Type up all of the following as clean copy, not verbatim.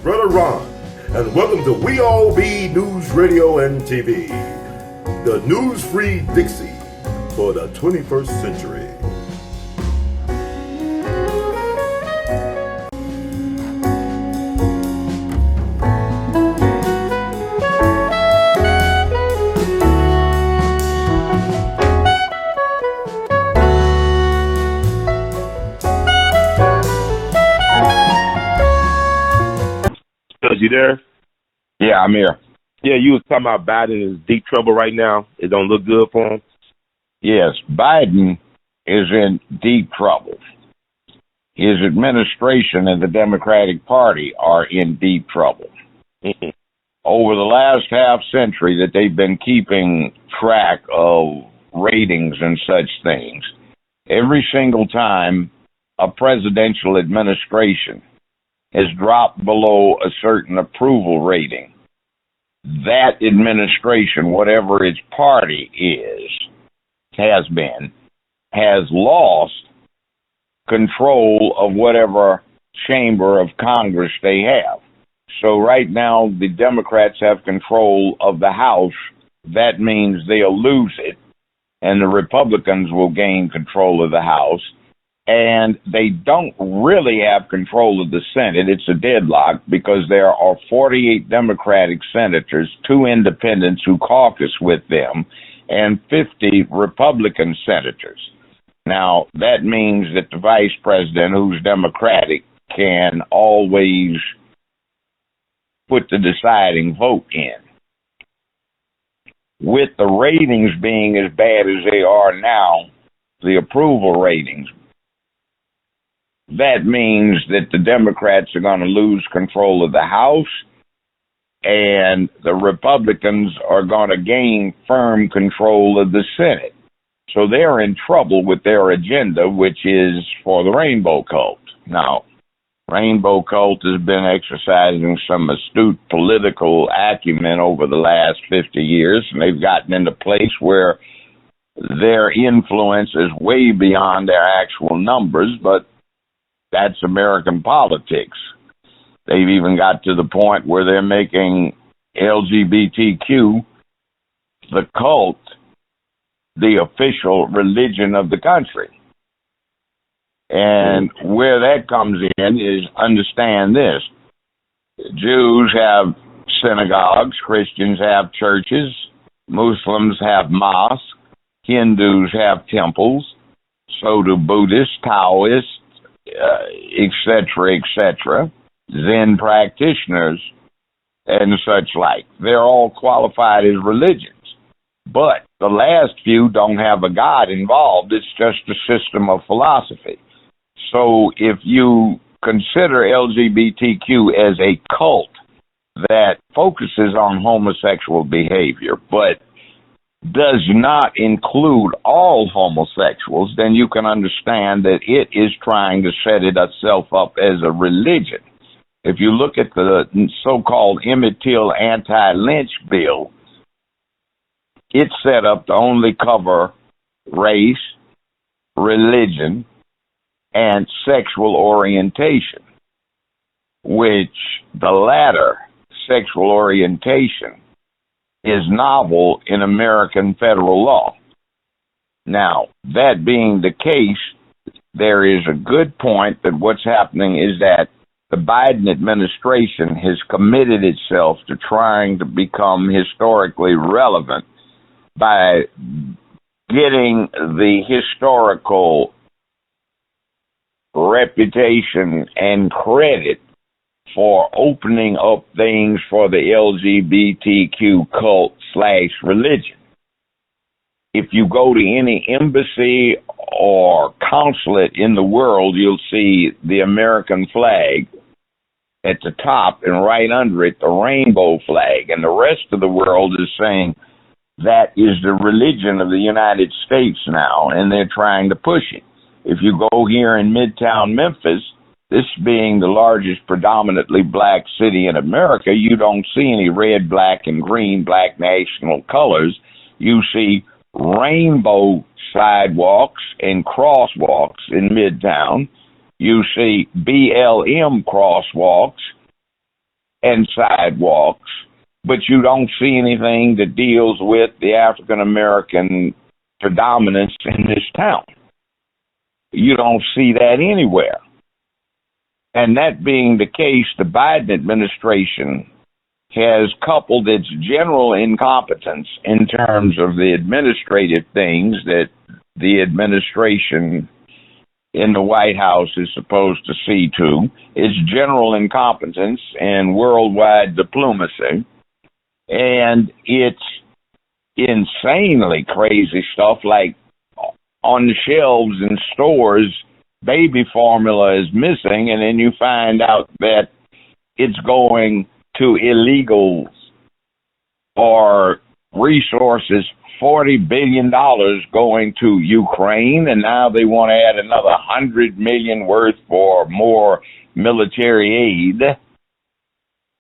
Brother Ron, and welcome to We All Be News Radio and TV, the news-free Dixie for the 21st century. You there? Yeah, I'm here. Yeah, you was talking about Biden is deep trouble right now. It don't look good for him. Yes, Biden is in deep trouble. His administration and the Democratic Party are in deep trouble. Over the last half century that they've been keeping track of ratings and such things, every single time a presidential administration has dropped below a certain approval rating, that administration, whatever its party has lost control of whatever chamber of Congress they have. So right now, the Democrats have control of the House. That means they'll lose it, and the Republicans will gain control of the House. And they don't really have control of the Senate. It's a deadlock because there are 48 Democratic senators, 2 independents who caucus with them, and 50 Republican senators. Now, that means that the vice president, who's Democratic, can always put the deciding vote in. With the ratings being as bad as they are now, the approval ratings, that means that the Democrats are going to lose control of the House, and the Republicans are going to gain firm control of the Senate. So they're in trouble with their agenda, which is for the Rainbow Cult. Now, Rainbow Cult has been exercising some astute political acumen over the last 50 years, and they've gotten into a place where their influence is way beyond their actual numbers, but that's American politics. They've even got to the point where they're making LGBTQ, the cult, the official religion of the country. And where that comes in is, understand this. Jews have synagogues, Christians have churches, Muslims have mosques, Hindus have temples, so do Buddhists, Taoists, etc., Zen practitioners, and such like. They're all qualified as religions. But the last few don't have a God involved. It's just a system of philosophy. So if you consider LGBTQ as a cult that focuses on homosexual behavior, but does not include all homosexuals, then you can understand that it is trying to set itself up as a religion. If you look at the so-called Emmett Till anti-lynch bill, it's set up to only cover race, religion, and sexual orientation, which the latter, sexual orientation, is novel in American federal law. Now, that being the case, there is a good point that what's happening is that the Biden administration has committed itself to trying to become historically relevant by getting the historical reputation and credit for opening up things for the LGBTQ cult/religion. If you go to any embassy or consulate in the world, you'll see the American flag at the top, and right under it, the rainbow flag. And the rest of the world is saying that is the religion of the United States now, and they're trying to push it. If you go here in Midtown Memphis, this being the largest predominantly black city in America, you don't see any red, black, and green, black national colors. You see rainbow sidewalks and crosswalks in Midtown. You see BLM crosswalks and sidewalks, but you don't see anything that deals with the African American predominance in this town. You don't see that anywhere. And that being the case, the Biden administration has coupled its general incompetence in terms of the administrative things that the administration in the White House is supposed to see to, its general incompetence and worldwide diplomacy, and its insanely crazy stuff like on the shelves in stores, baby formula is missing, and then you find out that it's going to illegals or resources, $40 billion going to Ukraine, and now they want to add another $100 million worth for more military aid.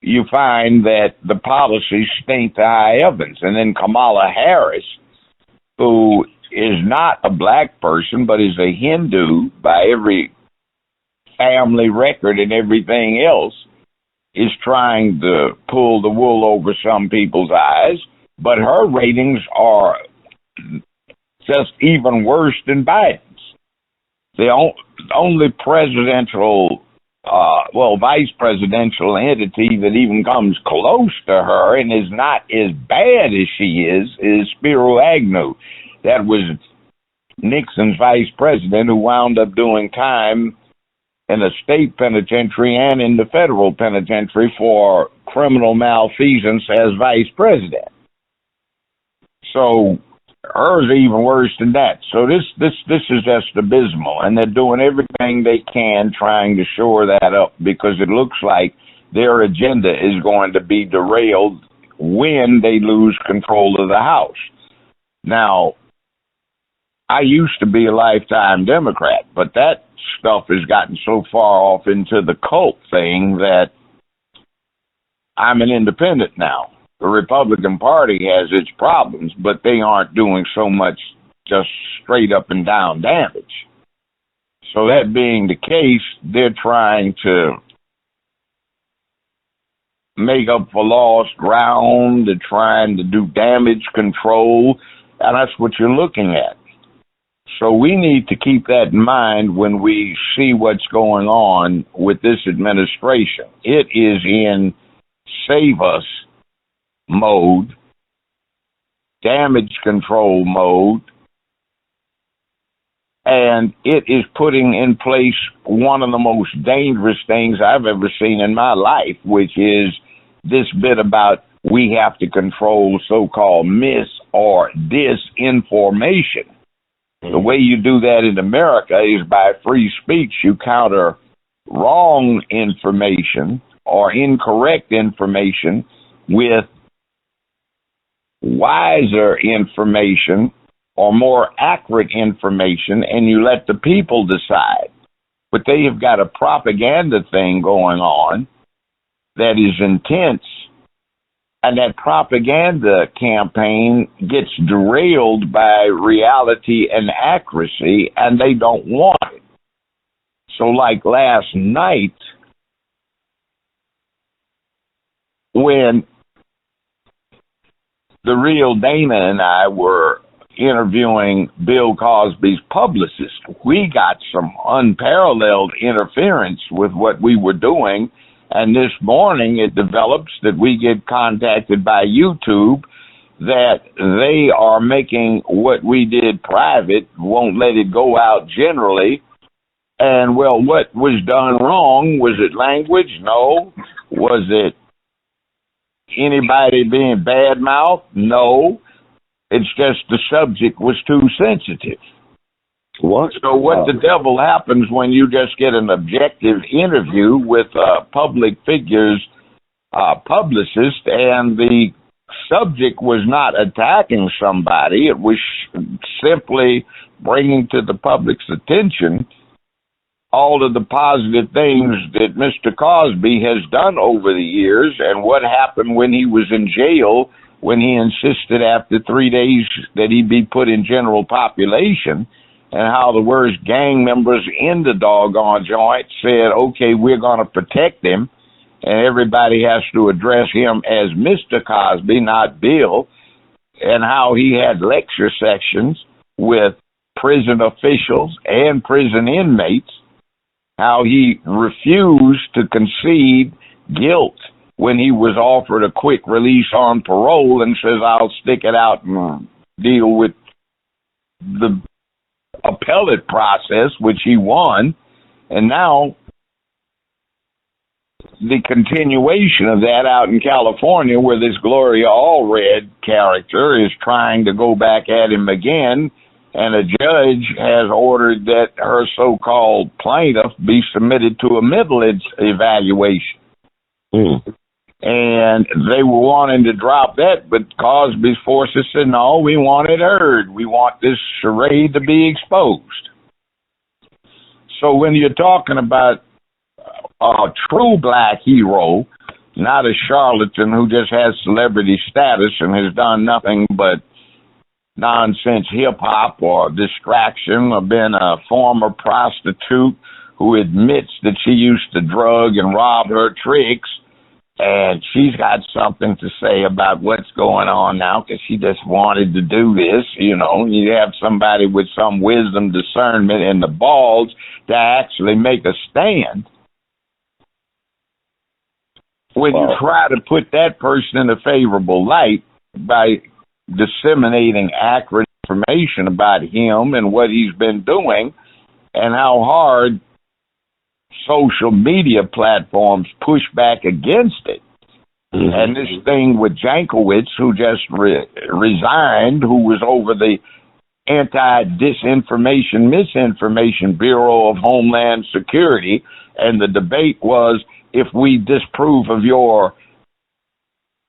You find that the policies stink to high heavens. And then Kamala Harris, who is not a black person, but is a Hindu by every family record and everything else, is trying to pull the wool over some people's eyes, but her ratings are just even worse than Biden's. The only presidential, vice presidential entity that even comes close to her and is not as bad as she is Spiro Agnew. That was Nixon's vice president who wound up doing time in a state penitentiary and in the federal penitentiary for criminal malfeasance as vice president. So hers even worse than that. So this is just abysmal, and they're doing everything they can trying to shore that up because it looks like their agenda is going to be derailed when they lose control of the House. Now, I used to be a lifetime Democrat, but that stuff has gotten so far off into the cult thing that I'm an independent now. The Republican Party has its problems, but they aren't doing so much just straight up and down damage. So that being the case, they're trying to make up for lost ground. They're trying to do damage control, and that's what you're looking at. So we need to keep that in mind when we see what's going on with this administration. It is in save us mode, damage control mode, and it is putting in place one of the most dangerous things I've ever seen in my life, which is this bit about we have to control so-called mis- or disinformation. The way you do that in America is by free speech. You counter wrong information or incorrect information with wiser information or more accurate information, and you let the people decide. But they have got a propaganda thing going on that is intense, and that propaganda campaign gets derailed by reality and accuracy, and they don't want it. So like last night, when the real Dana and I were interviewing Bill Cosby's publicist, we got some unparalleled interference with what we were doing. And this morning it develops that we get contacted by YouTube that they are making what we did private, won't let it go out generally. And, well, what was done wrong? Was it language? No. Was it anybody being bad-mouthed? No. It's just the subject was too sensitive. What? So what the devil happens when you just get an objective interview with a public figure's publicist, and the subject was not attacking somebody, it was simply bringing to the public's attention all of the positive things that Mr. Cosby has done over the years and what happened when he was in jail, when he insisted after 3 days that he be put in general population, and how the worst gang members in the doggone joint said, okay, we're going to protect him, and everybody has to address him as Mr. Cosby, not Bill, and how he had lecture sections with prison officials and prison inmates, how he refused to concede guilt when he was offered a quick release on parole and says, I'll stick it out and deal with the appellate process, which he won. And now the continuation of that out in California, where this Gloria Allred character is trying to go back at him again, and a judge has ordered that her so-called plaintiff be submitted to a mental evaluation. And they were wanting to drop that, but Cosby's forces said, no, we want it heard. We want this charade to be exposed. So when you're talking about a true black hero, not a charlatan who just has celebrity status and has done nothing but nonsense hip-hop or distraction, or been a former prostitute who admits that she used to drug and rob her tricks, and she's got something to say about what's going on now because she just wanted to do this. You know, you have somebody with some wisdom, discernment, and the balls to actually make a stand. When you try to put that person in a favorable light by disseminating accurate information about him and what he's been doing and how hard social media platforms push back against it. And this thing with Jankowicz, who just resigned, who was over the Anti-Disinformation Misinformation Bureau of Homeland Security, and the debate was, if we disapprove of your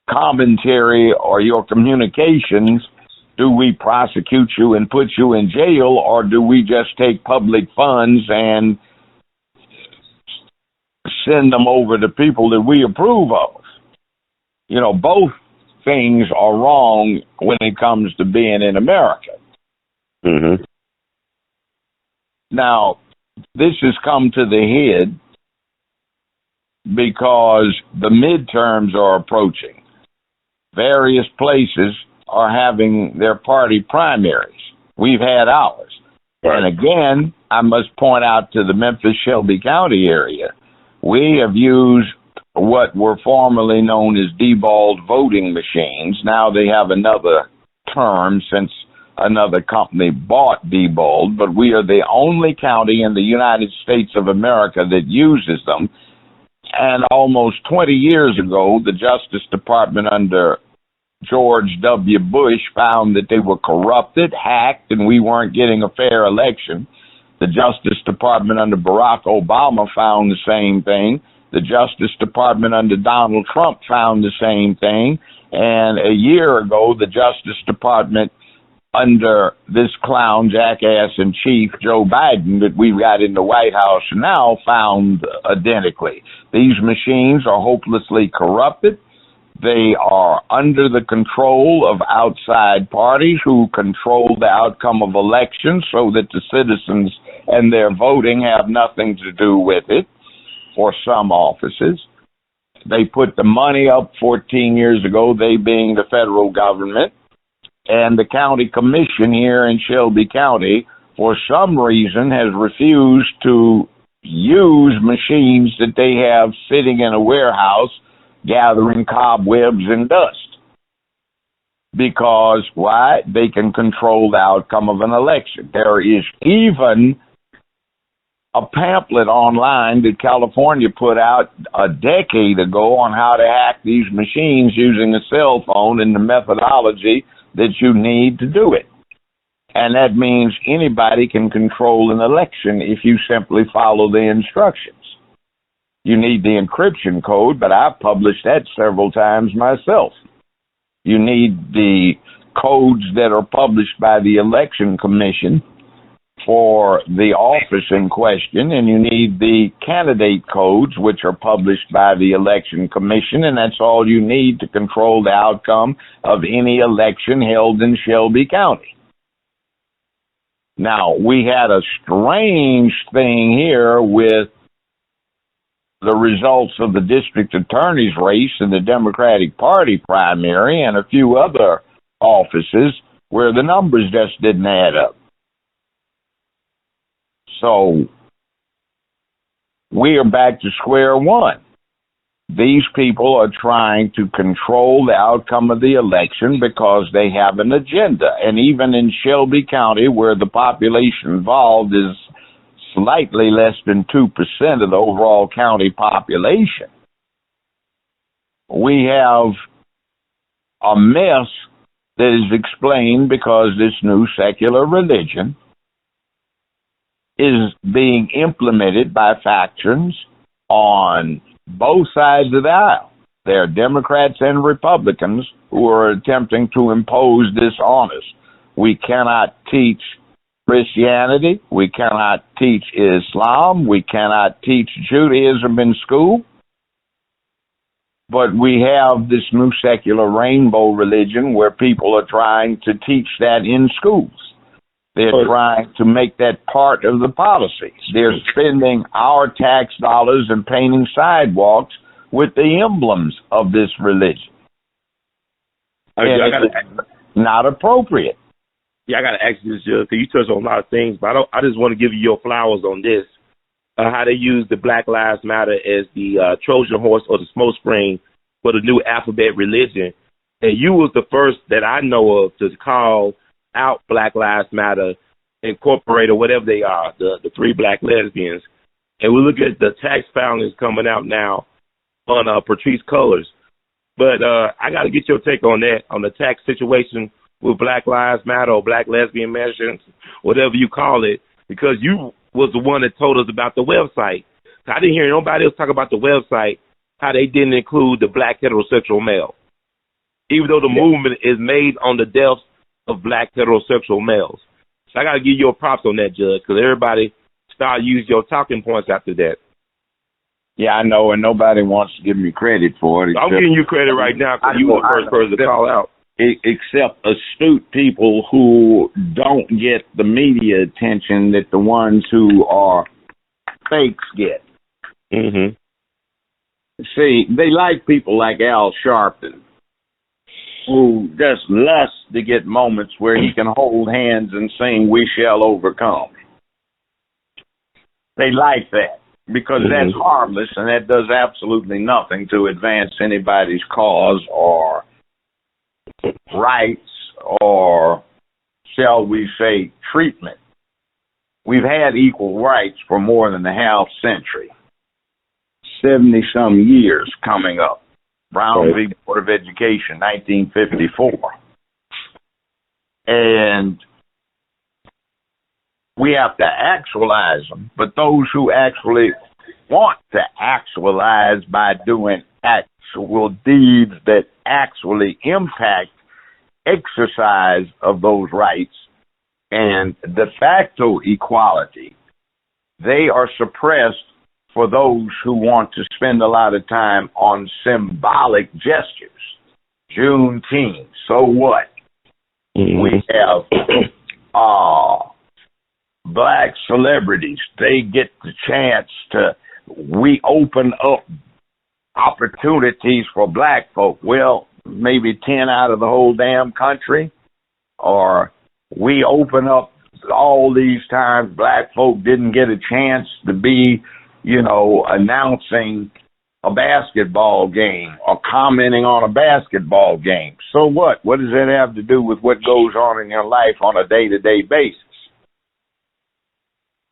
commentary or your communications, do we prosecute you and put you in jail, or do we just take public funds and send them over to people that we approve of? You know, both things are wrong when it comes to being in America. Now, this has come to the head because the midterms are approaching. Various places are having their party primaries. We've had ours. Right. And again, I must point out to the Memphis, Shelby County area, we have used what were formerly known as deballed voting machines. Now they have another term since another company bought deballed, but we are the only county in the United States of America that uses them. And almost 20 years ago, the Justice Department under George W. Bush found that they were corrupted, hacked, and we weren't getting a fair election. The Justice Department under Barack Obama found the same thing. The Justice Department under Donald Trump found the same thing. And a year ago, the Justice Department under this clown, jackass in chief, Joe Biden, that we've got in the White House now, found identically. These machines are hopelessly corrupted. They are under the control of outside parties who control the outcome of elections so that the citizens and their voting have nothing to do with it for some offices. They put the money up 14 years ago, they being the federal government, and the county commission here in Shelby County, for some reason, has refused to use machines that they have sitting in a warehouse gathering cobwebs and dust. Because, why? They can control the outcome of an election. There is even a pamphlet online that California put out a decade ago on how to hack these machines using a cell phone and the methodology that you need to do it. And that means anybody can control an election if you simply follow the instructions. You need the encryption code, but I've published that several times myself. You need the codes that are published by the Election Commission for the office in question, and you need the candidate codes, which are published by the Election Commission, and that's all you need to control the outcome of any election held in Shelby County. Now, we had a strange thing here with the results of the district attorney's race in the Democratic Party primary and a few other offices where the numbers just didn't add up. So we are back to square one. These people are trying to control the outcome of the election because they have an agenda. And even in Shelby County, where the population involved is slightly less than 2% of the overall county population, we have a mess that is explained because this new secular religion is being implemented by factions on both sides of the aisle. There are Democrats and Republicans who are attempting to impose this on us. We cannot teach Christianity. We cannot teach Islam. We cannot teach Judaism in school. But we have this new secular rainbow religion where people are trying to teach that in schools. They're trying to make that part of the policies. They're spending our tax dollars and painting sidewalks with the emblems of this religion. Not appropriate. Yeah, I got to ask you this, because you touched on a lot of things, but I just want to give you your flowers on this. How they use the Black Lives Matter as the Trojan horse or the smokescreen for the new alphabet religion. And you was the first that I know of to call out Black Lives Matter, Incorporated, or whatever they are, the three black lesbians. And we look at the tax filings coming out now on Patrice Cullors. But I got to get your take on that, on the tax situation with Black Lives Matter or Black Lesbian Measures, whatever you call it, because you was the one that told us about the website. I didn't hear nobody else talk about the website, how they didn't include the black heterosexual male, even though the movement is made on the deaths of black heterosexual males. So I got to give you props on that, Judge, because everybody started using your talking points after that. Yeah, I know, and nobody wants to give me credit for it. I'm giving you credit right now because you were the first person to call out. Except astute people who don't get the media attention that the ones who are fakes get. Mm-hmm. See, they like people like Al Sharpton, who just lusts to get moments where he can hold hands and sing "We Shall Overcome." They like that because that's harmless and that does absolutely nothing to advance anybody's cause or rights or, shall we say, treatment. We've had equal rights for more than a half century, 70-some years coming up. Brown v. Board of Education, 1954. And we have to actualize them, but those who actually want to actualize by doing actual deeds that actually impact exercise of those rights and de facto equality, they are suppressed for those who want to spend a lot of time on symbolic gestures. Juneteenth, so what? We have black celebrities. They get the chance to, we open up opportunities for black folk. Well, maybe 10 out of the whole damn country. Or we open up all these times black folk didn't get a chance to be, announcing a basketball game or commenting on a basketball game. So what? What does that have to do with what goes on in your life on a day-to-day basis?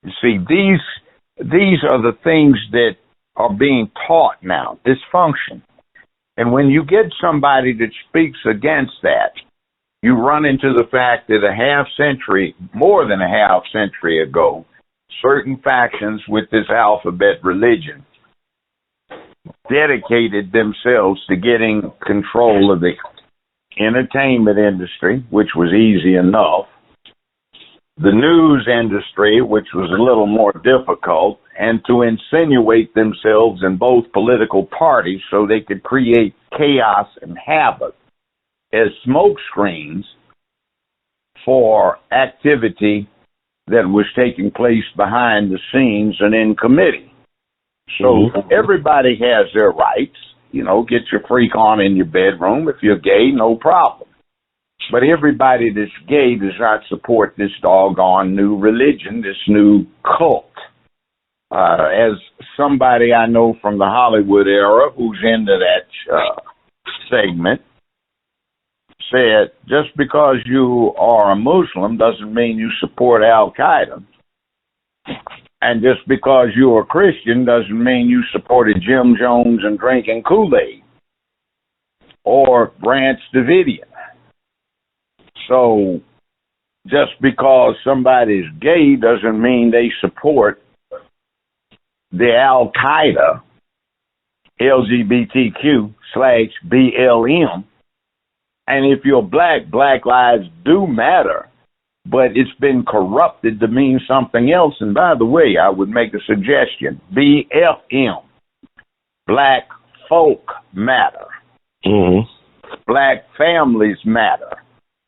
You see, these are the things that are being taught now, dysfunction. And when you get somebody that speaks against that, you run into the fact that more than a half century ago, certain factions with this alphabet religion dedicated themselves to getting control of the entertainment industry, which was easy enough, the news industry, which was a little more difficult, and to insinuate themselves in both political parties so they could create chaos and havoc as smoke screens for activity that was taking place behind the scenes and in committee. So everybody has their rights. You know, get your freak on in your bedroom. If you're gay, no problem. But everybody that's gay does not support this doggone new religion, this new cult. As somebody I know from the Hollywood era who's into that segment said, just because you are a Muslim doesn't mean you support Al-Qaeda. And just because you're a Christian doesn't mean you supported Jim Jones and drinking Kool-Aid or Branch Davidian. So just because somebody's gay doesn't mean they support the Al-Qaeda, LGBTQ/BLM. And if you're black, black lives do matter, but it's been corrupted to mean something else. And by the way, I would make a suggestion. BFM, black folk matter. Black families matter.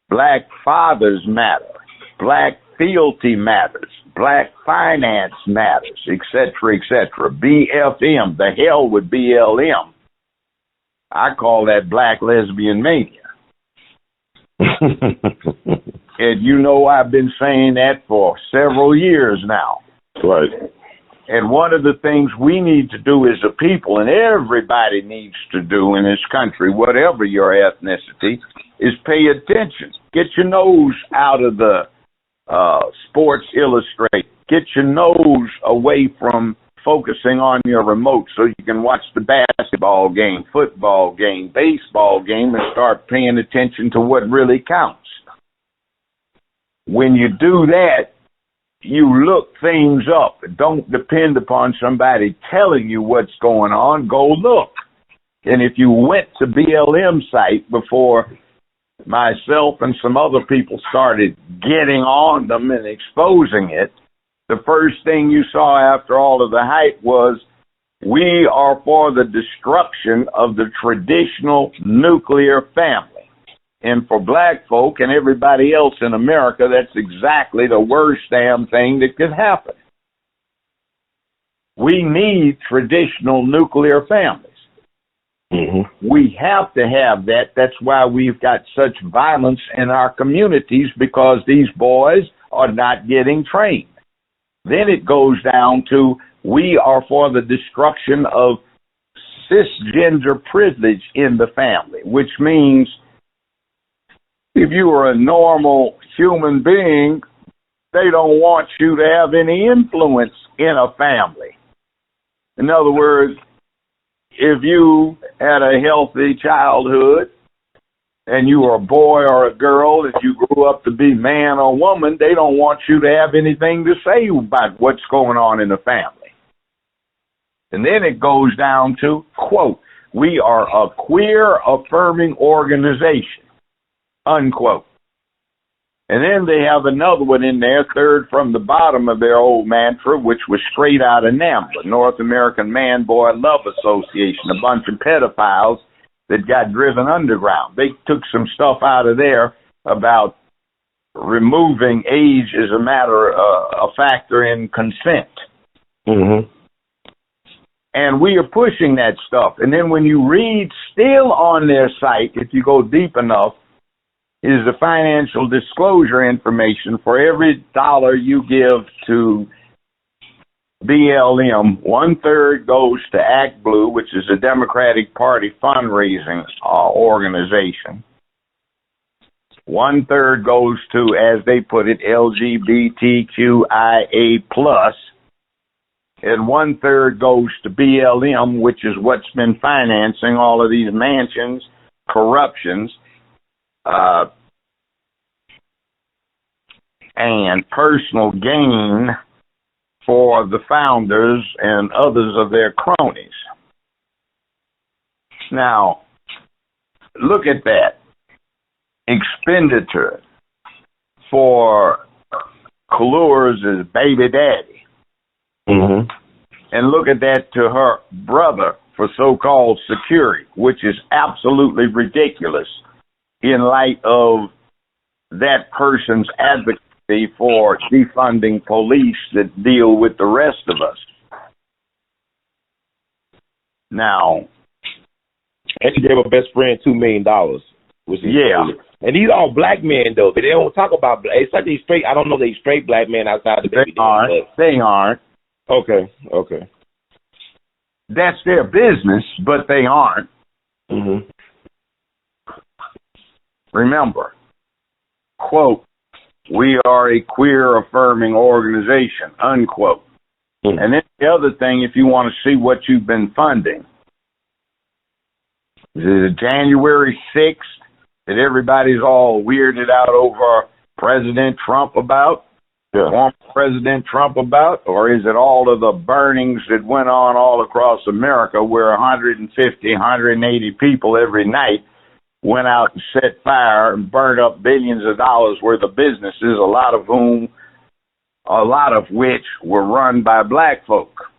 Black fathers matter. Black fealty matters. Black finance matters, etc., etc. BFM, the hell with BLM. I call that black lesbian mania. And you know I've been saying that for several years now. Right. And one of the things we need to do as a people, and everybody needs to do in this country, whatever your ethnicity, is pay attention. Get your nose out of the Sports Illustrated. Get your nose away from focusing on your remote so you can watch the basketball game, football game, baseball game, and start paying attention to what really counts. When you do that, you look things up. Don't depend upon somebody telling you what's going on. Go look. And if you went to BLM site before myself and some other people started getting on them and exposing it, the first thing you saw after all of the hype was, we are for the destruction of the traditional nuclear family. And for black folk and everybody else in America, that's exactly the worst damn thing that could happen. We need traditional nuclear families. We have to have that. That's why we've got such violence in our communities, because these boys are not getting trained. Then it goes down to, we are for the destruction of cisgender privilege in the family, which means if you are a normal human being, they don't want you to have any influence in a family. In other words, if you had a healthy childhood and you were a boy or a girl and you grew up to be man or woman, they don't want you to have anything to say about what's going on in the family. And then it goes down to, quote, we are a queer affirming organization, unquote. And then they have another one in there, third from the bottom of their old mantra, which was straight out of NAMBLA, North American Man-Boy Love Association, a bunch of pedophiles that got driven underground. They took some stuff out of there about removing age as a matter, a factor in consent. And we are pushing that stuff. And then when you read still on their site, if you go deep enough, is the financial disclosure information for every dollar you give to BLM. 1/3 goes to Act Blue, which is a Democratic Party fundraising organization. 1/3 goes to, as they put it, LGBTQIA+. And 1/3 goes to BLM, which is what's been financing all of these mansions, corruptions, and personal gain for the founders and others of their cronies. Now, look at that. Expenditure for Kahlur's baby daddy. And look at that to her brother for so-called security, which is absolutely ridiculous in light of that person's advocacy for defunding police that deal with the rest of us. Now, And she gave her best friend $2 million, which is crazy. And these all black men though. They don't talk about black. It's like these straight. I don't know they straight black men outside the baby. They aren't. Okay. That's their business, but they aren't. Mm-hmm. Remember, quote, "We are a queer affirming organization," unquote. Mm-hmm. And then the other thing, if you want to see what you've been funding, is January 6th that everybody's all weirded out over President Trump about? Former President Trump about? Or is it all of the burnings that went on all across America where 150, 180 people every night went out and set fire and burned up billions of dollars worth of businesses, a lot of which were run by black folk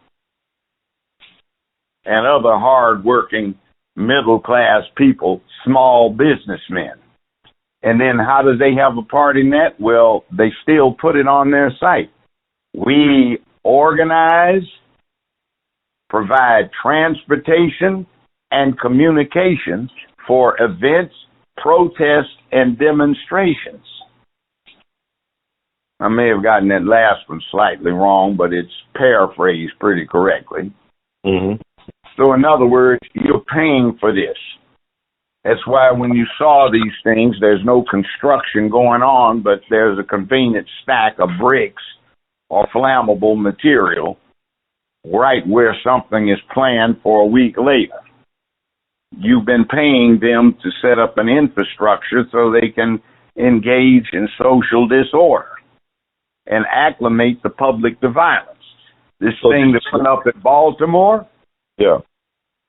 and other hard-working middle-class people, small businessmen. And then how do they have a part in that? Well, they still put it on their site. We organize, provide transportation and communications for events, protests, and demonstrations. I may have gotten that last one slightly wrong, but it's paraphrased pretty correctly. Mm-hmm. So in other words, you're paying for this. That's why when you saw these things, there's no construction going on, but there's a convenient stack of bricks or flammable material right where something is planned for a week later. You've been paying them to set up an infrastructure so they can engage in social disorder and acclimate the public to violence. This thing that went up at Baltimore? Yeah.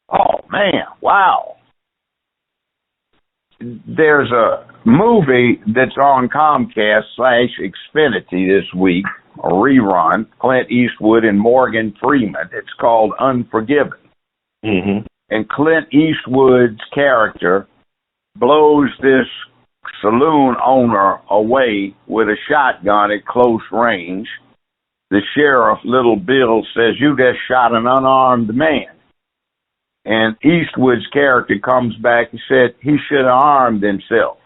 Oh, man, wow. There's a movie that's on Comcast/Xfinity this week, a rerun, Clint Eastwood and Morgan Freeman. It's called Unforgiven. Mm-hmm. And Clint Eastwood's character blows this saloon owner away with a shotgun at close range. The sheriff, Little Bill, says, "You just shot an unarmed man." And Eastwood's character comes back and said he should have armed himself.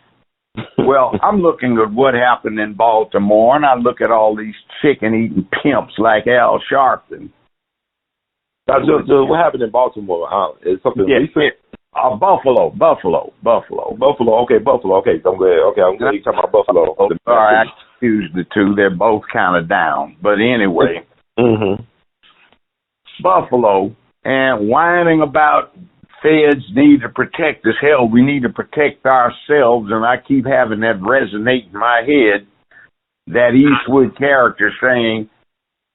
Well, I'm looking at what happened in Baltimore, and I look at all these chicken-eating pimps like Al Sharpton. What happened in Baltimore? Is something recent? Buffalo. Okay, Buffalo. Okay, I'm glad. Okay, I'm glad you're talking about Buffalo. Sorry, I confused the two. They're both kind of down. But anyway, Buffalo, and whining about feds need to protect us. Hell, we need to protect ourselves, and I keep having that resonate in my head, that Eastwood character saying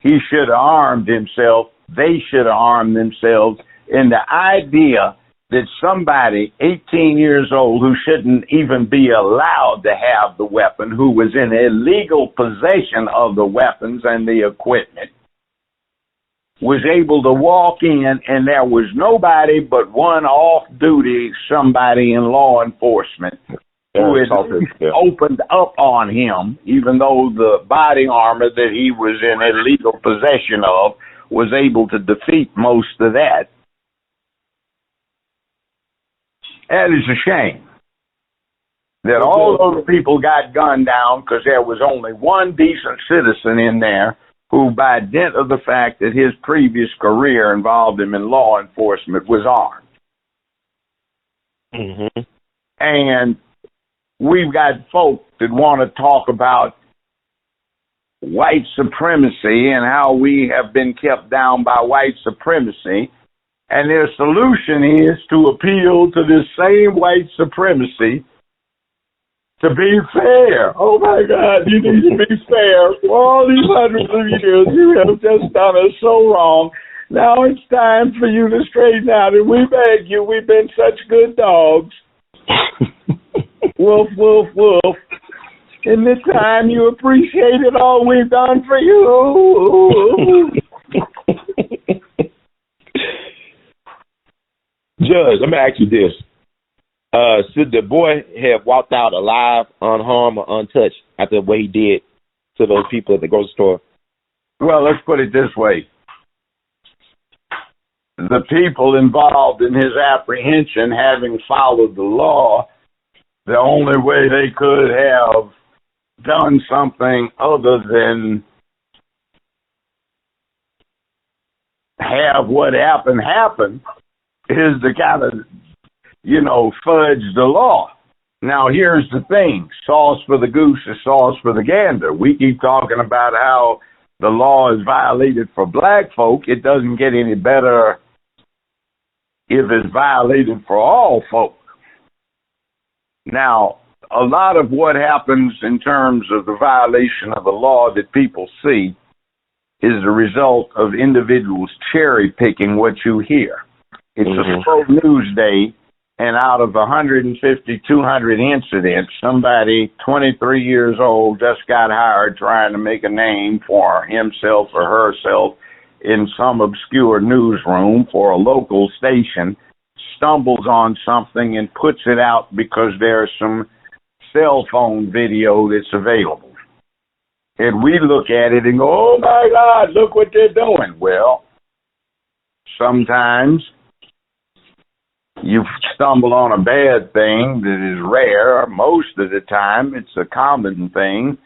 he should have armed himself, they should have armed themselves, and the idea that somebody 18 years old who shouldn't even be allowed to have the weapon, who was in illegal possession of the weapons and the equipment, was able to walk in, and there was nobody but one off-duty somebody in law enforcement who had opened up on him, even though the body armor that he was in illegal possession of was able to defeat most of that. That is a shame that all those people got gunned down because there was only one decent citizen in there who, by dint of the fact that his previous career involved him in law enforcement, was armed. Mm-hmm. And we've got folk that want to talk about white supremacy and how we have been kept down by white supremacy. And their solution is to appeal to this same white supremacy to be fair. Oh, my God, you need to be fair. For all these hundreds of years, you have just done us so wrong. Now it's time for you to straighten out, and we beg you, we've been such good dogs. Woof, woof, woof. In this time, you appreciated all we've done for you. Judge, let me ask you this. Should the boy have walked out alive, unharmed, or untouched after what he did to those people at the grocery store? Well, let's put it this way. the people involved in his apprehension, having followed the law, the only way they could have done something other than have what happened happen is to kind of, fudge the law. Now, here's the thing. Sauce for the goose is sauce for the gander. We keep talking about how the law is violated for black folk. It doesn't get any better if it's violated for all folk. Now, a lot of what happens in terms of the violation of the law that people see is the result of individuals cherry picking what you hear. It's a slow news day, and out of 150, 200 incidents, somebody 23 years old just got hired trying to make a name for himself or herself in some obscure newsroom for a local station, stumbles on something and puts it out because there's some cell phone video that's available. And we look at it and go, oh my God, look what they're doing. Well, sometimes you stumble on a bad thing that is rare. Most of the time, it's a common thing.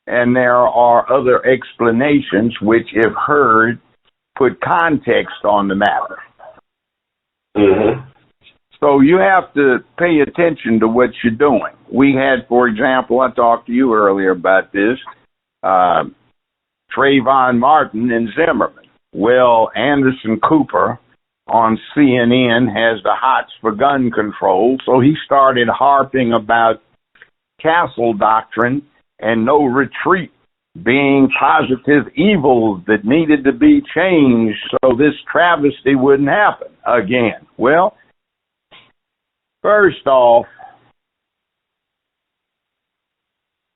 And there are other explanations which, if heard, put context on the matter. So you have to pay attention to what you're doing. We had, for example, I talked to you earlier about this, Trayvon Martin and Zimmerman. Well, Anderson Cooper on CNN has the hots for gun control, so he started harping about castle doctrine and no retreat being positive evils that needed to be changed so this travesty wouldn't happen again. Well, first off,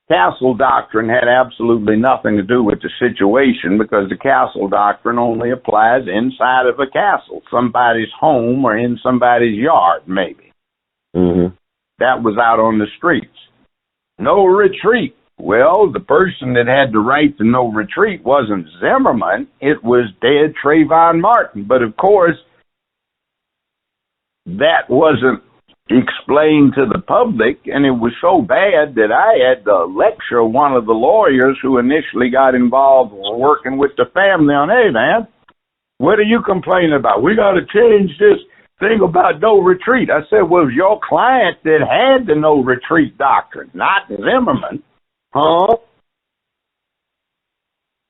castle doctrine had absolutely nothing to do with the situation because the castle doctrine only applies inside of a castle, somebody's home or in somebody's yard, maybe. That was out on the streets. No retreat. Well, the person that had the right to no retreat wasn't Zimmerman. It was dead Trayvon Martin. But, of course, that wasn't explained to the public, and it was so bad that I had to lecture one of the lawyers who initially got involved working with the family on, hey, man, what are you complaining about? We got to change this thing about no retreat. I said, well, it was your client that had the no retreat doctrine, not Zimmerman. Huh?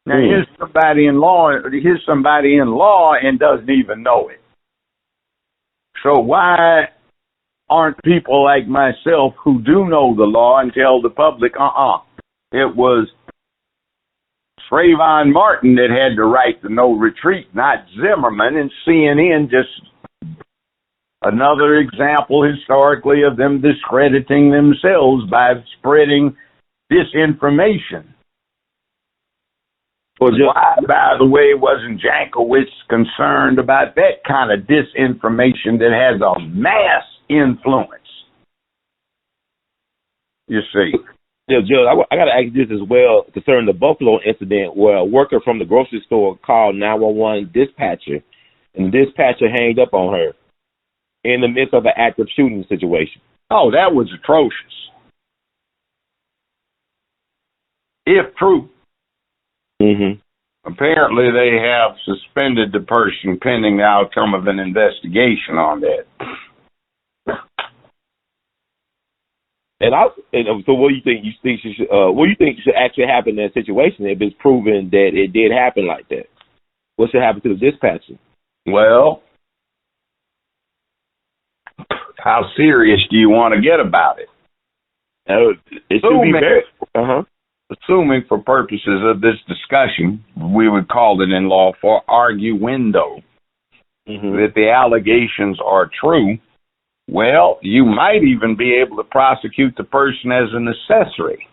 Now, here's somebody in law and doesn't even know it. So why aren't people like myself who do know the law and tell the public, it was Trayvon Martin that had the right to no retreat, not Zimmerman, and CNN just another example historically of them discrediting themselves by spreading disinformation. Why, by the way, wasn't Jankowicz concerned about that kind of disinformation that has a mass influence? You see. Yeah, Judge, I got to ask you this as well concerning the Buffalo incident where a worker from the grocery store called 911 dispatcher, and the dispatcher hanged up on her in the midst of an active shooting situation. Oh, that was atrocious. If true. Apparently they have suspended the person pending the outcome of an investigation on that. So what do you think? What do you think should actually happen in that situation if it's proven that it did happen like that? What should happen to the dispatcher? Well, how serious do you want to get about it? It should be very. Assuming for purposes of this discussion, we would call it in law for arguendo, that the allegations are true, well, you might even be able to prosecute the person as an accessory.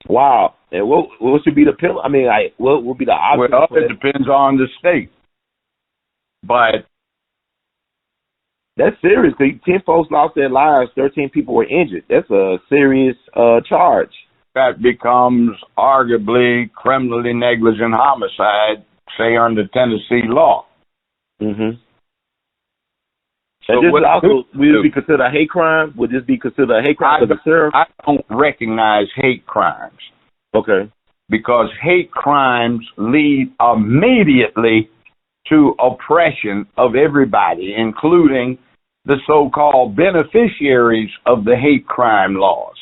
Wow. And what should be the penalty? I mean, what would be the option? Well, it depends on the state. But that's serious. 10 folks lost their lives. 13 people were injured. That's a serious charge. that becomes arguably criminally negligent homicide, say under Tennessee law. Mm-hmm. So And this what would also would this be considered a hate crime? Would this be considered a hate crime? I don't recognize hate crimes. Okay. Because hate crimes lead immediately to oppression of everybody, including the so-called beneficiaries of the hate crime laws.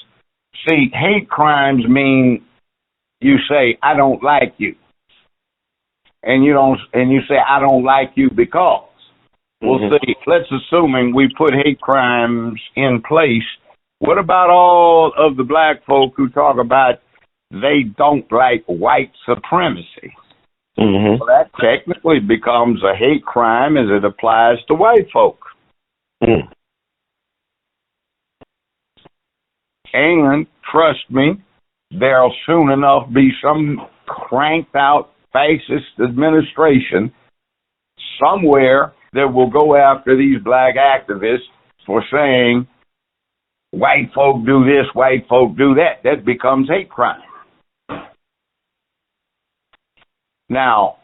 See, hate crimes mean you say, I don't like you. And you say, I don't like you because. Well, see, let's assuming we put hate crimes in place. What about all of the black folk who talk about they don't like white supremacy? Mm-hmm. Well, that technically becomes a hate crime as it applies to white folk. Mm. And trust me, there'll soon enough be some cranked out fascist administration somewhere that will go after these black activists for saying white folk do this, white folk do that. That becomes hate crime. Now,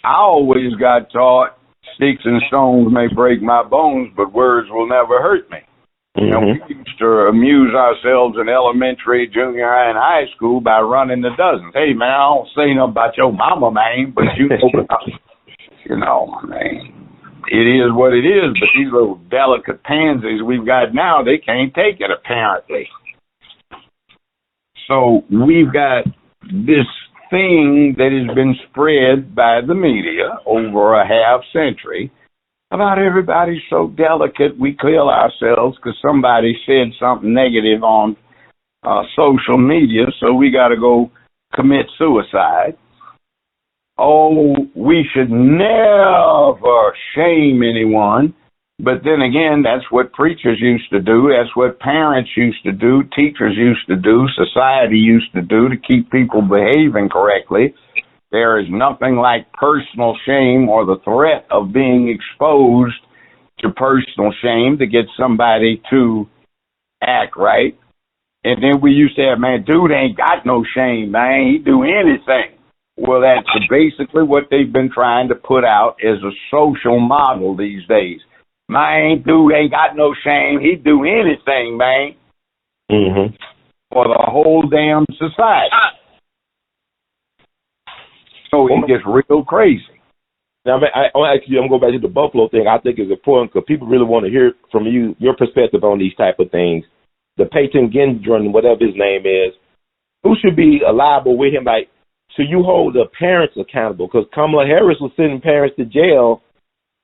I always got taught sticks and stones may break my bones, but words will never hurt me. Mm-hmm. Now, we used to amuse ourselves in elementary, junior high, and high school by running the dozens. Hey, man, I don't say nothing about your mama, man, but you know, man, it is what it is. But these little delicate pansies we've got now, they can't take it, apparently. So we've got this thing that has been spread by the media over a half century about everybody's so delicate we kill ourselves because somebody said something negative on social media, so we got to go commit suicide. Oh, we should never shame anyone. But then again, that's what preachers used to do. That's what parents used to do. Teachers used to do. Society used to do to keep people behaving correctly. There is nothing like personal shame or the threat of being exposed to personal shame to get somebody to act right. And then we used to have, man, dude ain't got no shame, man. He do anything. Well, that's basically what they've been trying to put out as a social model these days. Man, dude ain't got no shame. He'd do anything, man. Mm-hmm. For the whole damn society. So it gets real crazy. Now, I'm going to go back to the Buffalo thing. I think is important because people really want to hear from you, your perspective on these type of things. The Peyton Gendron, whatever his name is, who should be liable with him? Like, should you hold the parents accountable? Because Kamala Harris was sending parents to jail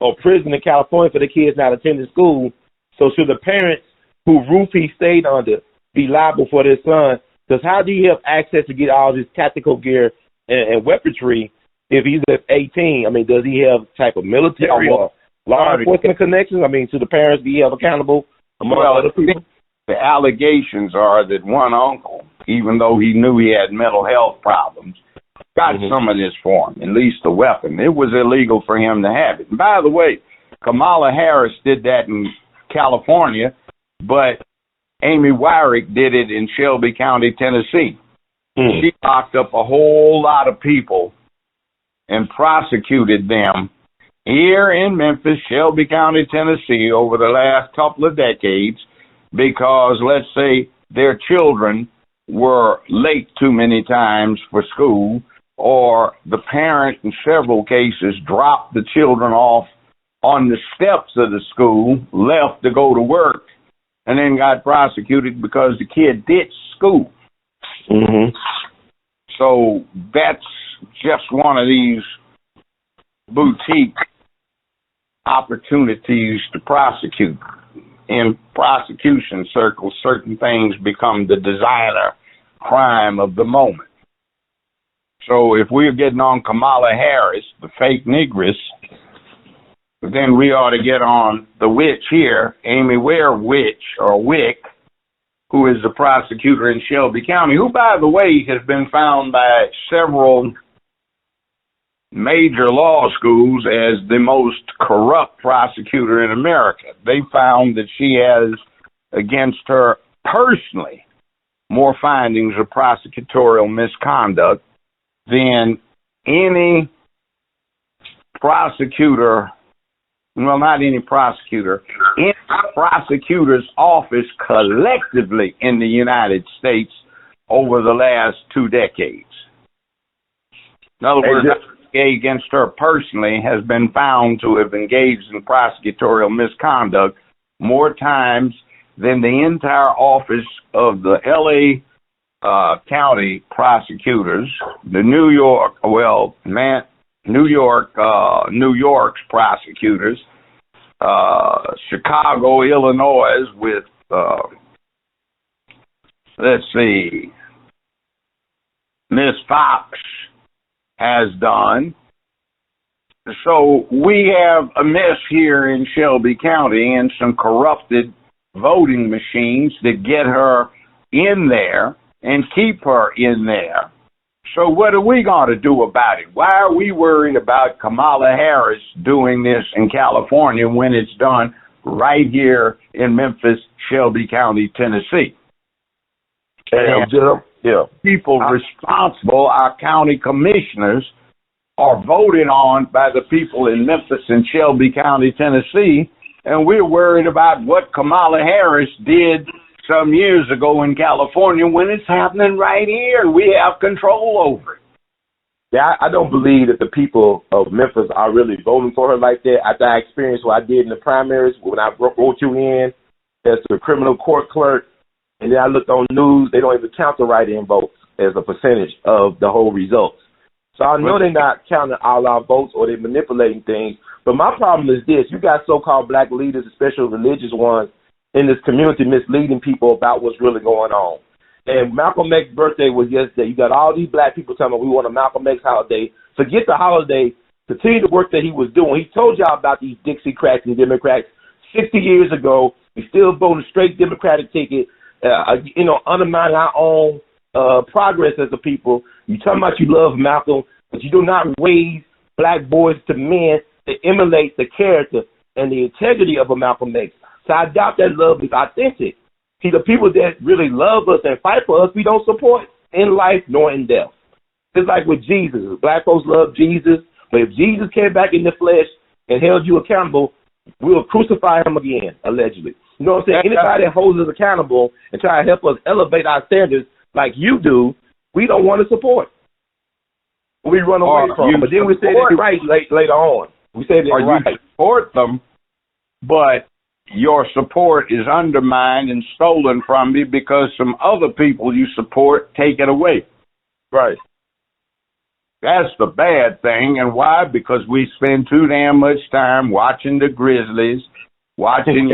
or prison in California for the kids not attending school. So should the parents who roof he stayed under be liable for their son? Because how do you have access to get all this tactical gear and weaponry if he's at 18? I mean, does he have type of military or law enforcement connections? I mean, should the parents be held accountable among other people? The allegations are that one uncle, even though he knew he had mental health problems, got some of this for him, at least the weapon. It was illegal for him to have it. And by the way, Kamala Harris did that in California, but Amy Wyrick did it in Shelby County, Tennessee. She locked up a whole lot of people and prosecuted them here in Memphis, Shelby County, Tennessee, over the last couple of decades because, let's say, their children were late too many times for school, or the parent in several cases dropped the children off on the steps of the school, left to go to work, and then got prosecuted because the kid ditched school. Mm-hmm. So that's just one of these boutique opportunities to prosecute. In prosecution circles, certain things become the designer crime of the moment. So if we're getting on Kamala Harris, the fake negress, then we ought to get on the witch here, Amy Witch, or Wick, who is the prosecutor in Shelby County, who, by the way, has been found by several major law schools as the most corrupt prosecutor in America. They found that she has against her personally more findings of prosecutorial misconduct than any prosecutor, well, not any prosecutor, any prosecutor's office collectively in the United States over the last 2 decades. In other words, against her personally has been found to have engaged in prosecutorial misconduct more times than the entire office of the L.A. County prosecutors, the New York's prosecutors, Chicago, Illinois with, let's see, Miss Fox has done. So we have a mess here in Shelby County and some corrupted voting machines that get her in there and keep her in there. So what are we going to do about it? Why are we worried about Kamala Harris doing this in California when it's done right here in Memphis, Shelby County, Tennessee? People responsible, our county commissioners, are voted on by the people in Memphis and Shelby County, Tennessee, and we're worried about what Kamala Harris did some years ago in California when it's happening right here. We have control over it. Yeah, I don't believe that the people of Memphis are really voting for her like that. After I experienced what I did in the primaries, when I wrote you in as the criminal court clerk, and then I looked on news, they don't even count the write-in votes as a percentage of the whole results. So I know they're not counting all our votes or they're manipulating things. But my problem is this. You got so-called black leaders, especially religious ones, in this community misleading people about what's really going on. And Malcolm X's birthday was yesterday. You got all these black people telling me we want a Malcolm X holiday. Forget the holiday. Continue the work that he was doing. He told y'all about these Dixiecrats and Democrats 60 years ago. We still voting straight Democratic ticket, undermining our own progress as a people. You talking about you love Malcolm, but you do not raise black boys to men to emulate the character and the integrity of a Malcolm X. So I doubt that love is authentic. See, the people that really love us and fight for us, we don't support in life nor in death. It's like with Jesus. Black folks love Jesus, but if Jesus came back in the flesh and held you accountable, we'll crucify him again, allegedly. You know what I'm saying? Anybody that holds us accountable and try to help us elevate our standards like you do, we don't want to support. We run away from them. But then we say they're right later on. We say they're right. You support them, but your support is undermined and stolen from you because some other people you support take it away. Right. That's the bad thing. And why? Because we spend too damn much time watching the Grizzlies, watching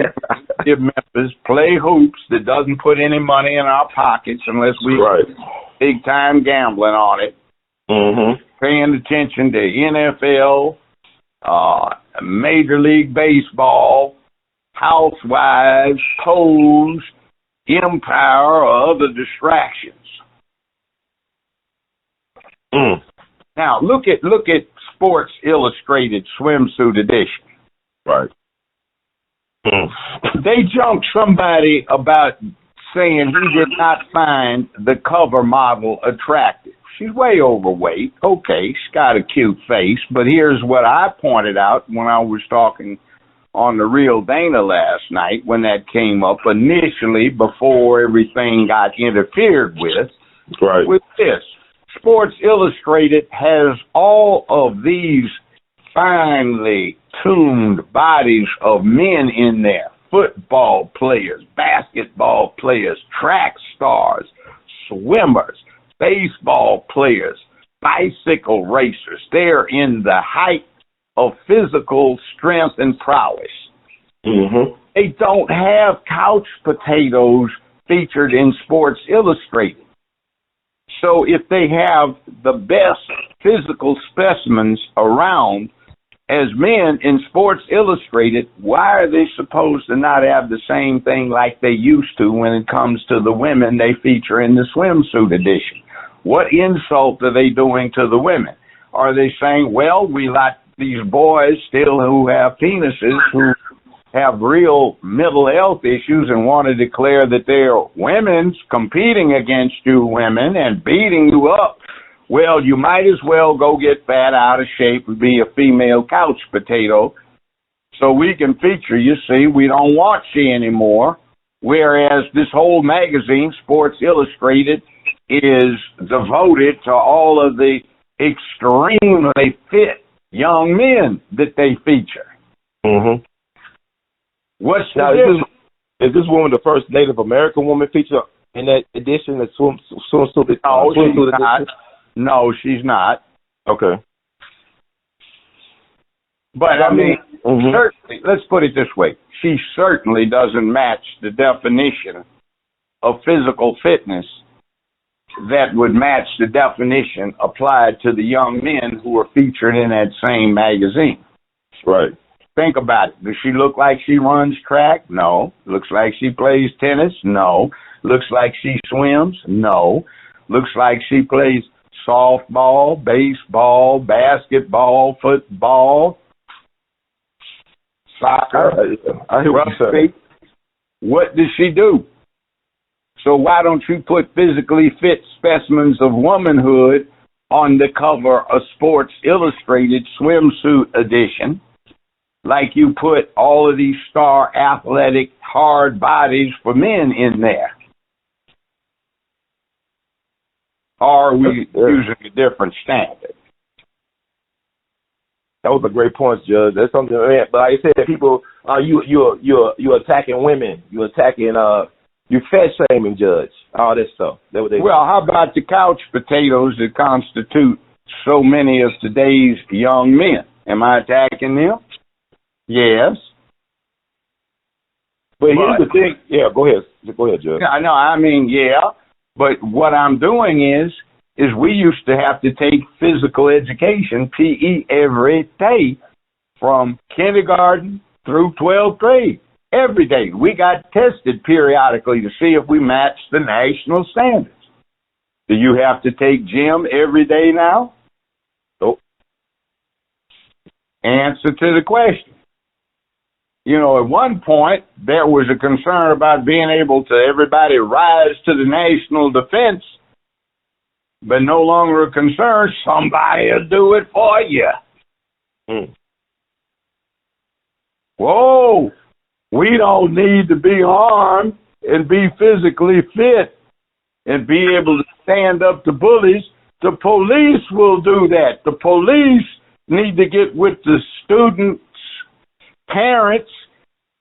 Memphis play hoops that doesn't put any money in our pockets unless we big time gambling on it. Mm-hmm. Paying attention to NFL, Major League Baseball, Housewives, Pose, Empire, or other distractions. Now look at Sports Illustrated swimsuit edition. Right. They jumped somebody about saying he did not find the cover model attractive. She's way overweight. Okay, she's got a cute face, but here's what I pointed out when I was talking on the Real Dana last night when that came up initially before everything got interfered with. Right. With this, Sports Illustrated has all of these finely tuned bodies of men in there. Football players, basketball players, track stars, swimmers, baseball players, bicycle racers. They're in the height of physical strength and prowess. Mm-hmm. They don't have couch potatoes featured in Sports Illustrated. So if they have the best physical specimens around as men in Sports Illustrated, why are they supposed to not have the same thing like they used to when it comes to the women they feature in the swimsuit edition? What insult are they doing to the women? Are they saying, well, we like these boys still who have penises who have real mental health issues and want to declare that they're women's competing against you women and beating you up, well, you might as well go get fat, out of shape, and be a female couch potato so we can feature you. See, we don't want she anymore. Whereas this whole magazine, Sports Illustrated, is devoted to all of the extremely fit young men that they feature. Mm-hmm. What's the now, difference? Is this woman the first Native American woman featured in that edition, the swimsuit edition? No, she's not. Okay. But, I mean, certainly, let's put it this way. She certainly doesn't match the definition of physical fitness that would match the definition applied to the young men who are featured in that same magazine. Right. Think about it. Does she look like she runs track? No. Looks like she plays tennis? No. Looks like she swims? No. Looks like she plays softball, baseball, basketball, football, soccer, rugby. What does she do? So why don't you put physically fit specimens of womanhood on the cover of Sports Illustrated swimsuit edition, like you put all of these star athletic hard bodies for men in there? Or are we using a different standard? That was a great point, Judge. That's something. But like I said, people, you're attacking women. You're attacking. You're fat shaming, Judge. All this stuff. Well, how about the couch potatoes that constitute so many of today's young men? Am I attacking them? Yes. But here's the thing. Yeah, go ahead. Go ahead, Judge. No, I mean, yeah. But what I'm doing is we used to have to take physical education, PE, every day from kindergarten through 12th grade. Every day. We got tested periodically to see if we matched the national standards. Do you have to take gym every day now? Nope. Answer to the question. You know, at one point, there was a concern about being able to everybody rise to the national defense, but no longer a concern. Somebody will do it for you. Whoa, we don't need to be armed and be physically fit and be able to stand up to bullies. The police will do that. The police need to get with the students, parents,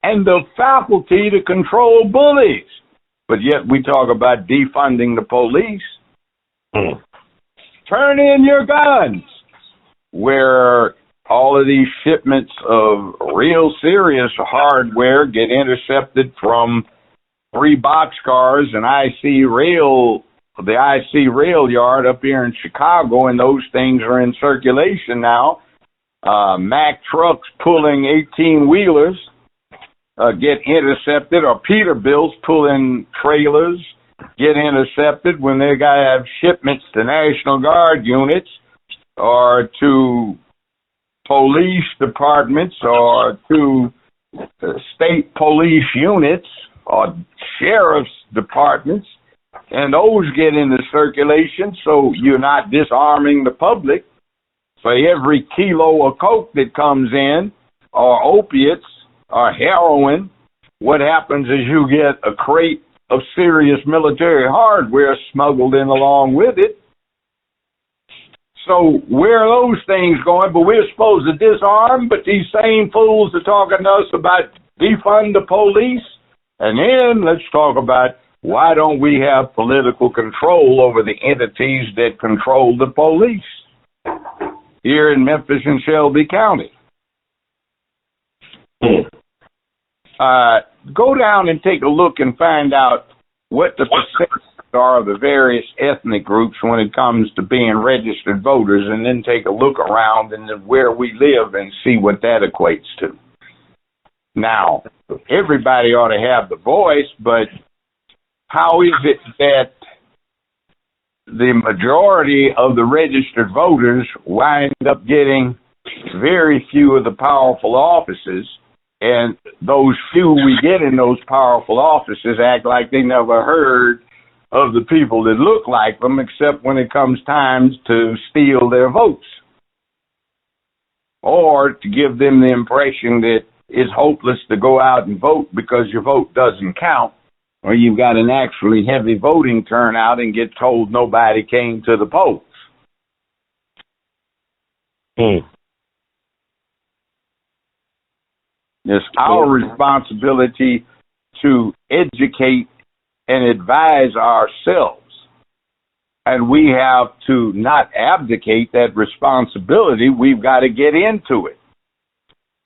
and the faculty to control bullies. But yet we talk about defunding the police. Turn in your guns. Where all of these shipments of real serious hardware get intercepted from 3 boxcars and the IC rail yard up here in Chicago, and those things are in circulation now. Mack trucks pulling 18-wheelers get intercepted, or Peterbilts pulling trailers get intercepted when they got to have shipments to National Guard units or to police departments or to state police units or sheriff's departments, and those get into circulation, so you're not disarming the public. For every kilo of coke that comes in, or opiates, or heroin, what happens is you get a crate of serious military hardware smuggled in along with it. So where are those things going? But we're supposed to disarm, but these same fools are talking to us about defund the police. And then let's talk about why don't we have political control over the entities that control the police here in Memphis and Shelby County. Go down and take a look and find out what the percentages are of the various ethnic groups when it comes to being registered voters, and then take a look around and where we live and see what that equates to. Now, everybody ought to have the voice, but how is it that the majority of the registered voters wind up getting very few of the powerful offices, And those few we get in those powerful offices act like they never heard of the people that look like them, except when it comes time to steal their votes, or to give them the impression that it's hopeless to go out and vote because your vote doesn't count, or you've got an actually heavy voting turnout and get told nobody came to the polls. It's our responsibility to educate and advise ourselves. And we have to not abdicate that responsibility. We've got to get into it.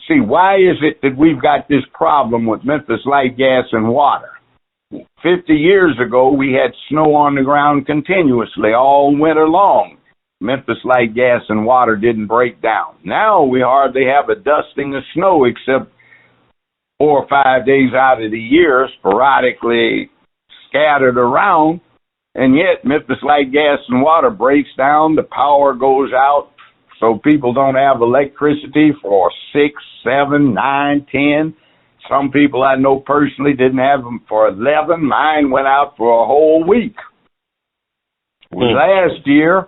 See, why is it that we've got this problem with Memphis Light, Gas, and Water? 50 years ago, we had snow on the ground continuously all winter long. Memphis Light, Gas, and Water didn't break down. Now we hardly have a dusting of snow except 4 or 5 days out of the year, sporadically scattered around, and yet Memphis Light, Gas, and Water breaks down, the power goes out, so people don't have electricity for 6, 7, 9, 10. Some people I know personally didn't have them for 11. Mine went out for a whole week. Last year,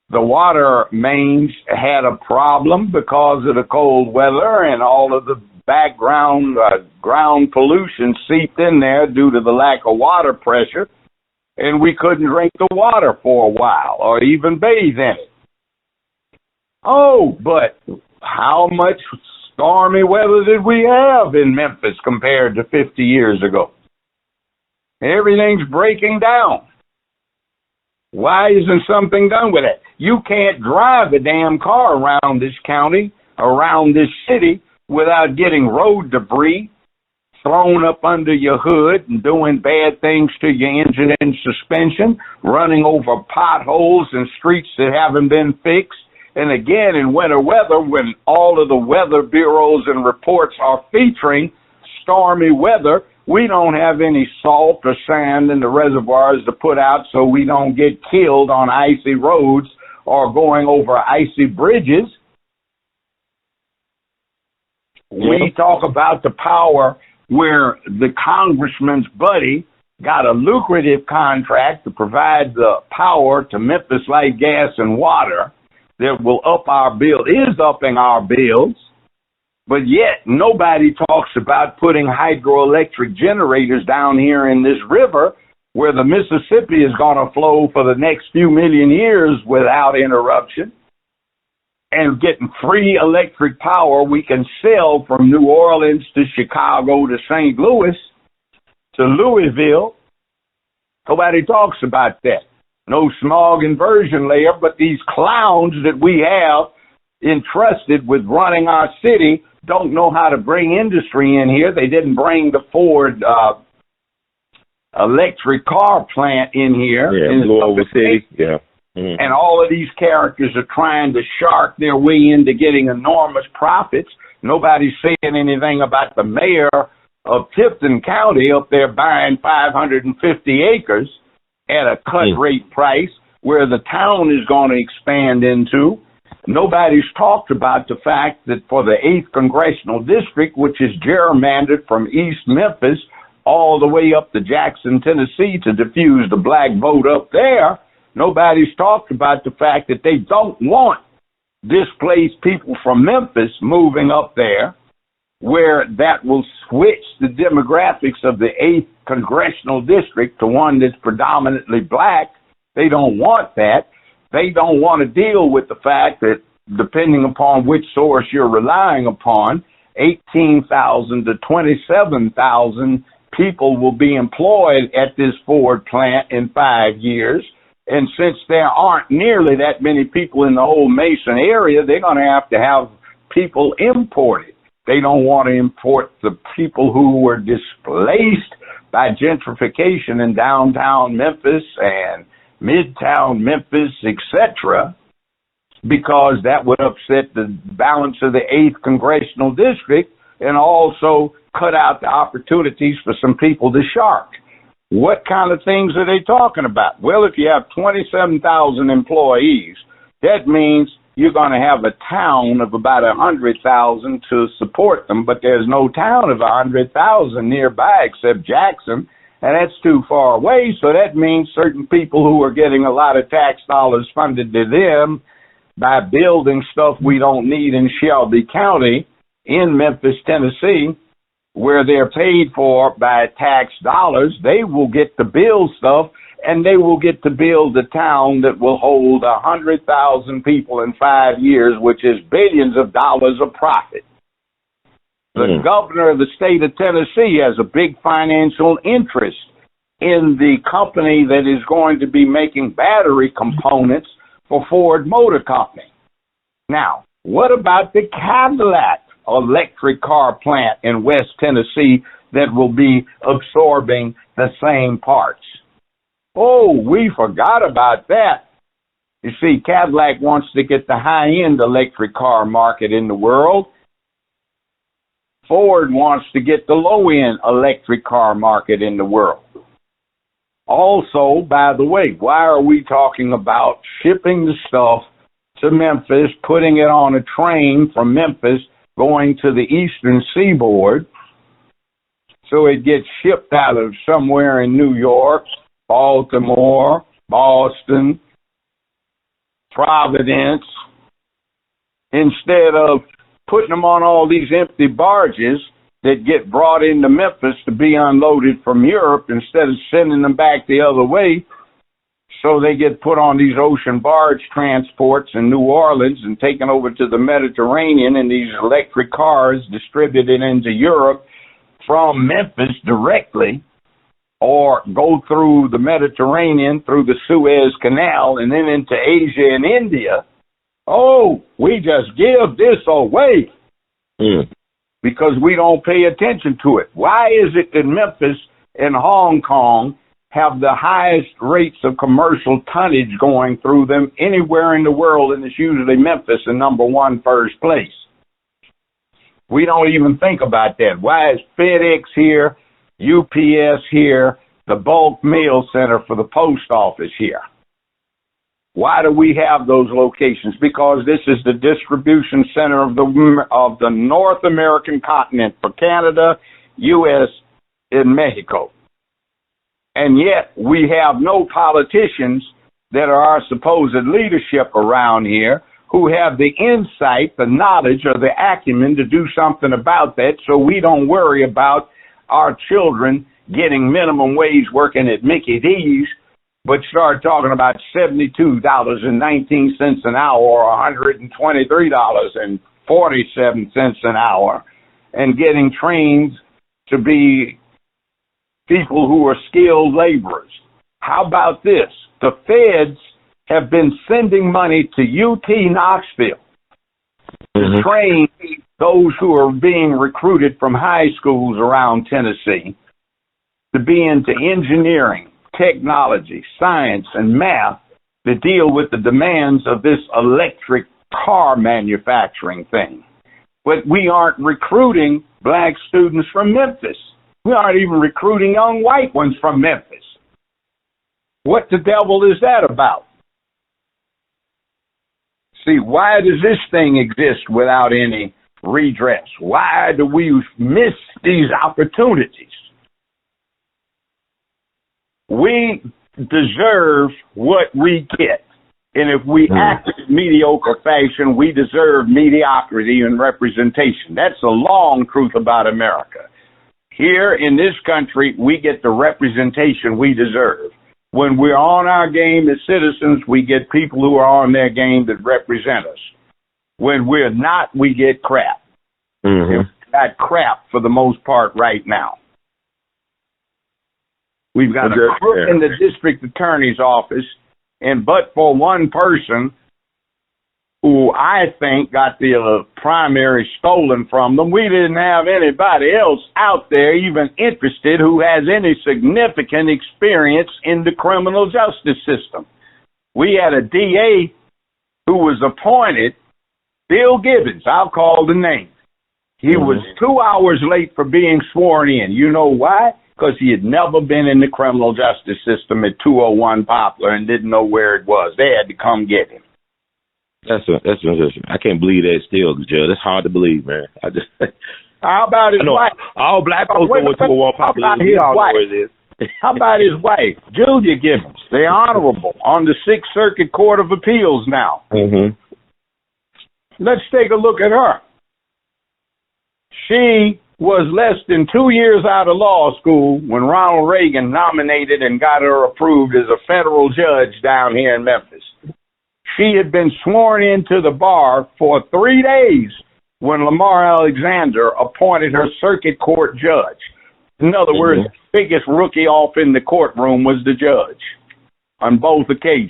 the water mains had a problem because of the cold weather, and all of the background ground pollution seeped in there due to the lack of water pressure, and we couldn't drink the water for a while or even bathe in it. Oh, but how much stormy weather did we have in Memphis compared to 50 years ago? Everything's breaking down. Why isn't something done with it? You can't drive a damn car around this county, around this city, without getting road debris thrown up under your hood and doing bad things to your engine and suspension, running over potholes and streets that haven't been fixed. And again, in winter weather, when all of the weather bureaus and reports are featuring stormy weather, we don't have any salt or sand in the reservoirs to put out so we don't get killed on icy roads or going over icy bridges. We talk about the power where the congressman's buddy got a lucrative contract to provide the power to Memphis Light, Gas, and Water that will up our bill, is upping our bills, but yet nobody talks about putting hydroelectric generators down here in this river where the Mississippi is going to flow for the next few million years without interruption, and getting free electric power we can sell from New Orleans to Chicago to St. Louis to Louisville. Nobody talks about that. No smog inversion layer, but these clowns that we have entrusted with running our city don't know how to bring industry in here. They didn't bring the Ford electric car plant in here. Yeah, in Louisville City. Yeah. Mm-hmm. And all of these characters are trying to shark their way into getting enormous profits. Nobody's saying anything about the mayor of Tipton County up there buying 550 acres at a cut rate price where the town is going to expand into. Nobody's talked about the fact that for the 8th Congressional District, which is gerrymandered from East Memphis all the way up to Jackson, Tennessee to diffuse the black vote up there, nobody's talked about the fact that they don't want displaced people from Memphis moving up there, where that will switch the demographics of the 8th Congressional District to one that's predominantly black. They don't want that. They don't want to deal with the fact that, depending upon which source you're relying upon, 18,000 to 27,000 people will be employed at this Ford plant in 5 years. And since there aren't nearly that many people in the whole Mason area, they're going to have people imported. They don't want to import the people who were displaced by gentrification in downtown Memphis and midtown Memphis, etc., because that would upset the balance of the 8th Congressional District and also cut out the opportunities for some people to shark. What kind of things are they talking about? Well, if you have 27,000 employees, that means you're going to have a town of about 100,000 to support them, but there's no town of 100,000 nearby except Jackson, and that's too far away. So that means certain people who are getting a lot of tax dollars funded to them by building stuff we don't need in Shelby County in Memphis, Tennessee, where they're paid for by tax dollars, they will get to build stuff, and they will get to build a town that will hold 100,000 people in 5 years, which is billions of dollars of profit. The governor of the state of Tennessee has a big financial interest in the company that is going to be making battery components for Ford Motor Company. Now, what about the Cadillac electric car plant in West Tennessee that will be absorbing the same parts? Oh, we forgot about that. You see, Cadillac wants to get the high-end electric car market in the world. Ford wants to get the low-end electric car market in the world. Also, by the way, why are we talking about shipping the stuff to Memphis, putting it on a train from Memphis, going to the eastern seaboard, so it gets shipped out of somewhere in New York, Baltimore, Boston, Providence, instead of putting them on all these empty barges that get brought into Memphis to be unloaded from Europe, instead of sending them back the other way, so they get put on these ocean barge transports in New Orleans and taken over to the Mediterranean in these electric cars distributed into Europe from Memphis directly, or go through the Mediterranean, through the Suez Canal, and then into Asia and India. Oh, we just give this away because we don't pay attention to it. Why is it that Memphis and Hong Kong have the highest rates of commercial tonnage going through them anywhere in the world, and it's usually Memphis in number one first place? We don't even think about that. Why is FedEx here, UPS here, the bulk mail center for the post office here? Why do we have those locations? Because this is the distribution center of the North American continent for Canada, U.S., and Mexico. And yet we have no politicians that are our supposed leadership around here who have the insight, the knowledge, or the acumen to do something about that, so we don't worry about our children getting minimum wage working at Mickey D's, but start talking about $72.19 an hour or $123.47 an hour, and getting trained to be people who are skilled laborers. How about this? The feds have been sending money to UT Knoxville to train those who are being recruited from high schools around Tennessee to be into engineering, technology, science, and math to deal with the demands of this electric car manufacturing thing. But we aren't recruiting black students from Memphis. We aren't even recruiting young white ones from Memphis. What the devil is that about? See, why does this thing exist without any redress? Why do we miss these opportunities? We deserve what we get. And if we act in mediocre fashion, we deserve mediocrity and representation. That's the long truth about America. Here in this country, we get the representation we deserve. When we're on our game as citizens, we get people who are on their game that represent us. When we're not, we get crap. And we got crap for the most part right now. We've got a crook in the district attorney's office, and but for one person who I think got the primary stolen from them, we didn't have anybody else out there even interested who has any significant experience in the criminal justice system. We had a DA who was appointed, Bill Gibbons, I'll call the name. He was 2 hours late for being sworn in. You know why? Because he had never been in the criminal justice system at 201 Poplar and didn't know where it was. They had to come get him. That's interesting. I can't believe that still, Joe. That's hard to believe, man. I just How about his wife? all black folks go into a war population. We all know where it is. How about his wife, Julia Gibbons, the Honorable, on the Sixth Circuit Court of Appeals now? Mm-hmm. Let's take a look at her. She was less than 2 years out of law school when Ronald Reagan nominated and got her approved as a federal judge down here in Memphis. She had been sworn into the bar for 3 days when Lamar Alexander appointed her circuit court judge. In other words, the biggest rookie off in the courtroom was the judge on both occasions.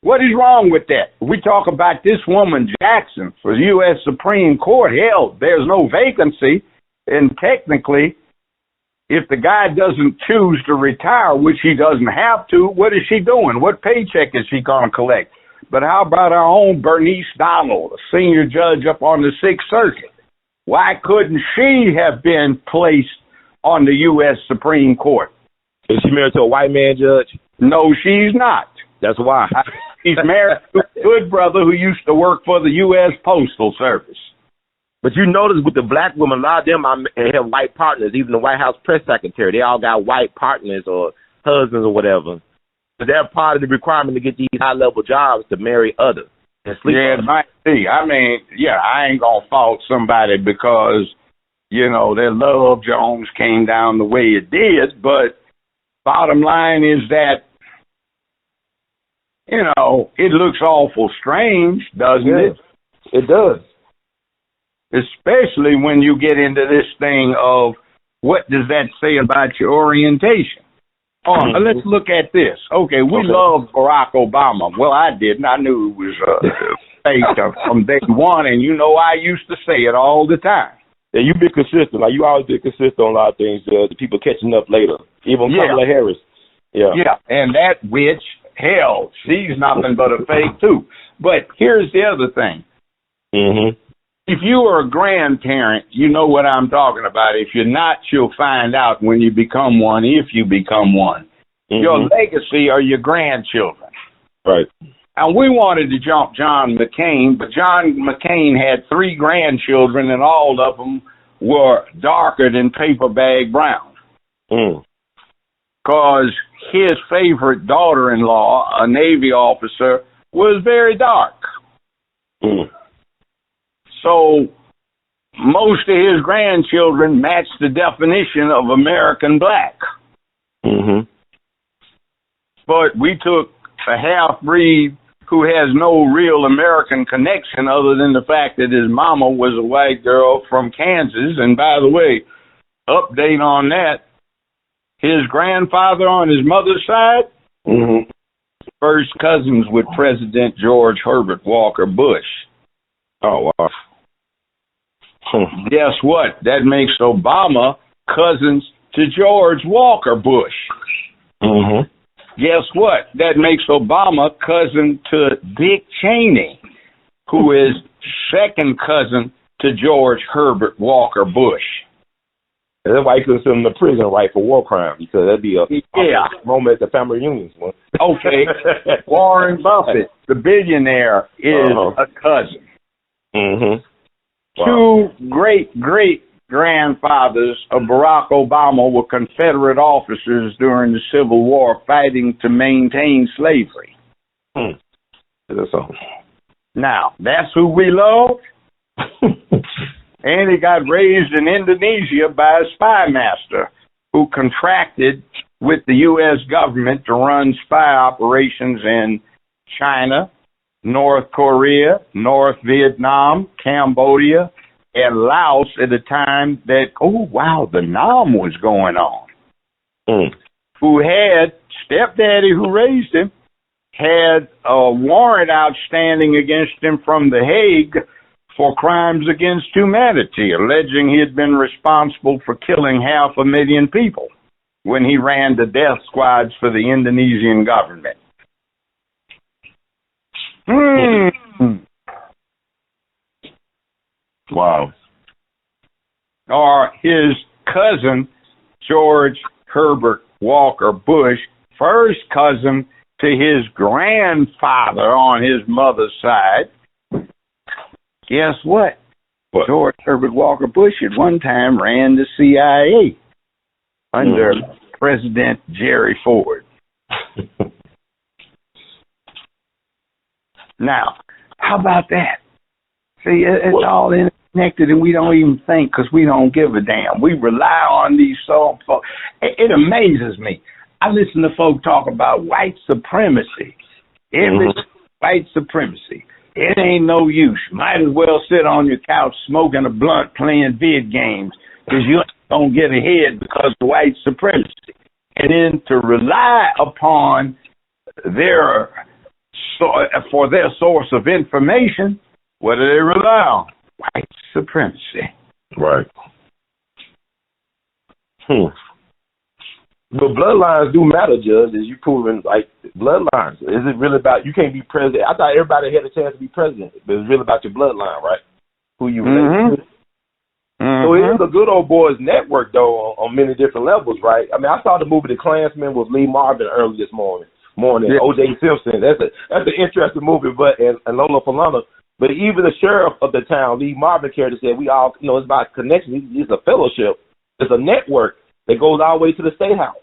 What is wrong with that? We talk about this woman, Jackson, for the U.S. Supreme Court. Hell, there's no vacancy, and technically, if the guy doesn't choose to retire, which he doesn't have to, what is she doing? What paycheck is she going to collect? But how about our own Bernice Donald, a senior judge up on the Sixth Circuit? Why couldn't she have been placed on the U.S. Supreme Court? Is she married to a white man, Judge? No, she's not. That's why. She's married to a good brother who used to work for the U.S. Postal Service. But you notice with the black women, a lot of them have white partners. Even the White House press secretary, they all got white partners or husbands or whatever. But they're part of the requirement to get these high-level jobs to marry others. Yeah, it might be. I mean, yeah, I ain't going to fault somebody because, you know, their love Jones came down the way it did. But bottom line is that, you know, it looks awful strange, doesn't it? It does. Especially when you get into this thing of what does that say about your orientation? Let's look at this. Okay, we love Barack Obama. Well, I didn't. I knew it was fake from day one, and you know I used to say it all the time. Yeah, you've been consistent. Like, you always been consistent on a lot of things. The people catching up later. Even Kamala Harris. Yeah. Yeah, and that witch, hell, she's nothing but a fake, too. But here's the other thing. Mm-hmm. If you are a grandparent, you know what I'm talking about. If you're not, you'll find out when you become one, if you become one. Mm-hmm. Your legacy are your grandchildren. Right. And we wanted to jump John McCain, but John McCain had 3 grandchildren, and all of them were darker than paper bag brown. Because his favorite daughter-in-law, a Navy officer, was very dark. So most of his grandchildren matched the definition of American black. Mm-hmm. But we took a half-breed who has no real American connection other than the fact that his mama was a white girl from Kansas. And by the way, update on that, his grandfather on his mother's side, first cousins with President George Herbert Walker Bush. Oh, wow. Guess what? That makes Obama cousins to George Walker Bush. Mm-hmm. Guess what? That makes Obama cousin to Dick Cheney, who is second cousin to George Herbert Walker Bush. And that's why he couldn't send him to prison, right, for war crimes, because that'd be a moment at the family reunions. Okay. Warren Buffett, the billionaire, is a cousin. Mm-hmm. Wow. 2 great-great-grandfathers of Barack Obama were Confederate officers during the Civil War fighting to maintain slavery. That's all. Now, that's who we love. And he got raised in Indonesia by a spy master who contracted with the U.S. government to run spy operations in China, North Korea, North Vietnam, Cambodia, and Laos at a time that, the Nam was going on. Who had, stepdaddy who raised him, had a warrant outstanding against him from The Hague for crimes against humanity, alleging he had been responsible for killing 500,000 people when he ran the death squads for the Indonesian government. Wow. Or his cousin, George Herbert Walker Bush, first cousin to his grandfather on his mother's side, guess what? George Herbert Walker Bush at one time ran the CIA under President Jerry Ford. Now, how about that? See, it's all interconnected, and we don't even think because we don't give a damn. We rely on these folks. It amazes me. I listen to folk talk about white supremacy. White supremacy. It ain't no use. Might as well sit on your couch smoking a blunt playing vid games because you ain't going to get ahead because of white supremacy. And then to rely upon for their source of information, what do they rely on? White supremacy. Right. But bloodlines do matter, Judge, as you proving, like, bloodlines. Is it really about, you can't be president? I thought everybody had a chance to be president, but it's really about your bloodline, right? Who you relate to. So it is a good old boys network, though, on many different levels, right? I mean, I saw the movie The Klansman with Lee Marvin early this morning. Yeah. O.J. Simpson. That's an interesting movie, but and Lola Falana. But even the sheriff of the town, Lee Marvin, character said, we all, it's about connection. It's a fellowship. It's a network that goes all the way to the state house.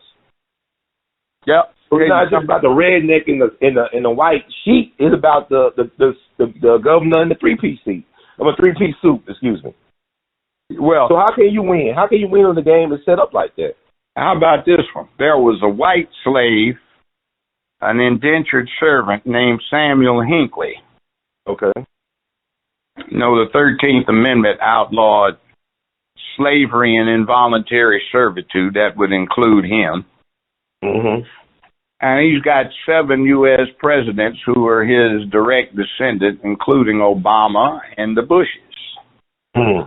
Yep. So it's not just about the redneck and the white sheep. It's about the governor and the three-piece suit. Three-piece suit, excuse me. Well, so how can you win? How can you win when the game is set up like that? How about this one? There was a white slave, an indentured servant named Samuel Hinckley. Okay. The 13th Amendment outlawed slavery and involuntary servitude. That would include him. And he's got 7 U.S. presidents who are his direct descendant, including Obama and the Bushes. 7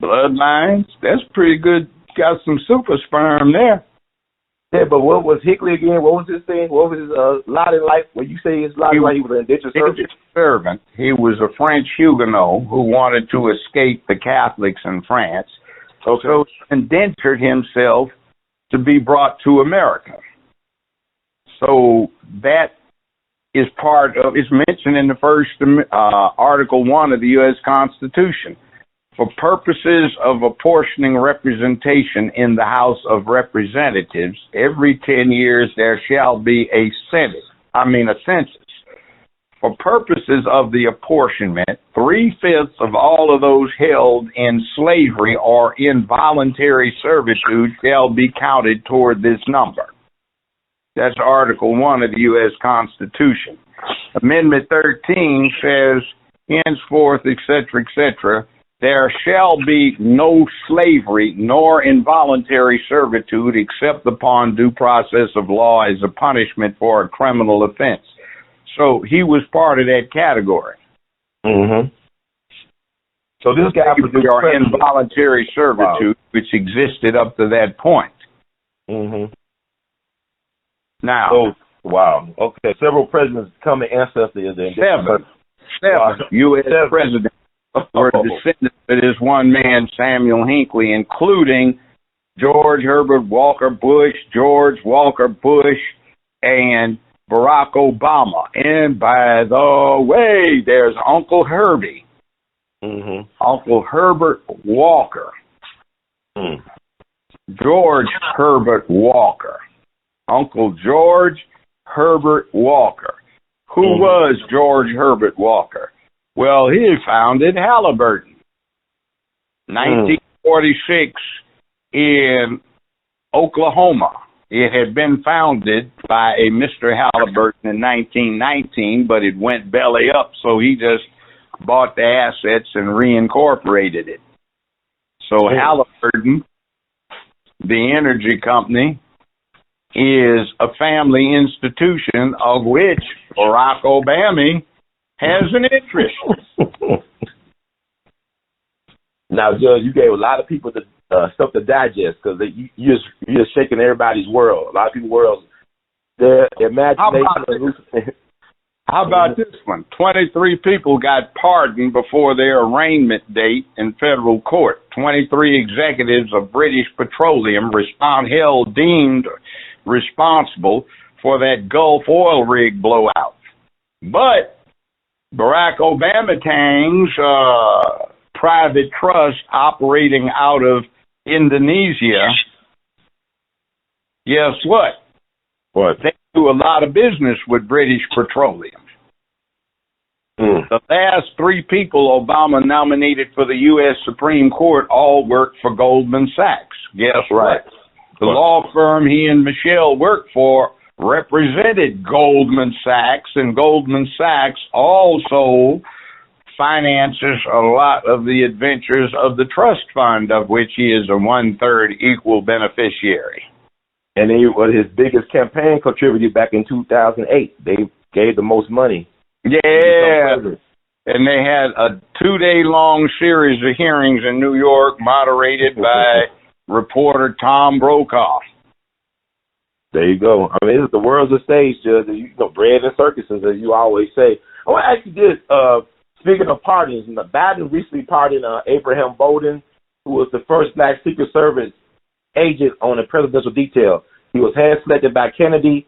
bloodlines. That's pretty good. Got some super sperm there. Yeah, but what was Hickley again? What was his thing? What was his lot in life? When you say his lot in life, he was an indentured servant. He was a French Huguenot who wanted to escape the Catholics in France. So he indentured himself to be brought to America. So that is it's mentioned in the first Article 1 of the U.S. Constitution. For purposes of apportioning representation in the House of Representatives, every 10 years there shall be a census. For purposes of the apportionment, 3/5 of all of those held in slavery or involuntary servitude shall be counted toward this number. That's Article 1 of the U.S. Constitution. Amendment 13 says, henceforth, etc., there shall be no slavery nor involuntary servitude except upon due process of law as a punishment for a criminal offense. So he was part of that category. So this guy produced involuntary servitude, which existed up to that point. Now, okay. Several presidents come in ancestry. 7 U.S. presidents were descendants of this one man, Samuel Hinckley, including George Herbert Walker Bush, George Walker Bush, and Barack Obama. And by the way, there's Uncle Herbie. Uncle Herbert Walker. George Herbert Walker. Uncle George Herbert Walker. Who was George Herbert Walker? Well, he founded Halliburton. 1946 in Oklahoma. It had been founded by a Mr. Halliburton in 1919, but it went belly up, so he just bought the assets and reincorporated it. So Halliburton, the energy company, is a family institution of which Barack Obama has an interest. Now, Judge, you gave a lot of people stuff to digest because you're just shaking everybody's world. A lot of people's worlds, their imagination. How about this one? 23 people got pardoned before their arraignment date in federal court. 23 executives of British Petroleum held deemed responsible for that Gulf oil rig blowout. But Barack Obama Tang's private trust operating out of Indonesia, guess what? What? They do a lot of business with British Petroleum. The last 3 people Obama nominated for the U.S. Supreme Court all worked for Goldman Sachs. Guess Right. what? The law firm he and Michelle worked for represented Goldman Sachs, and Goldman Sachs also finances a lot of the adventures of the trust fund, of which he is a 1/3 equal beneficiary. And he was his biggest campaign contributor back in 2008. They gave the most money. Yeah. And they had a 2-day-long series of hearings in New York, moderated by reporter Tom Brokaw. There you go. I mean, the world's a stage, Judge. You know, bread and circuses, as you always say. I want to ask you this. Speaking of pardons, Biden recently pardoned Abraham Bolden, who was the first Black Secret Service agent on a presidential detail. He was hand-selected by Kennedy.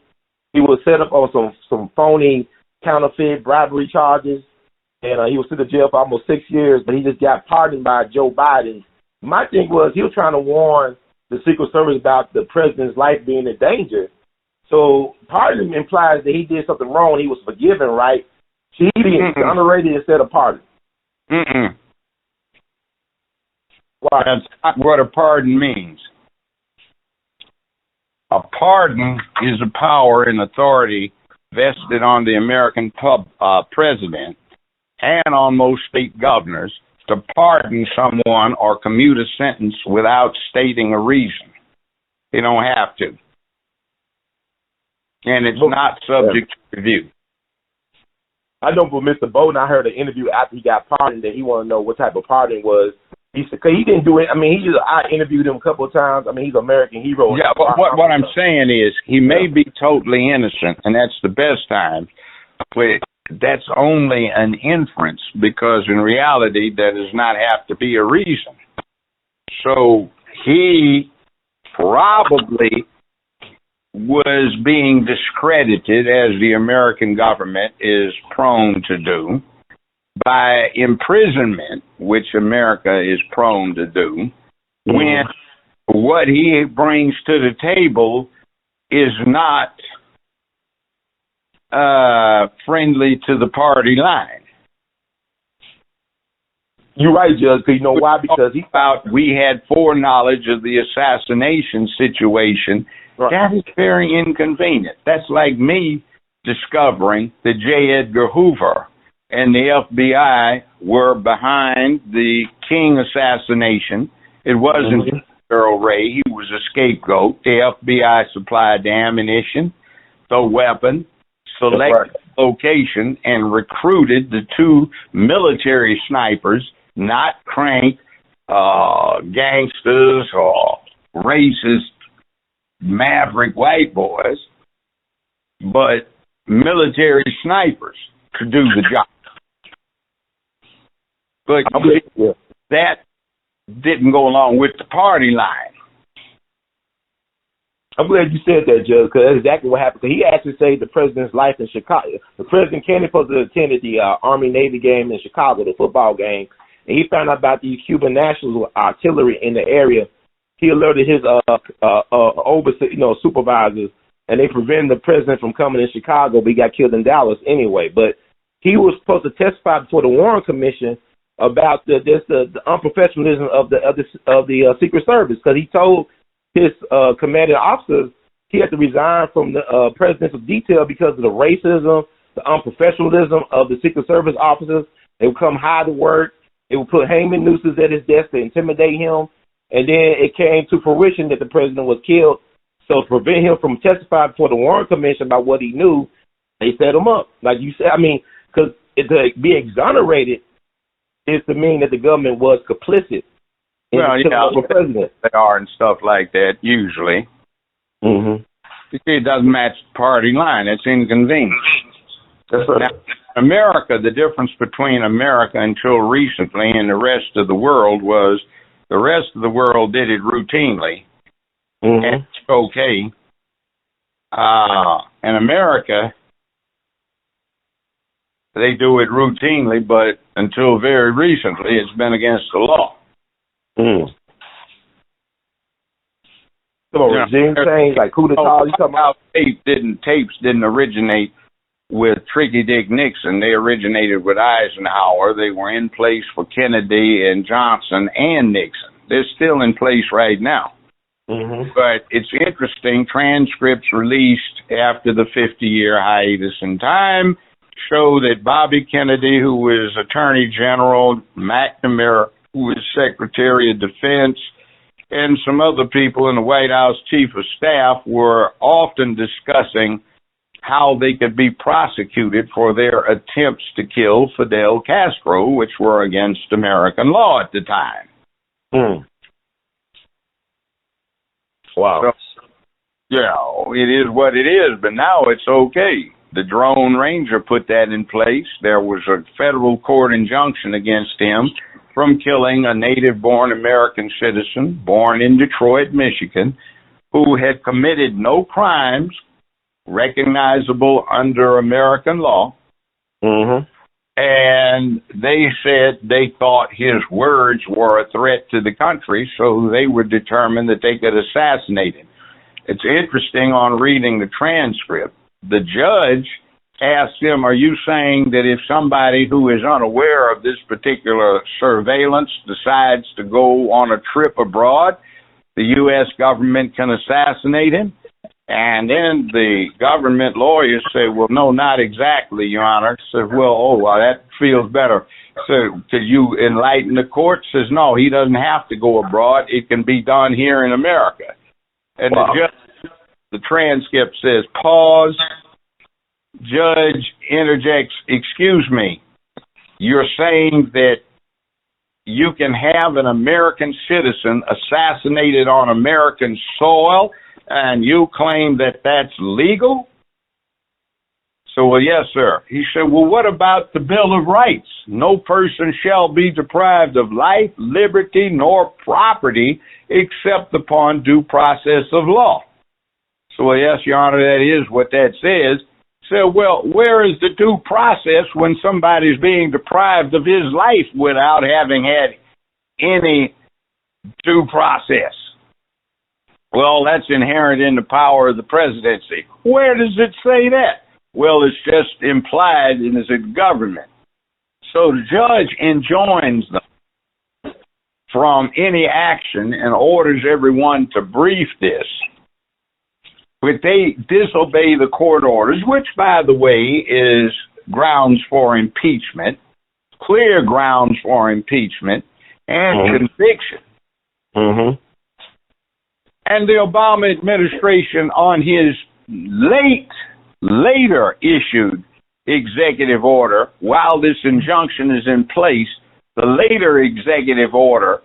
He was set up on some phony counterfeit bribery charges, and he was sent to jail for almost 6 years, but he just got pardoned by Joe Biden. My thing was he was trying to warn the Secret Service about the president's life being in danger. So pardon implies that he did something wrong. He was forgiven, right? Should he be exonerated instead of pardoned? Why? That's not what a pardon means. A pardon is a power and authority vested on the American president and on most state governors to pardon someone or commute a sentence without stating a reason. You don't have to. And it's not subject to review. I know for Mr. Bolden, I heard an interview after he got pardoned that he wanted to know what type of pardon it was. He said, cause he didn't do it. I mean, I interviewed him a couple of times. I mean, he's an American hero. Yeah, but what I'm saying is he may be totally innocent, and that's the best time. But that's only an inference, because in reality, that does not have to be a reason. So he probably was being discredited, as the American government is prone to do, by imprisonment, which America is prone to do, when what he brings to the table is not friendly to the party line. You're right, Judge, because you know why? Because we had foreknowledge of the assassination situation. Right. That is very inconvenient. That's like me discovering that J. Edgar Hoover and the FBI were behind the King assassination. It wasn't Earl Ray. He was a scapegoat. The FBI supplied the ammunition, the weapon, selected location, and recruited the 2 military snipers, not crank gangsters or racist maverick white boys, but military snipers to do the job. But that didn't go along with the party line. I'm glad you said that, Judge, because that's exactly what happened. He actually saved the president's life in Chicago. The president came supposed to attend the Army-Navy game in Chicago, the football game, and he found out about these Cuban nationals with artillery in the area. He alerted his supervisors, and they prevented the president from coming in Chicago, but he got killed in Dallas anyway. But he was supposed to testify before the Warren Commission about the unprofessionalism of the Secret Service, because he told his commanding officers he had to resign from the presidential detail because of the racism, the unprofessionalism of the Secret Service officers. They would come hide to work. They would put hangman nooses at his desk to intimidate him. And then it came to fruition that the president was killed. So to prevent him from testifying before the Warren Commission about what he knew, they set him up. Like you said, I mean, because to be exonerated is to mean that the government was complicit. Well, the president. They are and stuff like that, usually. You see, it doesn't match the party line. It's inconvenient. Yes, sir. Now, America, the difference between America until recently and the rest of the world was the rest of the world did it routinely. And it's okay. In America, they do it routinely, but until very recently, it's been against the law. So regime change, like coup d'etat, you talking about? Tapes didn't originate with Tricky Dick Nixon. They originated with Eisenhower. They were in place for Kennedy and Johnson and Nixon. They're still in place right now. But it's interesting, transcripts released after the 50-year hiatus in time show that Bobby Kennedy, who was Attorney General, McNamara, who was Secretary of Defense, and some other people in the White House Chief of Staff were often discussing how they could be prosecuted for their attempts to kill Fidel Castro, which were against American law at the time. Wow. So, yeah, it is what it is, but now it's okay. The Drone Ranger put that in place. There was a federal court injunction against him from killing a native-born American citizen born in Detroit, Michigan, who had committed no crimes recognizable under American law. And they said they thought his words were a threat to the country, so they were determined that they could assassinate him. It's interesting on reading the transcript. The judge asked him, are you saying that if somebody who is unaware of this particular surveillance decides to go on a trip abroad, the U.S. government can assassinate him? And then the government lawyers say, well, no, not exactly, Your Honor. Says, well, that feels better. So could you enlighten the court? Says, no, he doesn't have to go abroad. It can be done here in America. And the transcript says, pause. Judge interjects, excuse me, you're saying that you can have an American citizen assassinated on American soil, and you claim that that's legal? So, well, yes, sir. He said, well, what about the Bill of Rights? No person shall be deprived of life, liberty, nor property except upon due process of law. So, well, yes, Your Honor, that is what that says. So, well, where is the due process when somebody's being deprived of his life without having had any due process? Well, that's inherent in the power of the presidency. Where does it say that? Well, it's just implied in the government. So the judge enjoins them from any action and orders everyone to brief this. But they disobey the court orders, which, by the way, is grounds for impeachment, clear grounds for impeachment, and conviction. And the Obama administration, on his later issued executive order, while this injunction is in place, the later executive order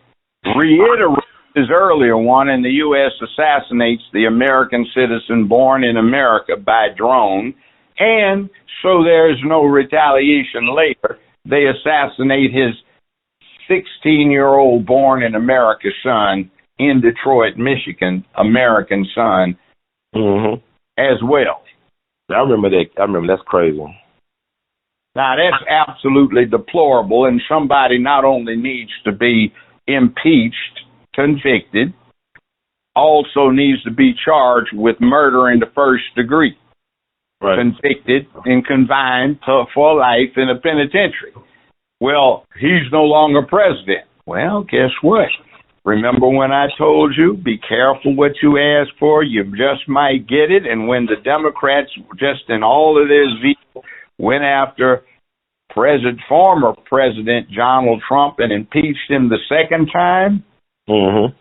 reiterates his earlier one, and the U.S. assassinates the American citizen born in America by drone, and so there's no retaliation later, they assassinate his 16-year-old born in America son in Detroit, Michigan, American son, as well. I remember that. That's crazy. Now, that's absolutely deplorable, and somebody not only needs to be impeached, convicted, also needs to be charged with murder in the first degree, convicted and confined for life in a penitentiary. Well, he's no longer president. Well, guess what? Remember when I told you, be careful what you ask for, you just might get it. And when the Democrats, just in all of their zeal, went after former President Donald Trump and impeached him the second time, and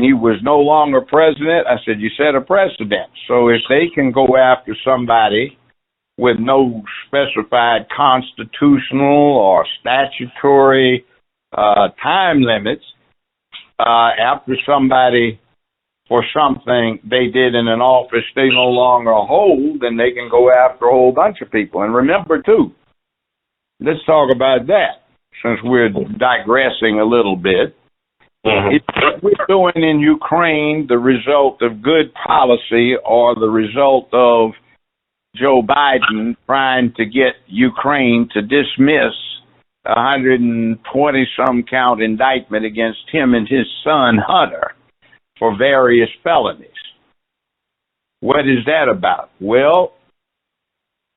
he was no longer president, I said, you set a precedent. So if they can go after somebody with no specified constitutional or statutory time limits, after somebody for something they did in an office they no longer hold, then they can go after a whole bunch of people. And remember, too, let's talk about that, since we're digressing a little bit. If what we're doing in Ukraine the result of good policy or the result of Joe Biden trying to get Ukraine to dismiss 120-some count indictment against him and his son, Hunter, for various felonies? What is that about? Well,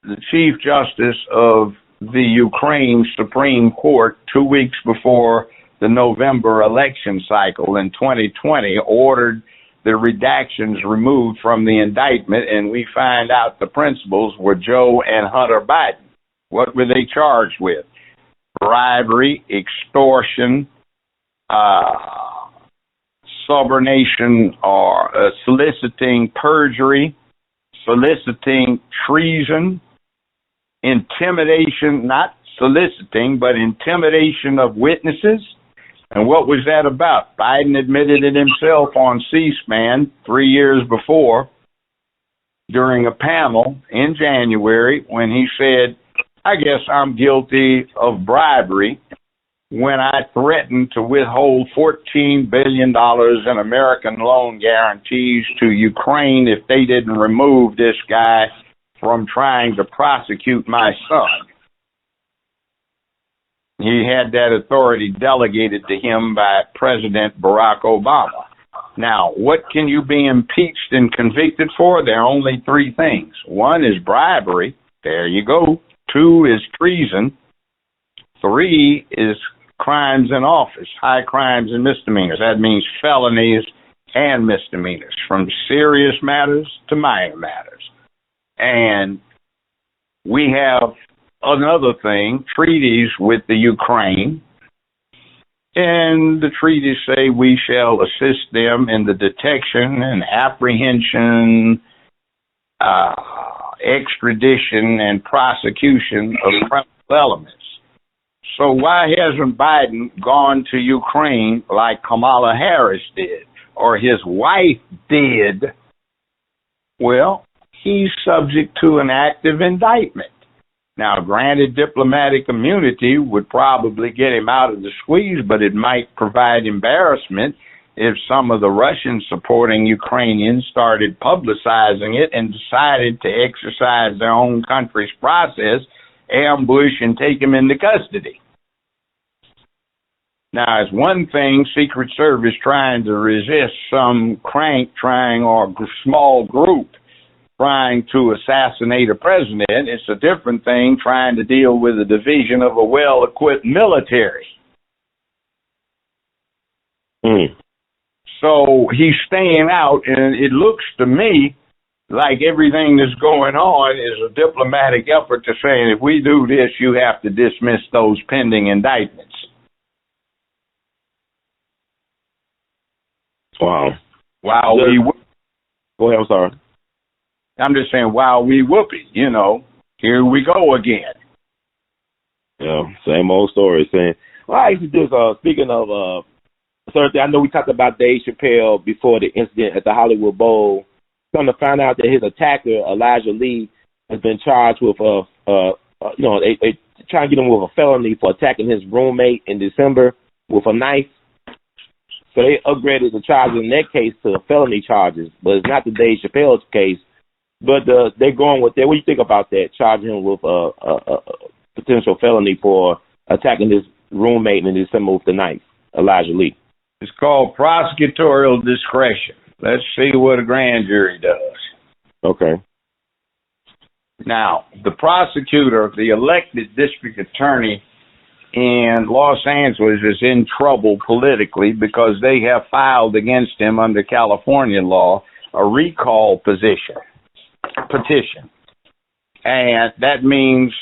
the Chief Justice of the Ukraine Supreme Court, 2 weeks before the November election cycle in 2020, ordered the redactions removed from the indictment, and we find out the principals were Joe and Hunter Biden. What were they charged with? Bribery, extortion, subornation, or soliciting perjury, soliciting treason, intimidation, not soliciting, but intimidation of witnesses. And what was that about? Biden admitted it himself on C-SPAN 3 years before during a panel in January when he said, I guess I'm guilty of bribery when I threatened to withhold $14 billion in American loan guarantees to Ukraine if they didn't remove this guy from trying to prosecute my son. He had that authority delegated to him by President Barack Obama. Now, what can you be impeached and convicted for? There are only three things. One is bribery. There you go. 2 is treason. 3 is crimes in office, high crimes and misdemeanors. That means felonies and misdemeanors, from serious matters to minor matters. And we have another thing, treaties with the Ukraine, and the treaties say we shall assist them in the detection and apprehension, extradition, and prosecution of criminal elements. So why hasn't Biden gone to Ukraine like Kamala Harris did, or his wife did? Well, he's subject to an active indictment. Now, granted, diplomatic immunity would probably get him out of the squeeze, but it might provide embarrassment if some of the Russians supporting Ukrainians started publicizing it and decided to exercise their own country's process, ambush, and take him into custody. Now, it's one thing Secret Service trying to resist some crank trying or small group trying to assassinate a president. It's a different thing trying to deal with the division of a well-equipped military. So he's staying out, and it looks to me like everything that's going on is a diplomatic effort to saying, if we do this, you have to dismiss those pending indictments. Wow. Wow. Go ahead, I'm sorry. I'm just saying, wow, we whoopee, here we go again. Yeah, same old story. Saying, well, I used to do, speaking of, Thursday, I know we talked about Dave Chappelle before the incident at the Hollywood Bowl. Come to find out that his attacker, Elijah Lee, has been charged with, they trying to get him with a felony for attacking his roommate in December with a knife. So they upgraded the charges in that case to felony charges, but it's not the Dave Chappelle's case. But they're going with that. What do you think about that? Charging him with a potential felony for attacking his roommate in December with the knife, Elijah Lee. It's called prosecutorial discretion. Let's see what a grand jury does. Okay. Now, the prosecutor, the elected district attorney in Los Angeles is in trouble politically because they have filed against him under California law a recall petition. And that means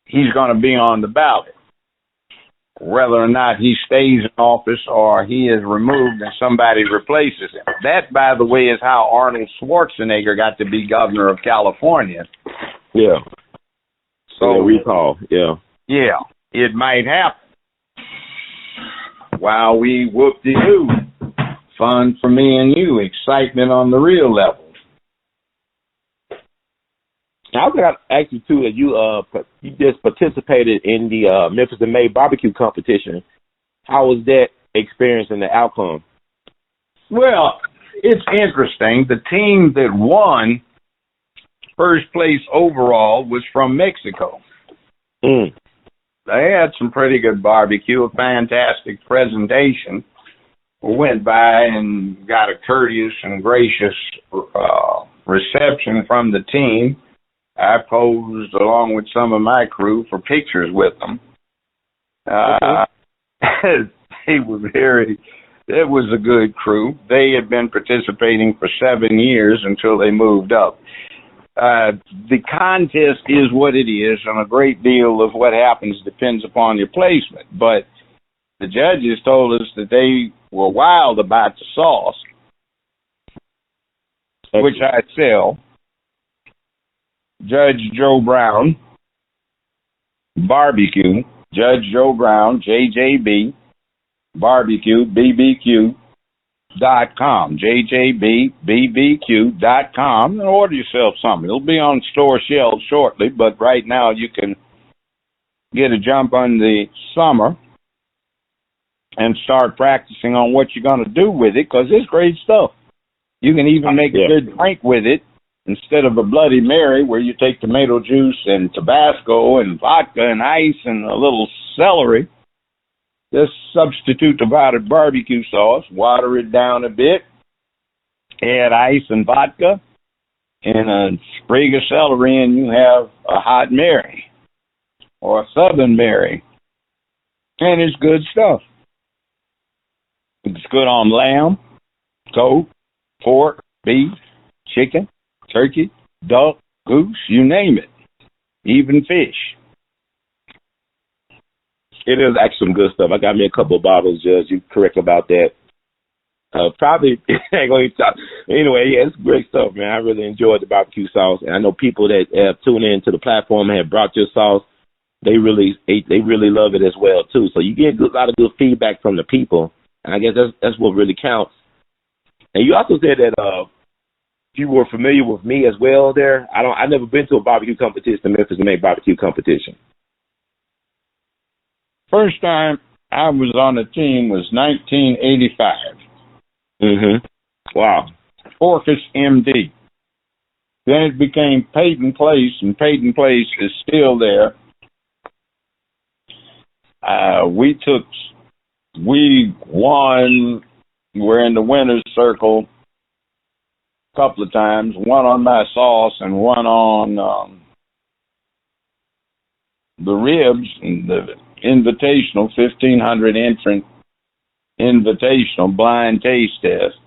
he's going to be on the ballot, whether or not he stays in office or he is removed and somebody replaces him. That, by the way, is how Arnold Schwarzenegger got to be governor of California. Yeah. So recall, yeah. Yeah, it might happen. While we whoop-de-doo, fun for me and you, excitement on the real level. I was going to ask you too that you just participated in the Memphis and May barbecue competition. How was that experience and the outcome? Well, it's interesting. The team that won first place overall was from Mexico. Mm. They had some pretty good barbecue, a fantastic presentation. We went by and got a courteous and gracious reception from the team. I posed along with some of my crew for pictures with them. It was a good crew. They had been participating for 7 years until they moved up. The contest is what it is, and a great deal of what happens depends upon your placement. But the judges told us that they were wild about the sauce, which I sell. Judge Joe Brown, barbecue, Judge Joe Brown, JJB, barbecue, BBQ.com, JJBBBQ.com, and order yourself something. It'll be on store shelves shortly, but right now you can get a jump on the summer and start practicing on what you're going to do with it, because it's great stuff. You can even make a good drink with it. Instead of a Bloody Mary, where you take tomato juice and Tabasco and vodka and ice and a little celery, just substitute the powdered barbecue sauce, water it down a bit, add ice and vodka, and a sprig of celery, and you have a hot Mary or a Southern Mary. And it's good stuff. It's good on lamb, goat, pork, beef, chicken, turkey, duck, goose, you name it, even fish. It is actually some good stuff. I got me a couple of bottles, Judge. You're correct about that. Probably ain't going to talk. Anyway, yeah, it's great stuff, man. I really enjoyed the barbecue sauce, and I know people that have tuned in to the platform and have brought your sauce. They really love it as well too. So you get a lot of good feedback from the people, and I guess that's what really counts. And you also said that you were familiar with me as well there. I never been to a barbecue competition, the Memphis and May barbecue competition. First time I was on a team was 1985. Mm-hmm. Wow. Orcus MD. Then it became Peyton Place, and Peyton Place is still there. We won. We're in the winner's circle a couple of times, one on my sauce and one on the ribs and the invitational 1,500 entrant invitational blind taste test.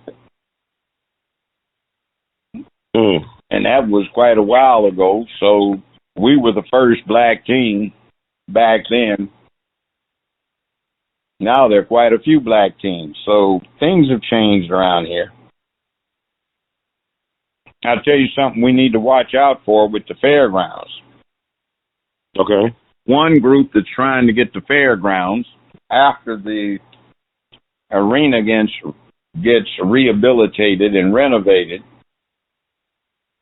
And that was quite a while ago, so we were the first black team back then. Now there are quite a few black teams, so things have changed around here. I'll tell you something we need to watch out for with the fairgrounds. Okay. One group that's trying to get the fairgrounds, after the arena gets rehabilitated and renovated,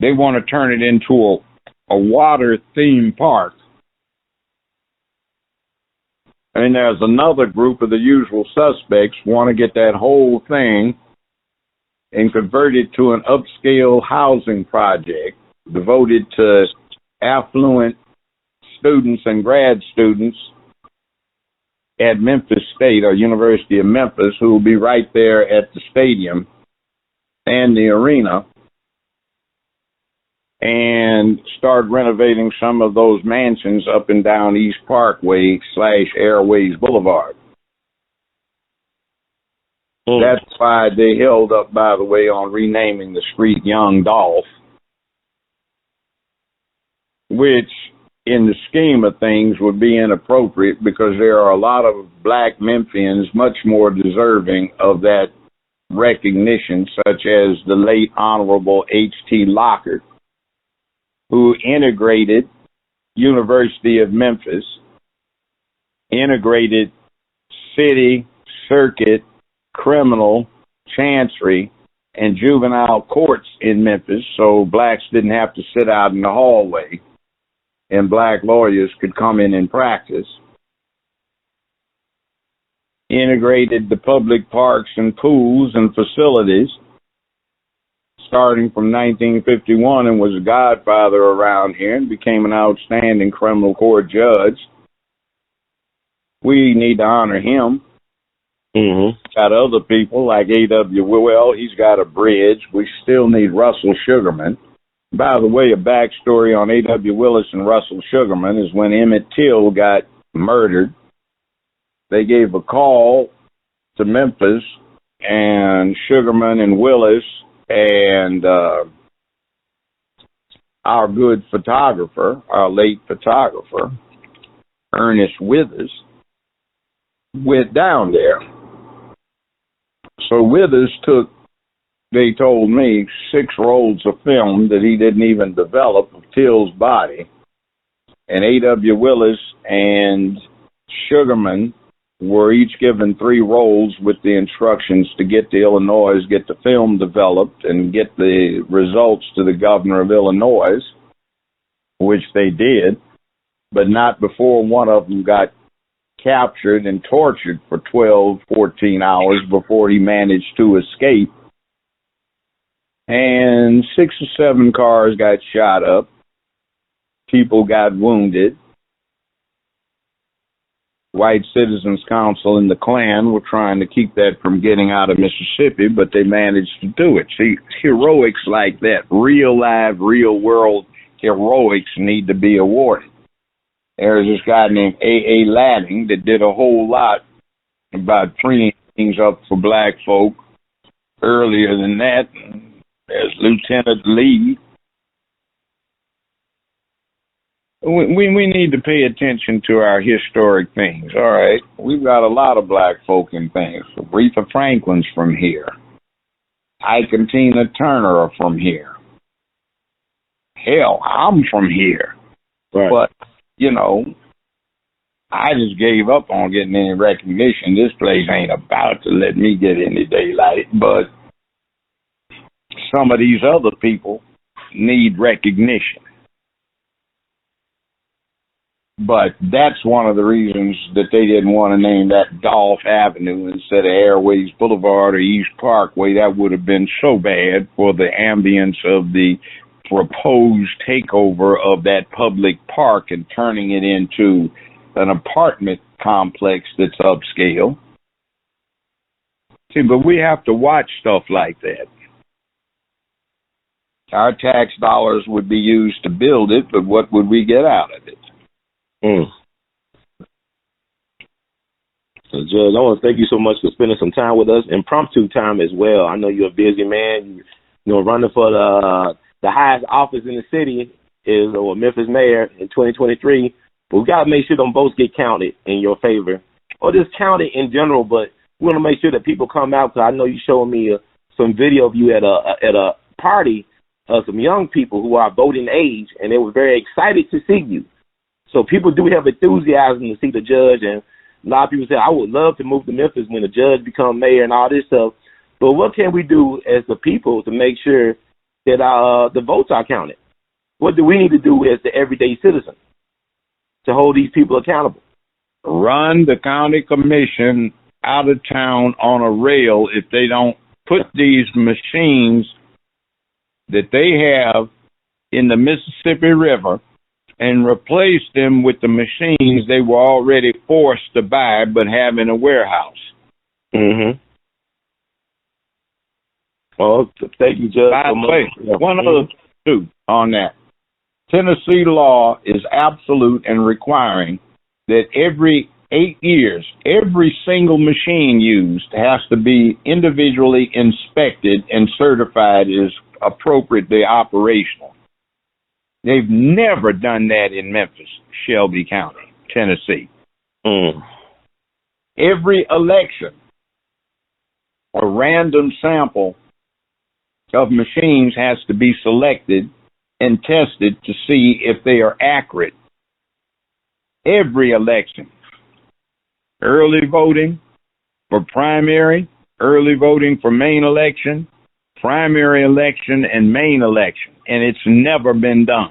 they want to turn it into a water theme park. And there's another group of the usual suspects want to get that whole thing and convert it to an upscale housing project devoted to affluent students and grad students at Memphis State or University of Memphis, who will be right there at the stadium and the arena, and start renovating some of those mansions up and down East Parkway / Airways Boulevard. That's why they held up, by the way, on renaming the street Young Dolph, which in the scheme of things would be inappropriate because there are a lot of black Memphians much more deserving of that recognition, such as the late Honorable H.T. Lockard, who integrated University of Memphis, integrated city, circuit, criminal, chancery and juvenile courts in Memphis, so blacks didn't have to sit out in the hallway and black lawyers could come in and practice. Integrated the public parks and pools and facilities starting from 1951 and was a godfather around here and became an outstanding criminal court judge. We need to honor him. Mm-hmm. Got other people like A.L.L, he's got a bridge. We still need Russell Sugarman. By the way, a backstory on A.W. Willis and Russell Sugarman is when Emmett Till got murdered, they gave a call to Memphis, and Sugarman and Willis and our good photographer, our late photographer, Ernest Withers, went down there. So Withers took, they told me, 6 rolls of film that he didn't even develop of Till's body. And A.W. Willis and Sugarman were each given 3 rolls with the instructions to get to Illinois, get the film developed, and get the results to the governor of Illinois, which they did, but not before one of them got captured and tortured for 12, 14 hours before he managed to escape. And 6 or 7 cars got shot up. People got wounded. White Citizens Council and the Klan were trying to keep that from getting out of Mississippi, but they managed to do it. See, heroics like that, real live, real world heroics need to be awarded. There's this guy named A.L.L that did a whole lot about freeing things up for black folk earlier than that. There's Lieutenant Lee. We need to pay attention to our historic things, all right? We've got a lot of black folk in things. Aretha Franklin's from here. Ike and Tina Turner are from here. Hell, I'm from here. Right. But, you know, I just gave up on getting any recognition. This place ain't about to let me get any daylight, but some of these other people need recognition. But that's one of the reasons that they didn't want to name that Dolph Avenue instead of Airways Boulevard or East Parkway. That would have been so bad for the ambience of the proposed takeover of that public park and turning it into an apartment complex that's upscale. See, but we have to watch stuff like that. Our tax dollars would be used to build it, but what would we get out of it? So, Judge, I want to thank you so much for spending some time with us, impromptu time as well. I know you're a busy man. You know, running for the highest office in the city is Memphis mayor in 2023. But we got to make sure them votes get counted in your favor, or just counted in general. But we want to make sure that people come out, because I know you showed me some video of you at a party of some young people who are voting age, and they were very excited to see you. So people do have enthusiasm to see the judge, and a lot of people say, I would love to move to Memphis when the judge becomes mayor and all this stuff. But what can we do as the people to make sure that the votes are counted? What do we need to do as the everyday citizen to hold these people accountable? Run the county commission out of town on a rail if they don't put these machines that they have in the Mississippi River and replace them with the machines they were already forced to buy but have in a warehouse. Mm-hmm. Well, thank you, Judge. By the way, one other thing on that. Tennessee law is absolute and requiring that every 8 years, every single machine used has to be individually inspected and certified as appropriately operational. They've never done that in Memphis, Shelby County, Tennessee. Every election, a random sample of machines has to be selected and tested to see if they are accurate. Every election. Early voting, for primary, early voting for main election, primary election, and main election, and it's never been done.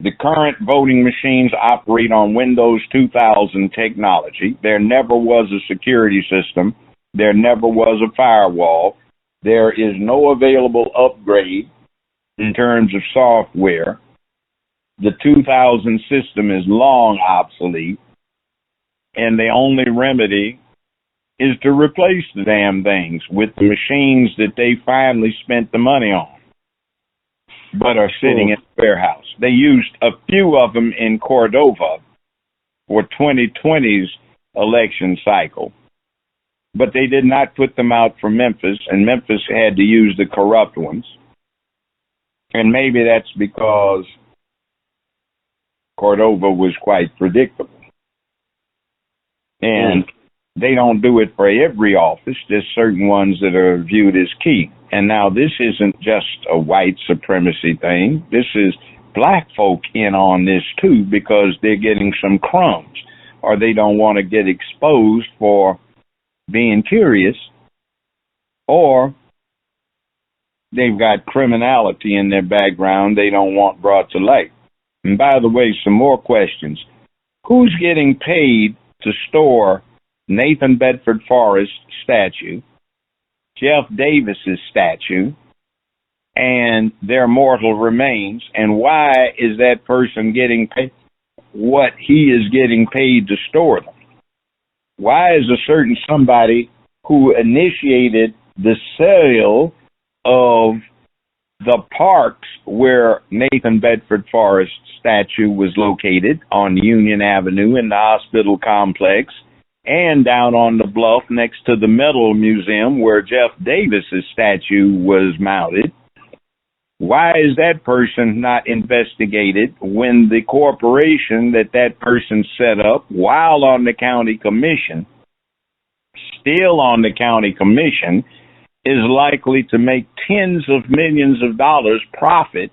The current voting machines operate on Windows 2000 technology. There never was a security system. There never was a firewall. There is no available upgrade in terms of software. The 2000 system is long obsolete, and the only remedy is to replace the damn things with the machines that they finally spent the money on, but are sitting in the warehouse. They used a few of them in Cordova for 2020's election cycle, but they did not put them out for Memphis, and Memphis had to use the corrupt ones. And maybe that's because Cordova was quite predictable. And they don't do it for every office. There's certain ones that are viewed as key. And now this isn't just a white supremacy thing. This is black folk in on this too, because they're getting some crumbs, or they don't want to get exposed for being curious, or they've got criminality in their background they don't want brought to light. And by the way, some more questions. Who's getting paid to store Nathan Bedford Forrest's statue, Jeff Davis's statue, and their mortal remains, and why is that person getting paid what he is getting paid to store them? Why is a certain somebody who initiated the sale of the parks where Nathan Bedford Forrest's statue was located on Union Avenue in the hospital complex, and down on the bluff next to the Metal Museum where Jeff Davis's statue was mounted? Why is that person not investigated when the corporation that person set up while on the county commission, still on the county commission, is likely to make tens of millions of dollars profit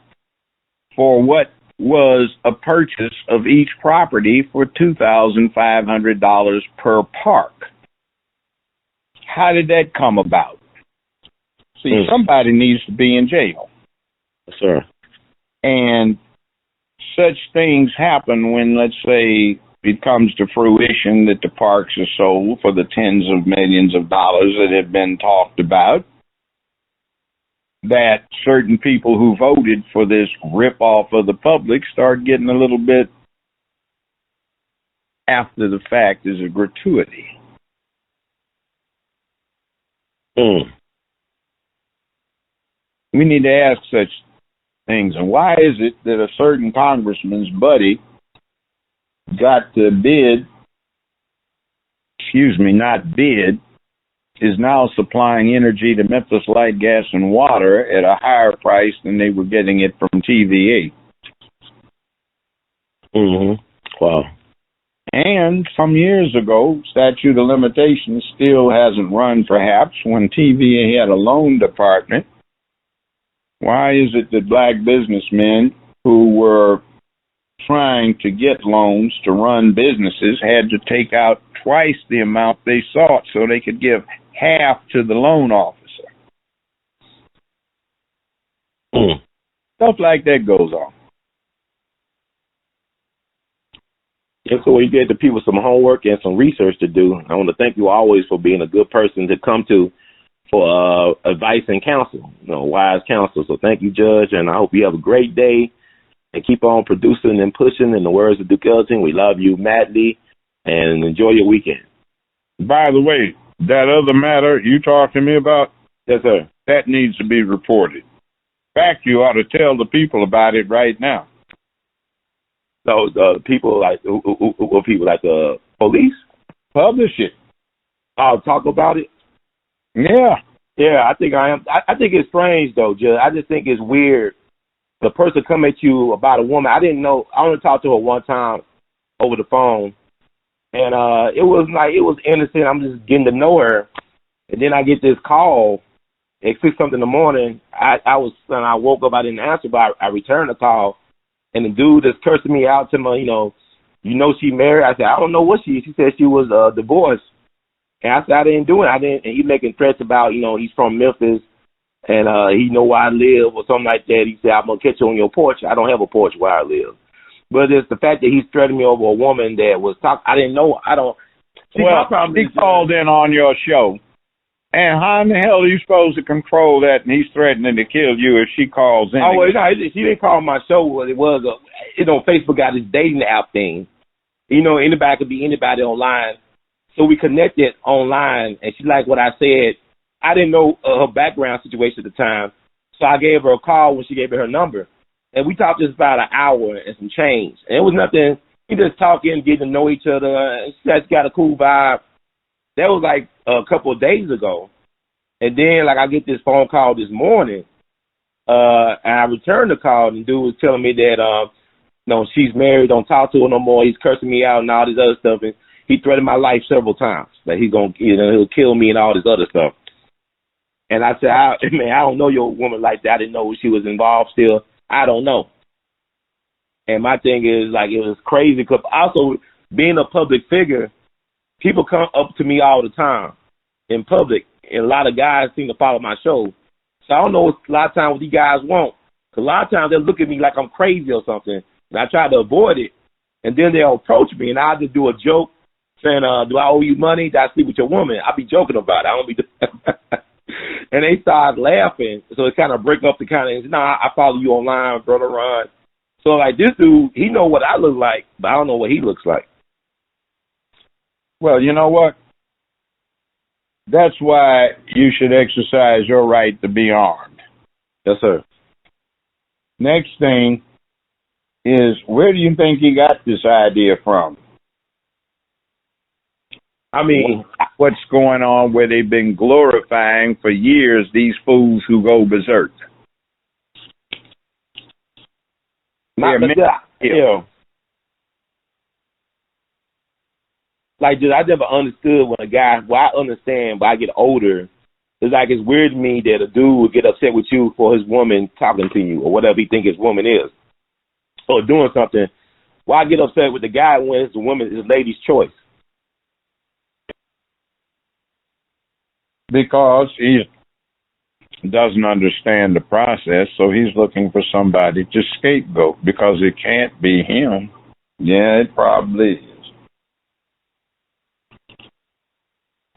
for what was a purchase of each property for $2,500 per park? How did that come about? See, somebody needs to be in jail. Yes, sir. And such things happen when, let's say, it comes to fruition that the parks are sold for the tens of millions of dollars that have been talked about, that certain people who voted for this rip-off of the public start getting a little bit after the fact as a gratuity. We need to ask such things. And why is it that a certain congressman's buddy got to is now supplying energy to Memphis Light, Gas, and Water at a higher price than they were getting it from TVA. Wow. And some years ago, statute of limitations still hasn't run, perhaps, when TVA had a loan department. Why is it that black businessmen who were trying to get loans to run businesses had to take out twice the amount they sought so they could give half to the loan officer? Stuff like that goes on. Yeah, so you gave the people some homework and some research to do. I want to thank you always for being a good person to come to for advice and counsel, wise counsel. So thank you, Judge, and I hope you have a great day and keep on producing and pushing. In the words of Duke Ellington, we love you madly, and enjoy your weekend. By the way, that other matter you talked to me about, yes, sir, that needs to be reported. In fact, you ought to tell the people about it right now. So people like people like the police publish it. I'll talk about it. Yeah, I think I am. I think it's strange though, Judge. I just think it's weird. The person come at you about a woman. I didn't know. I only talked to her one time over the phone, and it was innocent. I'm just getting to know her, and then I get this call at 6 something in the morning. I woke up. I didn't answer, but I returned the call, and the dude is cursing me out to me. She married. I said, I don't know what she. She said she was divorced. And I said I didn't do it. I didn't. And he making threats about, he's from Memphis and he know where I live or something like that. He said, I'm gonna catch you on your porch. I don't have a porch where I live. But it's the fact that he's threatening me over a woman that was talking. I didn't know. I don't. See, well, he called in on your show. And how in the hell are you supposed to control that? And he's threatening to kill you if she calls in. Oh, well, no, she didn't call my show. It was Facebook got this dating app thing. Anybody could be anybody online. So we connected online, and she liked what I said. I didn't know her background situation at the time, so I gave her a call when she gave me her number. And we talked just about an hour and some change. And it was nothing. We just talking, getting to know each other. And she got a cool vibe. That was like a couple of days ago. And then, I get this phone call this morning. And I returned the call, and the dude was telling me that, she's married, don't talk to her no more. He's cursing me out and all this other stuff. And he threatened my life several times. That he's going to, he'll kill me and all this other stuff. And I said, I don't know your woman like that. I didn't know she was involved still. I don't know. And my thing is, it was crazy because also being a public figure, people come up to me all the time in public, and a lot of guys seem to follow my show. So I don't know a lot of times what you guys want. Because a lot of times they'll look at me like I'm crazy or something, and I try to avoid it. And then they'll approach me, and I'll just do a joke saying, do I owe you money? Did I sleep with your woman? I'll be joking about it. I don't be And they start laughing, so it kind of break up the kind of, I follow you online, brother Ron. So, this dude, he know what I look like, but I don't know what he looks like. Well, you know what? That's why you should exercise your right to be armed. Yes, sir. Next thing is, where do you think he got this idea from? I mean, what's going on where they've been glorifying for years these fools who go berserk? I never understood when a guy, I understand, but I get older, it's weird to me that a dude would get upset with you for his woman talking to you or whatever he think his woman is or doing something. Why get upset with the guy when it's the woman, his lady's choice? Because he doesn't understand the process, so he's looking for somebody to scapegoat because it can't be him. Yeah, it probably is.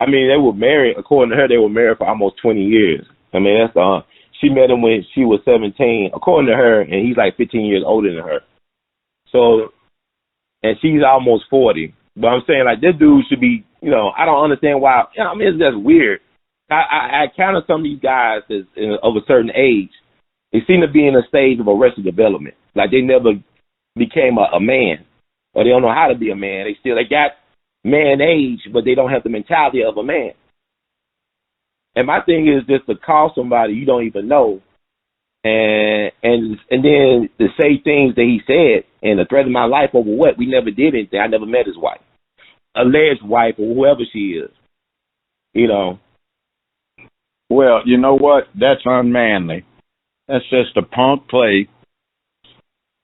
I mean, they were married, according to her, they were married for almost 20 years. I mean, that's she met him when she was 17, according to her, and he's 15 years older than her. So, and she's almost 40. But I'm saying, this dude should be, I don't understand why. It's just weird. I counter some of these guys as of a certain age. They seem to be in a stage of arrested development. They never became a man, or they don't know how to be a man. They got man age, but they don't have the mentality of a man. And my thing is just to call somebody you don't even know, and then to say things that he said and to threaten my life over what? We never did anything. I never met his wife, alleged wife, or whoever she is. Well, you know what? That's unmanly. That's just a punk play.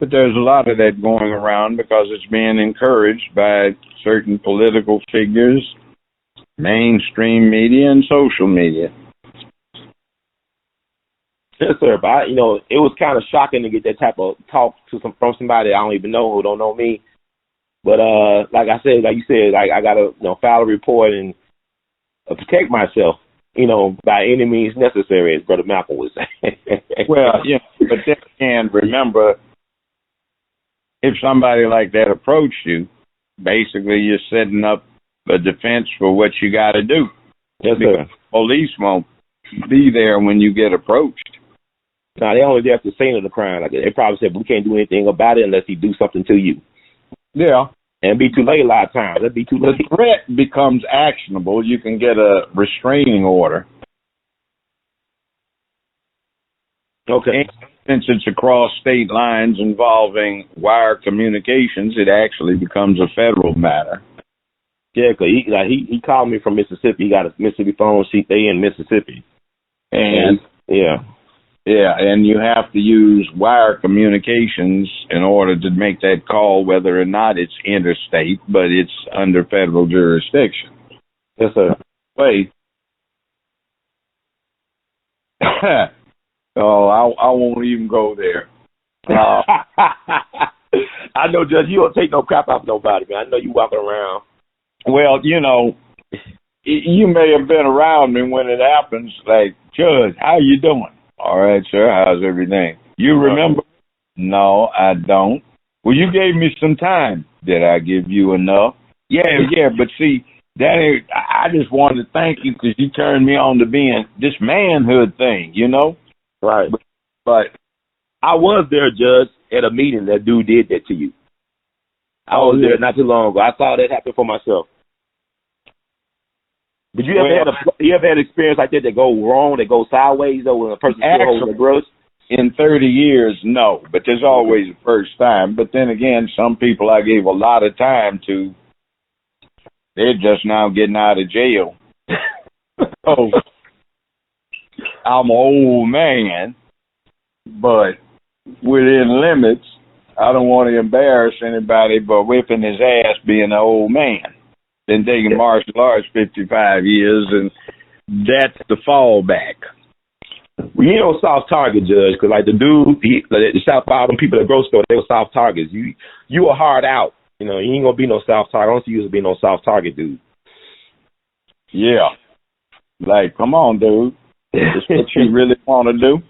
But there's a lot of that going around because it's being encouraged by certain political figures, mainstream media, and social media. Yes, sir. But it was kind of shocking to get that type of talk from somebody I don't even know who don't know me. But like you said, I got to file a report and protect myself. By any means necessary, as Brother Malcolm was saying. Well, but then again, remember, if somebody like that approached you, basically you're setting up a defense for what you got to do. Yes, sir. Police won't be there when you get approached. No, they only there at the scene of the crime. They probably said, we can't do anything about it unless he do something to you. Yeah. And it'd be too late a lot of times. It'd be too late. The threat becomes actionable. You can get a restraining order. Okay. And since it's across state lines involving wire communications, it actually becomes a federal matter. Yeah, because he called me from Mississippi. He got a Mississippi phone. They in Mississippi. And yeah. Yeah, and you have to use wire communications in order to make that call, whether or not it's interstate, but it's under federal jurisdiction. Yes, sir. way. Oh, I won't even go there. I know, Judge, you don't take no crap off nobody, man. I know you walking around. Well, you know, you may have been around me when it happens. Like, Judge, how you doing? All right, sir. How's everything? You remember? No, I don't. Well, you gave me some time. Did I give you enough? Yeah. But see, I just wanted to thank you because you turned me on to being this manhood thing, you know? Right. But I was there, Judge, at a meeting. That dude did that to you. I was there not too long ago. I saw that happen for myself. But you ever had experience like that go wrong, that go sideways, though, when a person still holds a grudge? In 30 years, no. But there's always a first time. But then again, some people I gave a lot of time to, they're just now getting out of jail. So, I'm an old man, but within limits. I don't want to embarrass anybody but whipping his ass being an old man. Been taking martial arts 55 years, and that's the fallback. Well, you know, soft target, Judge, because like the dude, the South Bottom people at the grocery store, they were soft targets. You were hard out. You know, you ain't gonna be no soft target. I don't see you as being no soft target, dude. Yeah. Like, come on, dude. Is what you really want to do?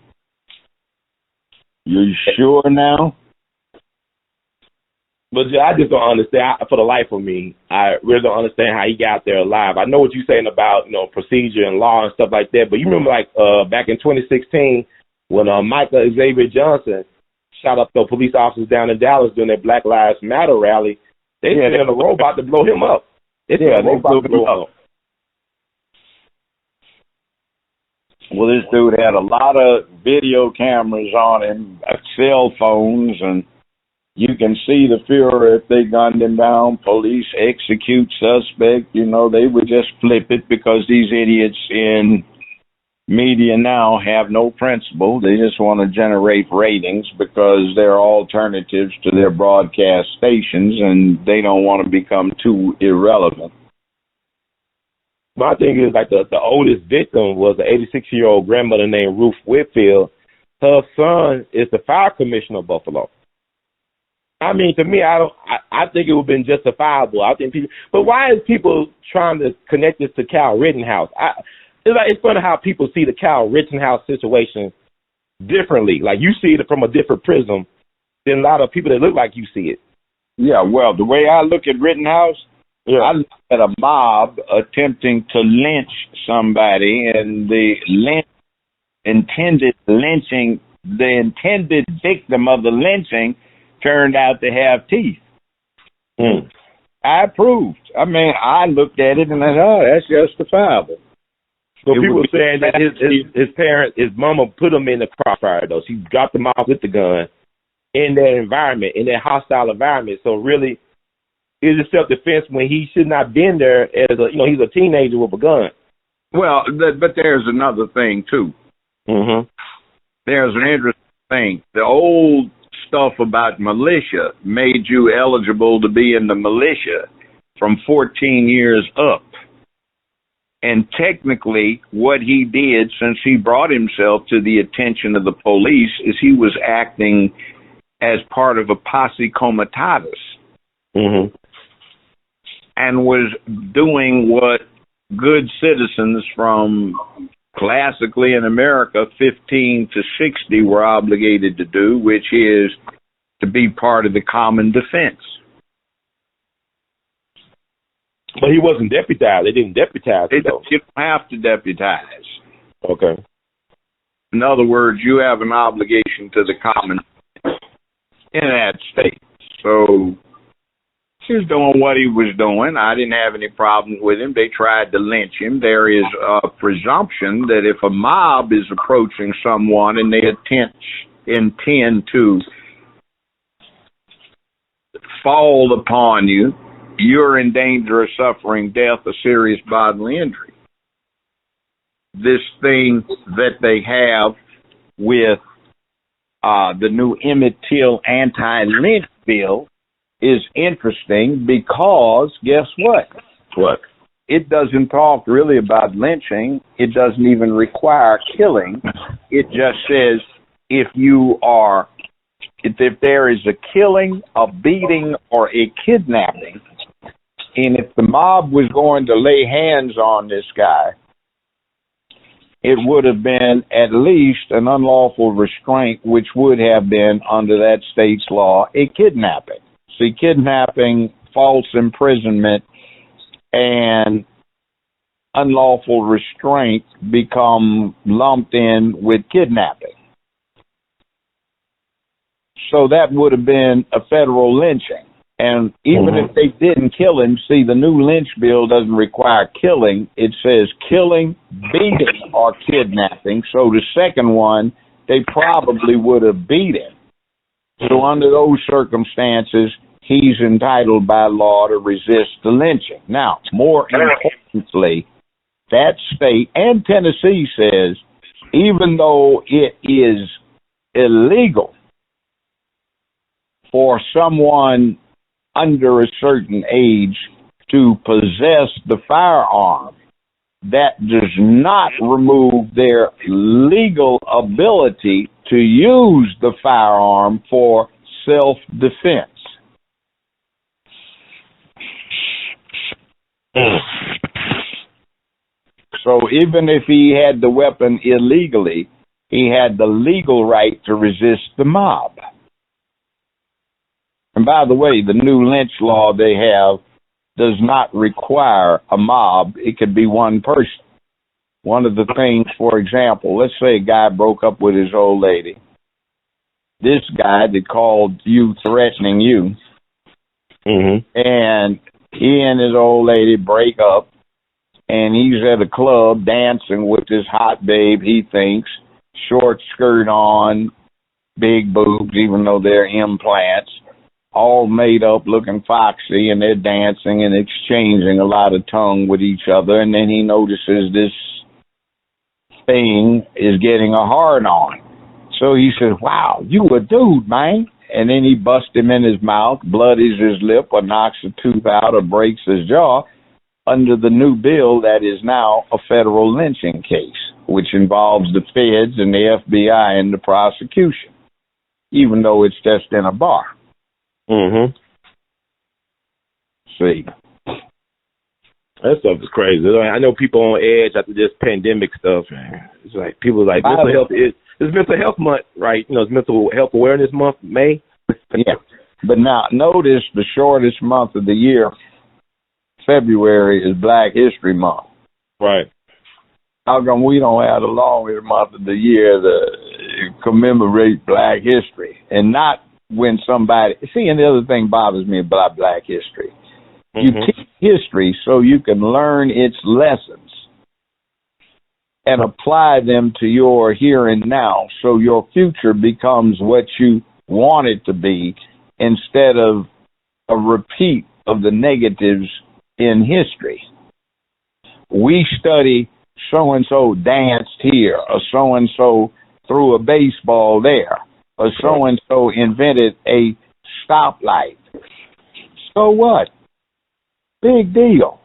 You sure now? But I just don't understand, for the life of me, I really don't understand how he got there alive. I know what you're saying about, you know, procedure and law and stuff like that, but you remember, like, back in 2016 when Michael Xavier Johnson shot up the police officers down in Dallas during their Black Lives Matter rally, they sent in a robot to blow him up. They sent a robot to blow him up. Well, this dude had a lot of video cameras on him, cell phones, and you can see the Fuhrer if they gunned him down. Police execute suspect. You know, they would just flip it because these idiots in media now have no principle. They just want to generate ratings because they're alternatives to their broadcast stations, and they don't want to become too irrelevant. My thing is, like, the oldest victim was an 86-year-old grandmother named Ruth Whitfield. Her son is the fire commissioner of Buffalo. I mean, to me, I think it would have been justifiable. I think people, but why is people trying to connect this to Cal Rittenhouse? It's funny how people see the Cal Rittenhouse situation differently. Like, you see it from a different prism than a lot of people that look like you see it. Yeah, well, the way I look at Rittenhouse, I look at a mob attempting to lynch somebody, and the intended victim of the lynching turned out to have teeth. I approved. I mean, I looked at it and I thought, that's justifiable. So people were saying that his parents, his mama put him in the crossfire, though. She dropped him off with the gun in that environment, in that hostile environment. So really, it was self-defense when he should not have been there as a, you know, he's a teenager with a gun. Well, but there's another thing, too. Mm-hmm. There's an interesting thing. The old stuff about militia made you eligible to be in the militia from 14 years up. And technically, what he did, since he brought himself to the attention of the police, is he was acting as part of a posse comitatus. Mm-hmm. And was doing what good citizens from classically in America 15 to 60 were obligated to do, which is to be part of the common defense. But he wasn't deputized. They didn't deputize him, though. You don't have to deputize. Okay. In other words, you have an obligation to the common in that state. So he was doing what he was doing. I didn't have any problems with him. They tried to lynch him. There is a presumption that if a mob is approaching someone and they intend to fall upon you, you're in danger of suffering death or serious bodily injury. This thing that they have with the new Emmett Till anti-lynch bill is interesting because, guess what? What? it doesn't talk really about lynching. It doesn't even require killing. It just says if there is a killing, a beating, or a kidnapping, and if the mob was going to lay hands on this guy, it would have been at least an unlawful restraint, which would have been, under that state's law, a kidnapping. See, kidnapping, false imprisonment, and unlawful restraint become lumped in with kidnapping. So that would have been a federal lynching. And even if they didn't kill him, see, the new lynch bill doesn't require killing. It says killing, beating, or kidnapping. So the second one, they probably would have beat him. So under those circumstances, he's entitled by law to resist the lynching. Now, more importantly, that state and Tennessee says, even though it is illegal for someone under a certain age to possess the firearm, that does not remove their legal ability to use the firearm for self-defense. So even if he had the weapon illegally, he had the legal right to resist the mob. And by the way, the new lynch law they have does not require a mob. It could be one person. One of the things, for example, let's say a guy broke up with his old lady. This guy that called you threatening you, and he and his old lady break up, and he's at a club dancing with this hot babe, he thinks, short skirt on, big boobs, even though they're implants, all made up, looking foxy, and they're dancing and exchanging a lot of tongue with each other, and then he notices this thing is getting a hard-on. So he says, wow, you a dude, man. And then he busts him in his mouth, bloodies his lip, or knocks a tooth out, or breaks his jaw. Under the new bill, that is now a federal lynching case, which involves the feds and the FBI and the prosecution, even though it's just in a bar. See. That stuff is crazy. I know people on edge after this pandemic stuff. It's like people like mental health. It's mental health month, right? You know, it's mental health awareness month, May. Yeah. But now notice the shortest month of the year, February, is Black History Month. Right. How come we don't have the longest month of the year to commemorate Black history? And not when somebody... See, and the other thing bothers me about Black history. You teach history so you can learn its lessons and apply them to your here and now, so your future becomes what you want it to be, instead of a repeat of the negatives in history. We study so-and-so danced here, or so-and-so threw a baseball there, or so-and-so invented a stoplight. So what? Big deal.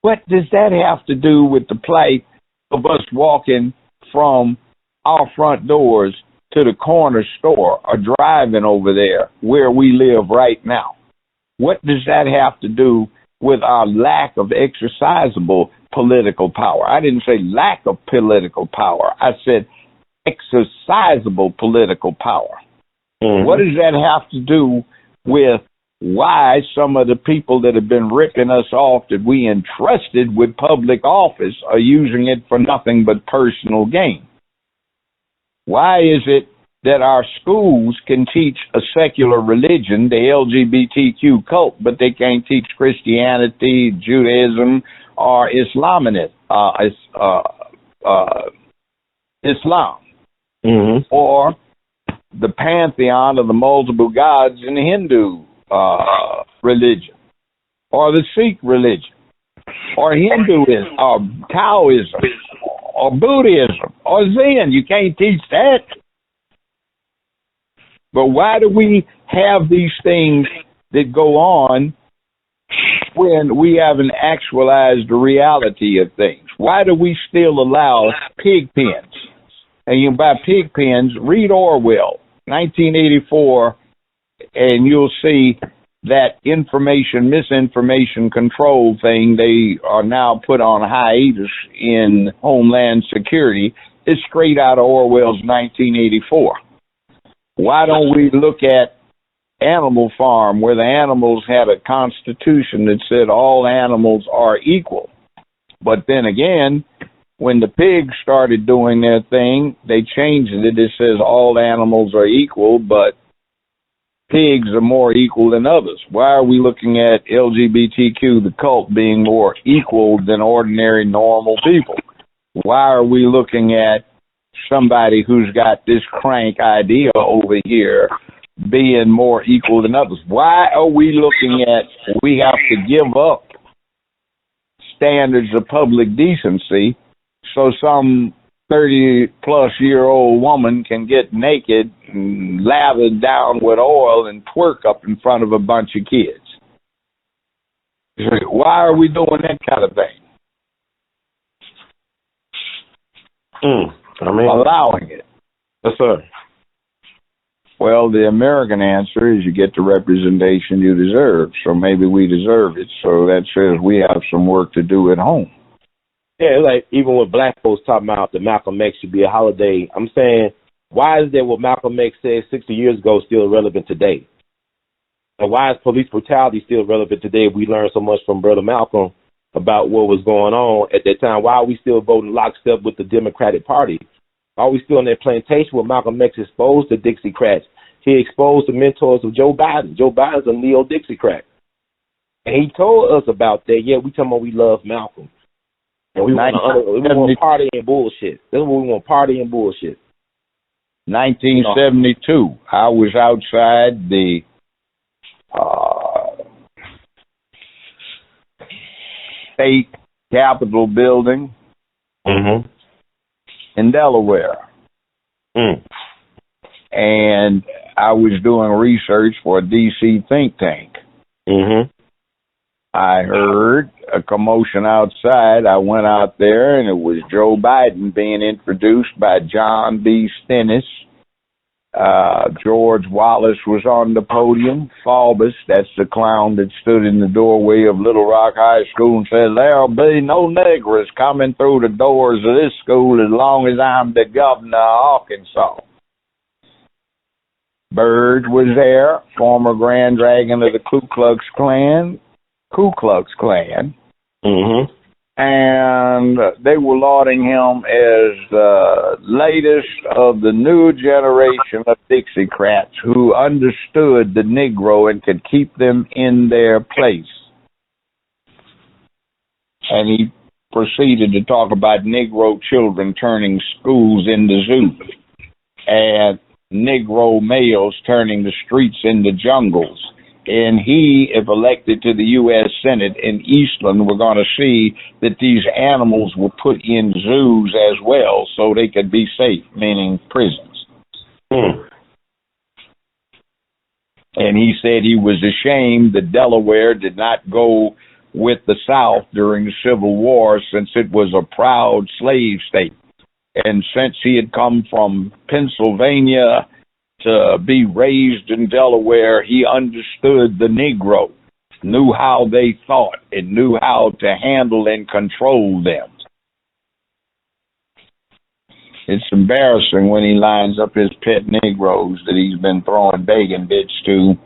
What does that have to do with the plight of us walking from our front doors to the corner store or driving over there where we live right now? What does that have to do with our lack of exercisable political power? I didn't say lack of political power. I said exercisable political power. What does that have to do with why some of the people that have been ripping us off that we entrusted with public office are using it for nothing but personal gain? Why is it that our schools can teach a secular religion, the LGBTQ cult, but they can't teach Christianity, Judaism, or Islam, or the pantheon of the multiple gods in the Hindu religion, or the Sikh religion, or Hinduism, or Taoism, or Buddhism, or Zen? You can't teach that. But why do we have these things that go on when we haven't actualized the reality of things? Why do we still allow pig pens? And you buy pig pens, read Orwell, 1984, and you'll see that misinformation control thing they are now put on hiatus in Homeland Security is straight out of Orwell's 1984. Why don't we look at Animal Farm, where the animals had a constitution that said all animals are equal? But then again, when the pigs started doing their thing, they changed it. It says all animals are equal, but pigs are more equal than others. Why are we looking at LGBTQ, the cult, being more equal than ordinary, normal people? Why are we looking at somebody who's got this crank idea over here being more equal than others? Why are we looking at we have to give up standards of public decency so some 30-plus-year-old woman can get naked and lathered down with oil and twerk up in front of a bunch of kids? Why are we doing that kind of thing? Allowing it. Yes, sir. Well, the American answer is you get the representation you deserve. So maybe we deserve it. So that says we have some work to do at home. Yeah, like even with black folks talking about that Malcolm X should be a holiday, I'm saying, why is that what Malcolm X said 60 years ago still relevant today? And why is police brutality still relevant today? We learned so much from Brother Malcolm about what was going on at that time. Why are we still voting lockstep with the Democratic Party? Why are we still in that plantation where Malcolm X exposed the Dixiecrats? He exposed the mentors of Joe Biden. Joe Biden's a neo-Dixiecrat. And he told us about that. Yeah, we talking about we love Malcolm. And we want party and bullshit. That's what we want, party and bullshit. 1972, I was outside the state capitol building in Delaware. And I was doing research for a D.C. think tank. I heard a commotion outside. I went out there, and it was Joe Biden being introduced by John B. Stennis. George Wallace was on the podium. Faubus, that's the clown that stood in the doorway of Little Rock High School and said, "There'll be no niggers coming through the doors of this school as long as I'm the governor of Arkansas." Byrd was there, former Grand Dragon of the Ku Klux Klan, and they were lauding him as the latest of the new generation of Dixiecrats who understood the Negro and could keep them in their place. And he proceeded to talk about Negro children turning schools into zoos and Negro males turning the streets into jungles. And he, if elected to the U.S. Senate in Eastland, we're going to see that these animals were put in zoos as well so they could be safe, meaning prisons. And he said he was ashamed that Delaware did not go with the South during the Civil War since it was a proud slave state. And since he had come from Pennsylvania to be raised in Delaware, he understood the Negro, knew how they thought, and knew how to handle and control them. It's embarrassing when he lines up his pet Negroes that he's been throwing bacon bits to,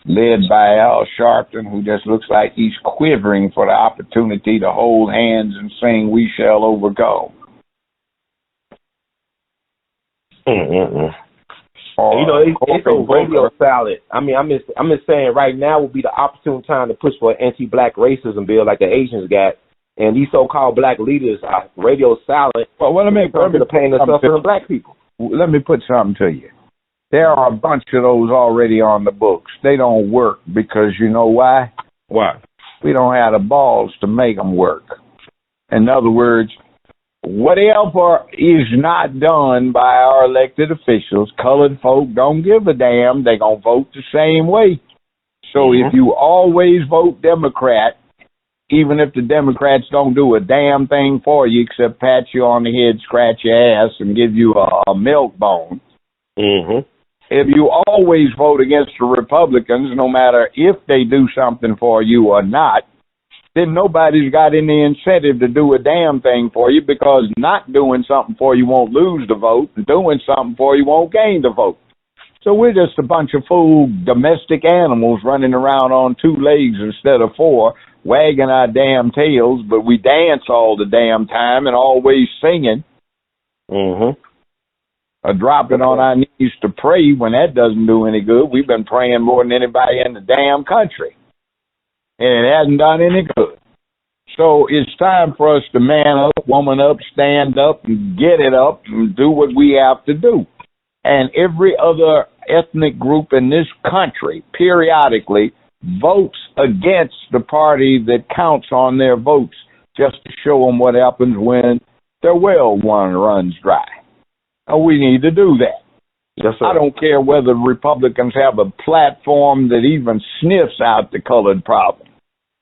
led by Al Sharpton, who just looks like he's quivering for the opportunity to hold hands and sing "We Shall Overcome." You know, it's so radio silent. I mean, I'm just saying right now would be the opportune time to push for an anti-black racism bill like the Asians got. And these so-called black leaders are radio silent. Well, let me the pain and suffering of black people. Let me put something to you. There are a bunch of those already on the books. They don't work because you know why? Why? We don't have the balls to make them work. In other words, whatever is not done by our elected officials, colored folk don't give a damn. They're going to vote the same way. So if you always vote Democrat, even if the Democrats don't do a damn thing for you except pat you on the head, scratch your ass, and give you a milk bone, if you always vote against the Republicans, no matter if they do something for you or not, then nobody's got any incentive to do a damn thing for you, because not doing something for you won't lose the vote, and doing something for you won't gain the vote. So we're just a bunch of fool domestic animals running around on 2 legs instead of 4, wagging our damn tails, but we dance all the damn time and always singing. Or dropping on our knees to pray when that doesn't do any good. We've been praying more than anybody in the damn country, and it hasn't done any good. So it's time for us to man up, woman up, stand up, and get it up and do what we have to do. And every other ethnic group in this country periodically votes against the party that counts on their votes, just to show them what happens when their well one runs dry. And we need to do that. Yes, sir. I don't care whether Republicans have a platform that even sniffs out the colored problem,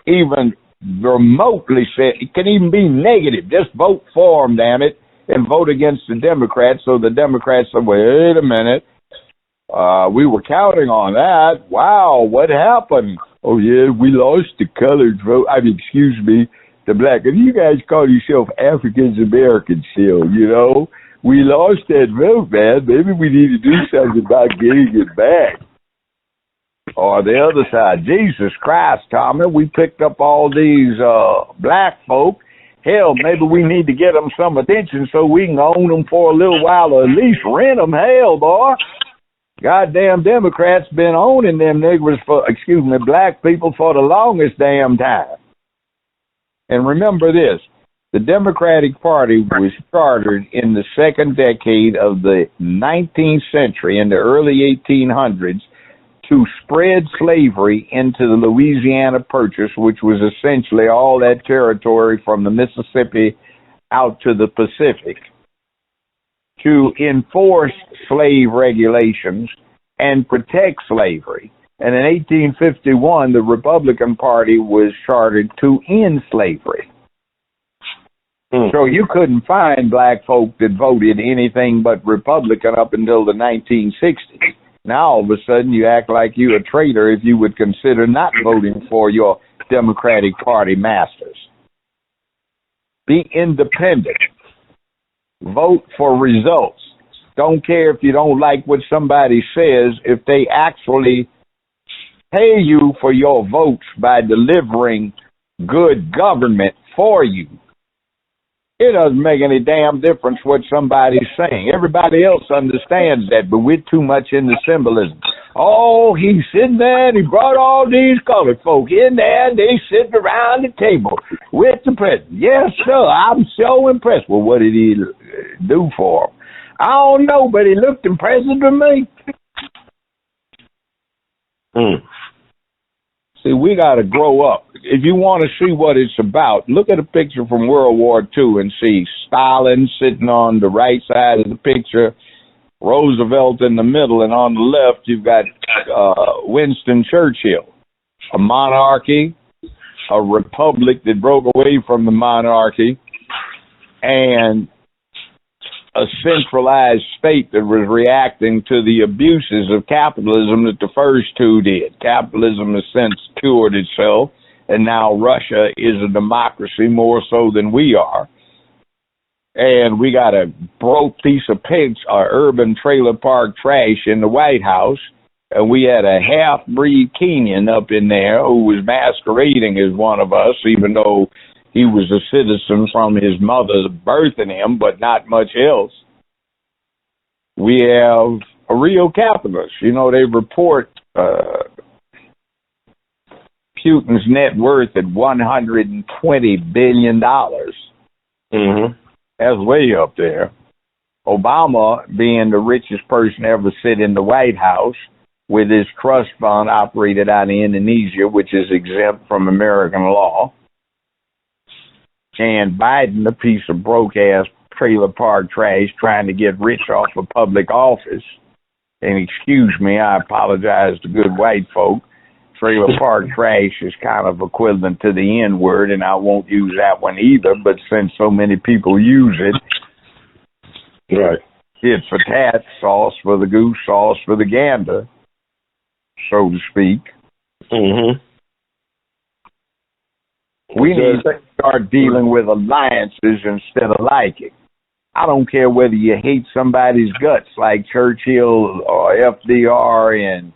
even remotely said, it can even be negative. Just vote for them, damn it, and vote against the Democrats, so the Democrats say, wait a minute, we were counting on that. Wow, what happened? Oh, yeah, we lost the colored vote. Excuse me, the black. And you guys call yourself Africans Americans still, you know? We lost that vote, man. Maybe we need to do something about getting it back. Or the other side, Jesus Christ, Tommy, we picked up all these black folk. Hell, maybe we need to get them some attention so we can own them for a little while, or at least rent them. Hell, boy. Goddamn Democrats been owning them niggers black people for the longest damn time. And remember this, the Democratic Party was chartered in the second decade of the 19th century, in the early 1800s, to spread slavery into the Louisiana Purchase, which was essentially all that territory from the Mississippi out to the Pacific, to enforce slave regulations and protect slavery. And in 1851, the Republican Party was chartered to end slavery. So you couldn't find black folk that voted anything but Republican up until the 1960s. Now all of a sudden you act like you're a traitor if you would consider not voting for your Democratic Party masters. Be independent. Vote for results. Don't care if you don't like what somebody says, if they actually pay you for your votes by delivering good government for you. It doesn't make any damn difference what somebody's saying. Everybody else understands that, but we're too much into symbolism. Oh, he's sitting there and he brought all these colored folk in there and they sitting around the table with the president. Yes, sir, I'm so impressed. Well, what did he do for him? I don't know, but he looked impressive to me. See, we got to grow up. If you want to see what it's about, look at a picture from World War II and see Stalin sitting on the right side of the picture, Roosevelt in the middle, and on the left you've got Winston Churchill. A monarchy, a republic that broke away from the monarchy, and a centralized state that was reacting to the abuses of capitalism that the first two did. Capitalism has since cured itself, and now Russia is a democracy more so than we are. And we got a broke piece of urban trailer park trash in the White House, and we had a half-breed Kenyan up in there who was masquerading as one of us, even though he was a citizen from his mother birthing him, but not much else. We have a real capitalist. You know, they report Putin's net worth at $120 billion. That's way up there. Obama, being the richest person ever sit in the White House, with his trust fund operated out of Indonesia, which is exempt from American law. And Biden, a piece of broke-ass trailer park trash, trying to get rich off of public office. And excuse me, I apologize to good white folk trailer park trash is kind of equivalent to the N word, and I won't use that one either. But since so many people use it, right, it's for tat, sauce for the goose, sauce for the gander, so to speak. Mm-hmm. We need to start dealing with alliances instead of liking. I don't care whether you hate somebody's guts like Churchill or FDR and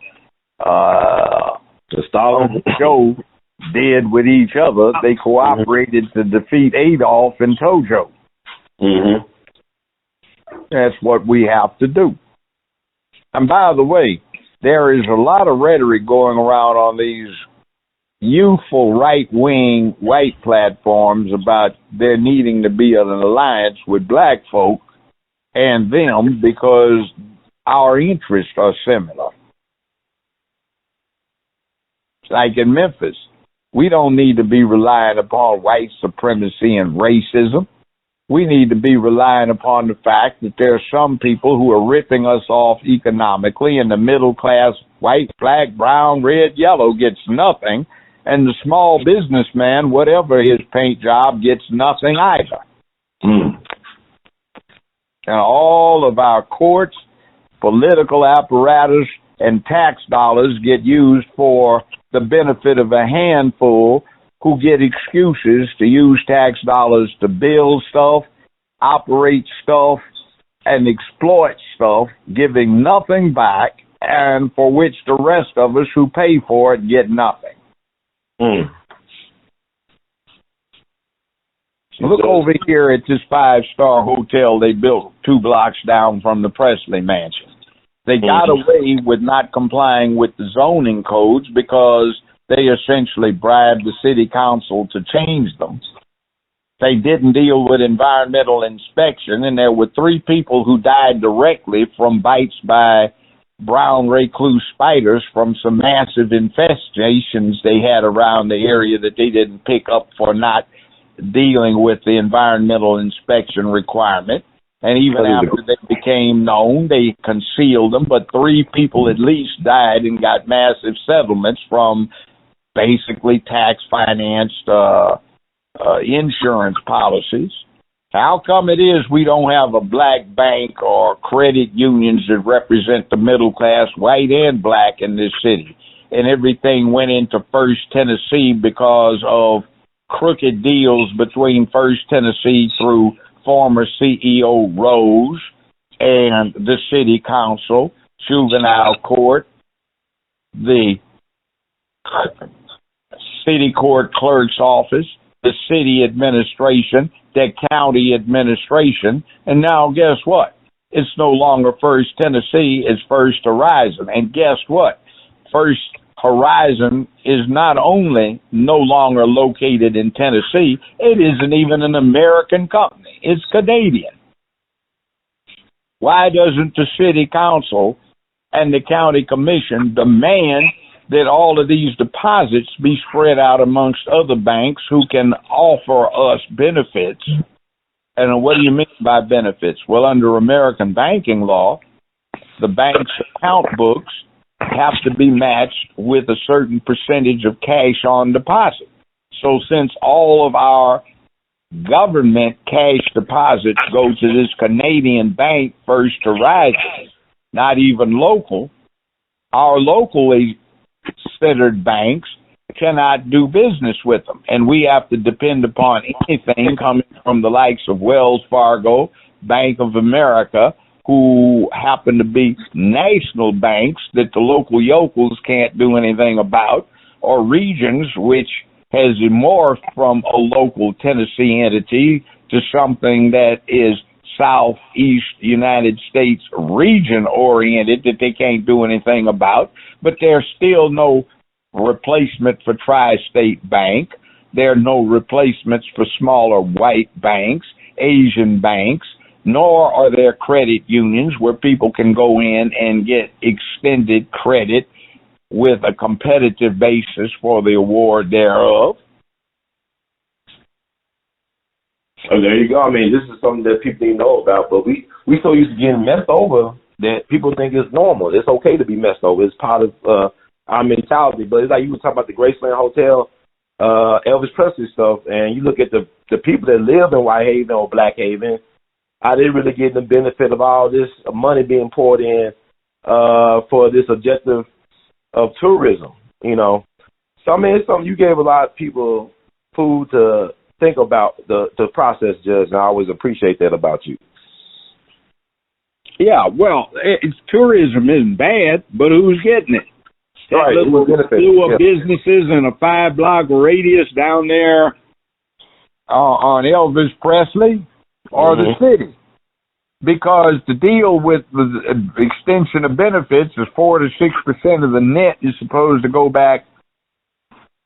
Stalin Joe did with each other. They cooperated to defeat Adolf and Tojo. Mm-hmm. That's what we have to do. And by the way, there is a lot of rhetoric going around on these youthful right-wing white platforms about there needing to be an alliance with black folk and them because our interests are similar. Like in Memphis, we don't need to be relying upon white supremacy and racism. We need to be relying upon the fact that there are some people who are ripping us off economically, and the middle class, white, black, brown, red, yellow, gets nothing, and the small businessman, whatever his paint job, gets nothing either. Mm. And all of our courts, political apparatus, and tax dollars get used for the benefit of a handful who get excuses to use tax dollars to build stuff, operate stuff, and exploit stuff, giving nothing back, and for which the rest of us who pay for it get nothing. Mm. Look over here at this 5-star hotel they built 2 blocks down from the Presley Mansion. They got away with not complying with the zoning codes because they essentially bribed the city council to change them. They didn't deal with environmental inspection, and there were 3 people who died directly from bites by brown recluse spiders from some massive infestations they had around the area that they didn't pick up for not dealing with the environmental inspection requirement. And even after they became known, they concealed them, but 3 people at least died and got massive settlements from basically tax-financed insurance policies. How come it is we don't have a black bank or credit unions that represent the middle class, white and black, in this city? And everything went into First Tennessee because of crooked deals between First Tennessee through former CEO Rose and the city council, juvenile court, the city court clerk's office, the city administration, the county administration, and now guess what? It's no longer First Tennessee, it's First Horizon. And guess what? First Horizon is not only no longer located in Tennessee, it isn't even an American company. It's Canadian. Why doesn't the city council and the county commission demand that all of these deposits be spread out amongst other banks who can offer us benefits? And what do you mean by benefits? Well, under American banking law, the bank's account books have to be matched with a certain percentage of cash on deposit. So since all of our government cash deposits go to this Canadian bank, First Horizon, not even local, our locally centered banks cannot do business with them. And we have to depend upon anything coming from the likes of Wells Fargo, Bank of America, who happen to be national banks that the local yokels can't do anything about, or Regions, which has morphed from a local Tennessee entity to something that is Southeast United States region-oriented that they can't do anything about. But there's still no replacement for Tri-State Bank. There are no replacements for smaller white banks, Asian banks, nor are there credit unions where people can go in and get extended credit with a competitive basis for the award thereof. Oh, there you go. I mean, this is something that people didn't know about, but we so used to getting messed over that people think it's normal. It's okay to be messed over. It's part of our mentality. But it's like you were talking about the Graceland Hotel, Elvis Presley stuff, and you look at the people that live in Whitehaven or Black Haven, how they really getting the benefit of all this money being poured in for this objective of tourism, you know. So, I mean, it's something you gave a lot of people food to think about the process, Judge, and I always appreciate that about you. Yeah, well, tourism isn't bad, but who's getting it? Right, That little slew of businesses in a 5-block radius down there on Elvis Presley or the city. Because the deal with the extension of benefits is 4 to 6% of the net is supposed to go back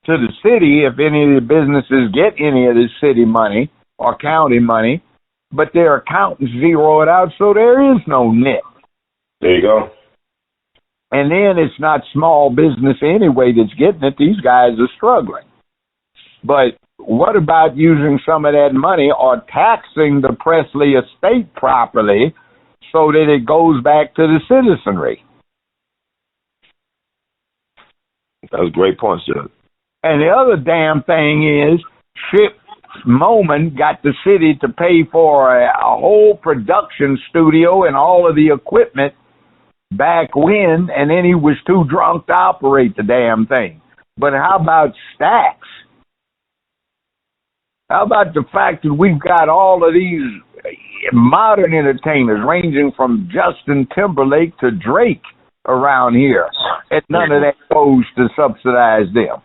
to the city if any of the businesses get any of this city money or county money, but their accountants zero it out, so there is no net. There you go. And then it's not small business anyway that's getting it. These guys are struggling. But what about using some of that money or taxing the Presley estate properly so that it goes back to the citizenry? That was a great point, sir. And the other damn thing is, Chip Moman got the city to pay for a whole production studio and all of the equipment back when, and then he was too drunk to operate the damn thing. But how about Stax? How about the fact that we've got all of these modern entertainers ranging from Justin Timberlake to Drake around here, and none of that goes to subsidize them?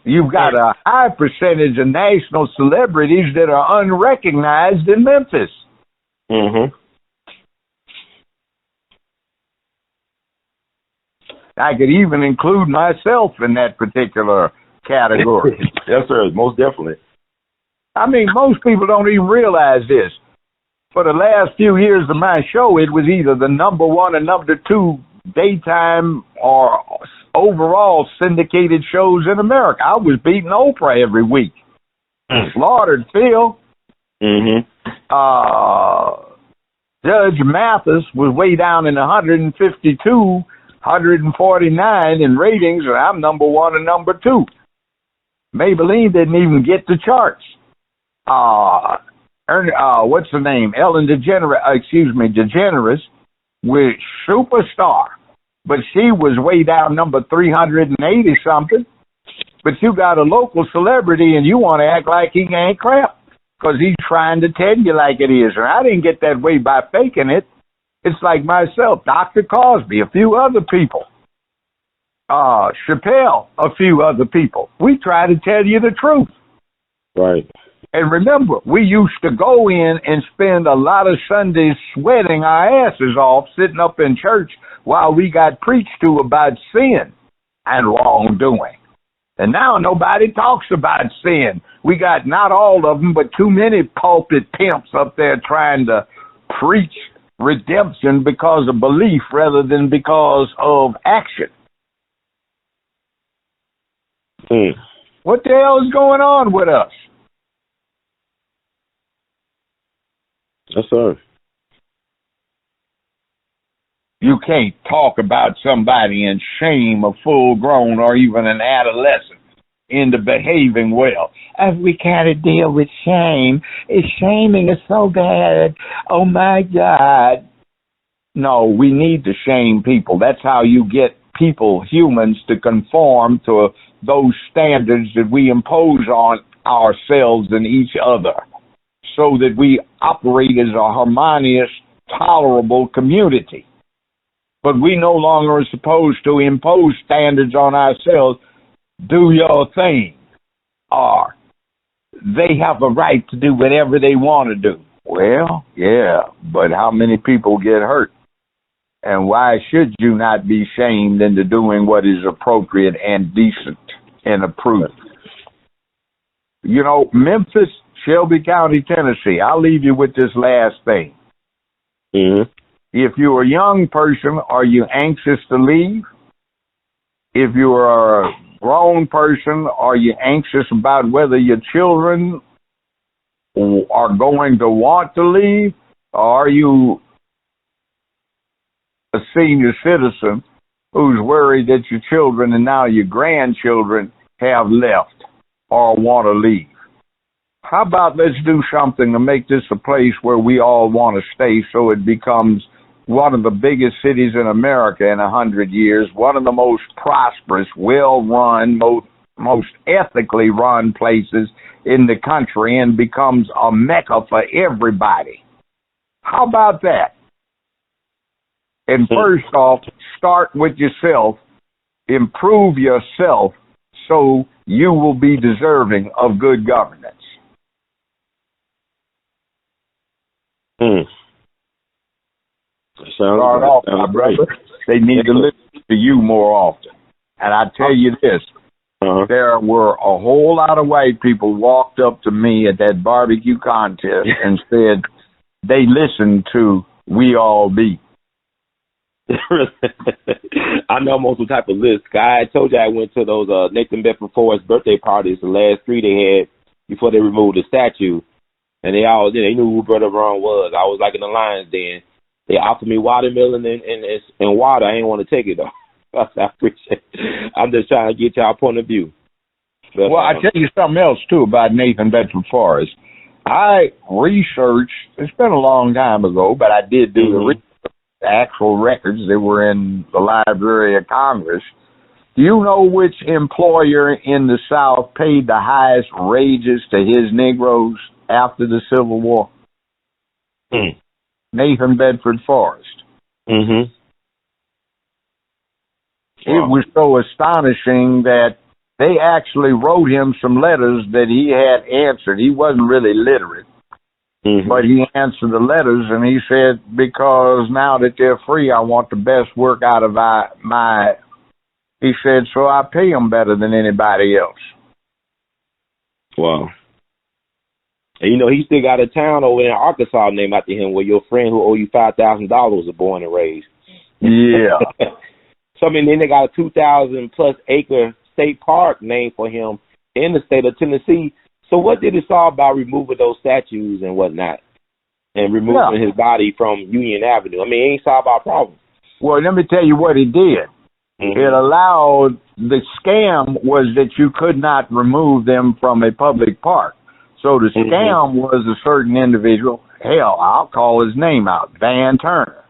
You've got a high percentage of national celebrities that are unrecognized in Memphis. I could even include myself in that particular category. Yes, sir, most definitely. I mean, most people don't even realize this. For the last few years of my show, it was either the number 1 or number 2 daytime or overall syndicated shows in America. I was beating Oprah every week. Slaughtered Phil. Judge Mathis was way down in 152, 149 in ratings, and I'm number 1 and number 2. Maybelline didn't even get the charts. What's her name? Ellen DeGeneres was Superstar. But she was way down number 380 something. But you got a local celebrity and you want to act like he ain't crap because he's trying to tell you like it is. And I didn't get that way by faking it. It's like myself, Dr. Cosby, a few other people. Chappelle, a few other people. We try to tell you the truth. Right. And remember, we used to go in and spend a lot of Sundays sweating our asses off, sitting up in church while we got preached to about sin and wrongdoing. And now nobody talks about sin. We got not all of them, but too many pulpit pimps up there trying to preach redemption because of belief rather than because of action. What the hell is going on with us? Yes, sir. You can't talk about somebody and shame a full-grown or even an adolescent into behaving well. As we can't deal with shame. Shaming is so bad. Oh, my God. No, we need to shame people. That's how you get people, humans, to conform to those standards that we impose on ourselves and each other so that we operate as a harmonious, tolerable community. But we no longer are supposed to impose standards on ourselves. Do your thing. Or they have a right to do whatever they want to do. Well, yeah, but how many people get hurt? And why should you not be shamed into doing what is appropriate and decent and approved? You know, Memphis, Shelby County, Tennessee. I'll leave you with this last thing. If you're a young person, are you anxious to leave? If you are a grown person, are you anxious about whether your children are going to want to leave? Or are you a senior citizen who's worried that your children and now your grandchildren have left or want to leave. How about let's do something to make this a place where we all want to stay so it becomes one of the biggest cities in America in 100 years, one of the most prosperous, well-run, most ethically run places in the country, and becomes a mecca for everybody. How about that? And first off, start with yourself, improve yourself so you will be deserving of good governance. Start off, my brother. They need to listen to you more often. And I tell you this, there were a whole lot of white people walked up to me at that barbecue contest and said they listened to We All Be. I know almost what type of list. I told you I went to those Nathan Bedford Forrest birthday parties, the last 3 they had before they removed the statue, and they knew who Brother Ron was. I was like in the Lions Den. They offered me watermelon and water. I didn't want to take it though. I appreciate it. I'm just trying to get y'all point of view. But, well, I tell you something else too about Nathan Bedford Forrest. I researched. It's been a long time ago, but I did do the research. The actual records that were in the Library of Congress. Do you know which employer in the South paid the highest wages to his Negroes after the Civil War? Nathan Bedford Forrest. It was so astonishing that they actually wrote him some letters that he had answered. He wasn't really literate. But he answered the letters, and he said, because now that they're free, I want the best work out of he said, so I pay them better than anybody else. Wow. And, he still got a town over in Arkansas named after him where your friend who owe you $5,000 was born and raised. Yeah. So, then they got a 2,000-plus acre state park named for him in the state of Tennessee. So what did it solve by removing those statues and whatnot and removing his body from Union Avenue? It ain't solved our problem. Well, let me tell you what it did. It allowed, the scam was that you could not remove them from a public park. So the scam was a certain individual, hell, I'll call his name out, Van Turner.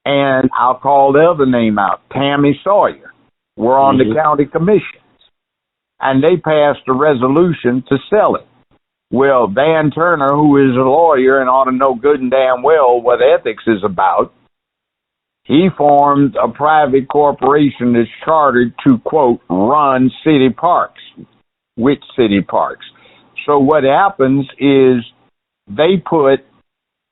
And I'll call the other name out, Tammy Sawyer. We're on the county commission. And they passed a resolution to sell it. Well, Van Turner, who is a lawyer and ought to know good and damn well what ethics is about, he formed a private corporation that's chartered to, quote, run city parks. Which city parks? So what happens is they put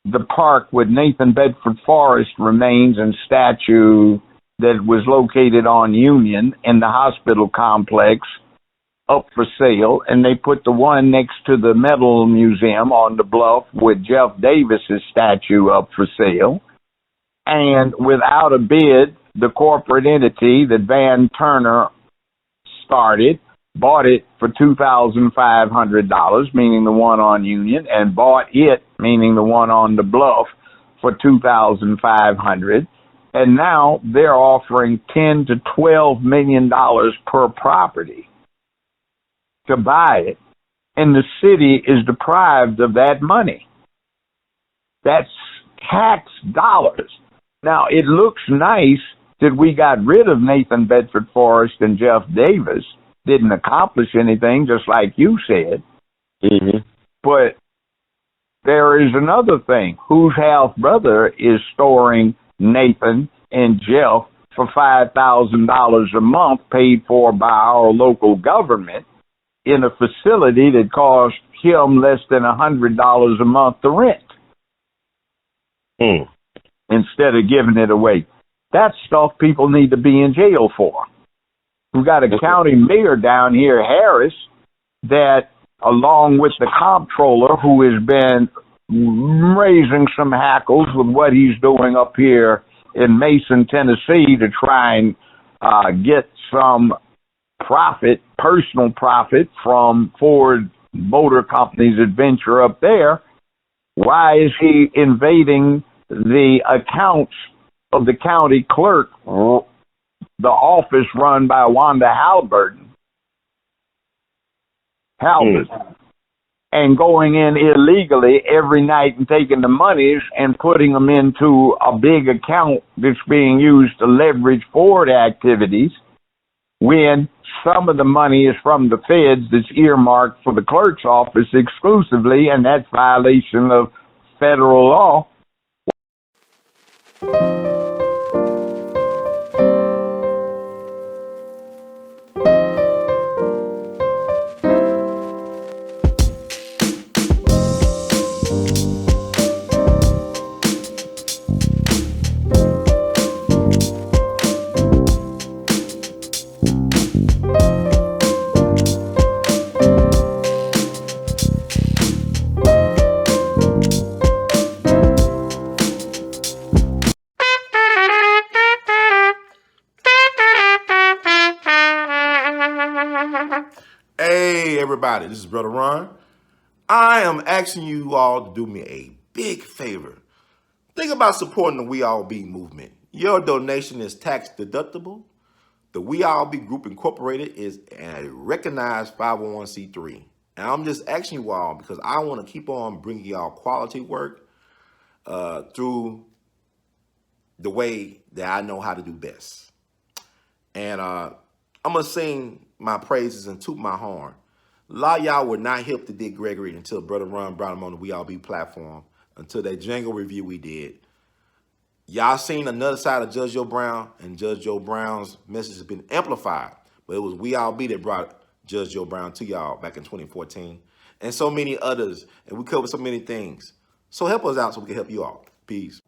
the park with Nathan Bedford Forrest remains and statue that was located on Union in the hospital complex up for sale, and they put the one next to the Metal Museum on the bluff with Jeff Davis's statue up for sale. And without a bid, the corporate entity that Van Turner started bought it for $2,500, meaning the one on Union, and bought it, meaning the one on the bluff, for $2,500. And now they're offering $10 to $12 million per property to buy it, and the city is deprived of that money. That's tax dollars. Now, it looks nice that we got rid of Nathan Bedford Forrest and Jeff Davis. Didn't accomplish anything, just like you said. But there is another thing. Whose half brother is storing Nathan and Jeff for $5,000 a month paid for by our local government in a facility that cost him less than $100 a month to rent instead of giving it away? That's stuff people need to be in jail for. We've got a county mayor down here, Harris, that along with the comptroller who has been raising some hackles with what he's doing up here in Mason, Tennessee to try and get some profit, personal profit from Ford Motor Company's adventure up there. Why is he invading the accounts of the county clerk, the office run by Wanda Halbert, and going in illegally every night and taking the monies and putting them into a big account that's being used to leverage forward activities, when some of the money is from the feds that's earmarked for the clerk's office exclusively, and that's violation of federal law. Hey, everybody, this is Brother Ron. I am asking you all to do me a big favor. Think about supporting the We All Be movement. Your donation is tax deductible. The We All Be Group Incorporated is a recognized 501c3. And I'm just asking you all because I want to keep on bringing y'all quality work through the way that I know how to do best. And I'm going to sing my praises and toot my horn. A lot of y'all were not hip to Dick Gregory until Brother Ron brought him on the We All Be platform, until that Django review we did. Y'all seen another side of Judge Joe Brown, and Judge Joe Brown's message has been amplified. But it was We All Be that brought Judge Joe Brown to y'all back in 2014. And so many others. And we covered so many things. So help us out so we can help you all. Peace.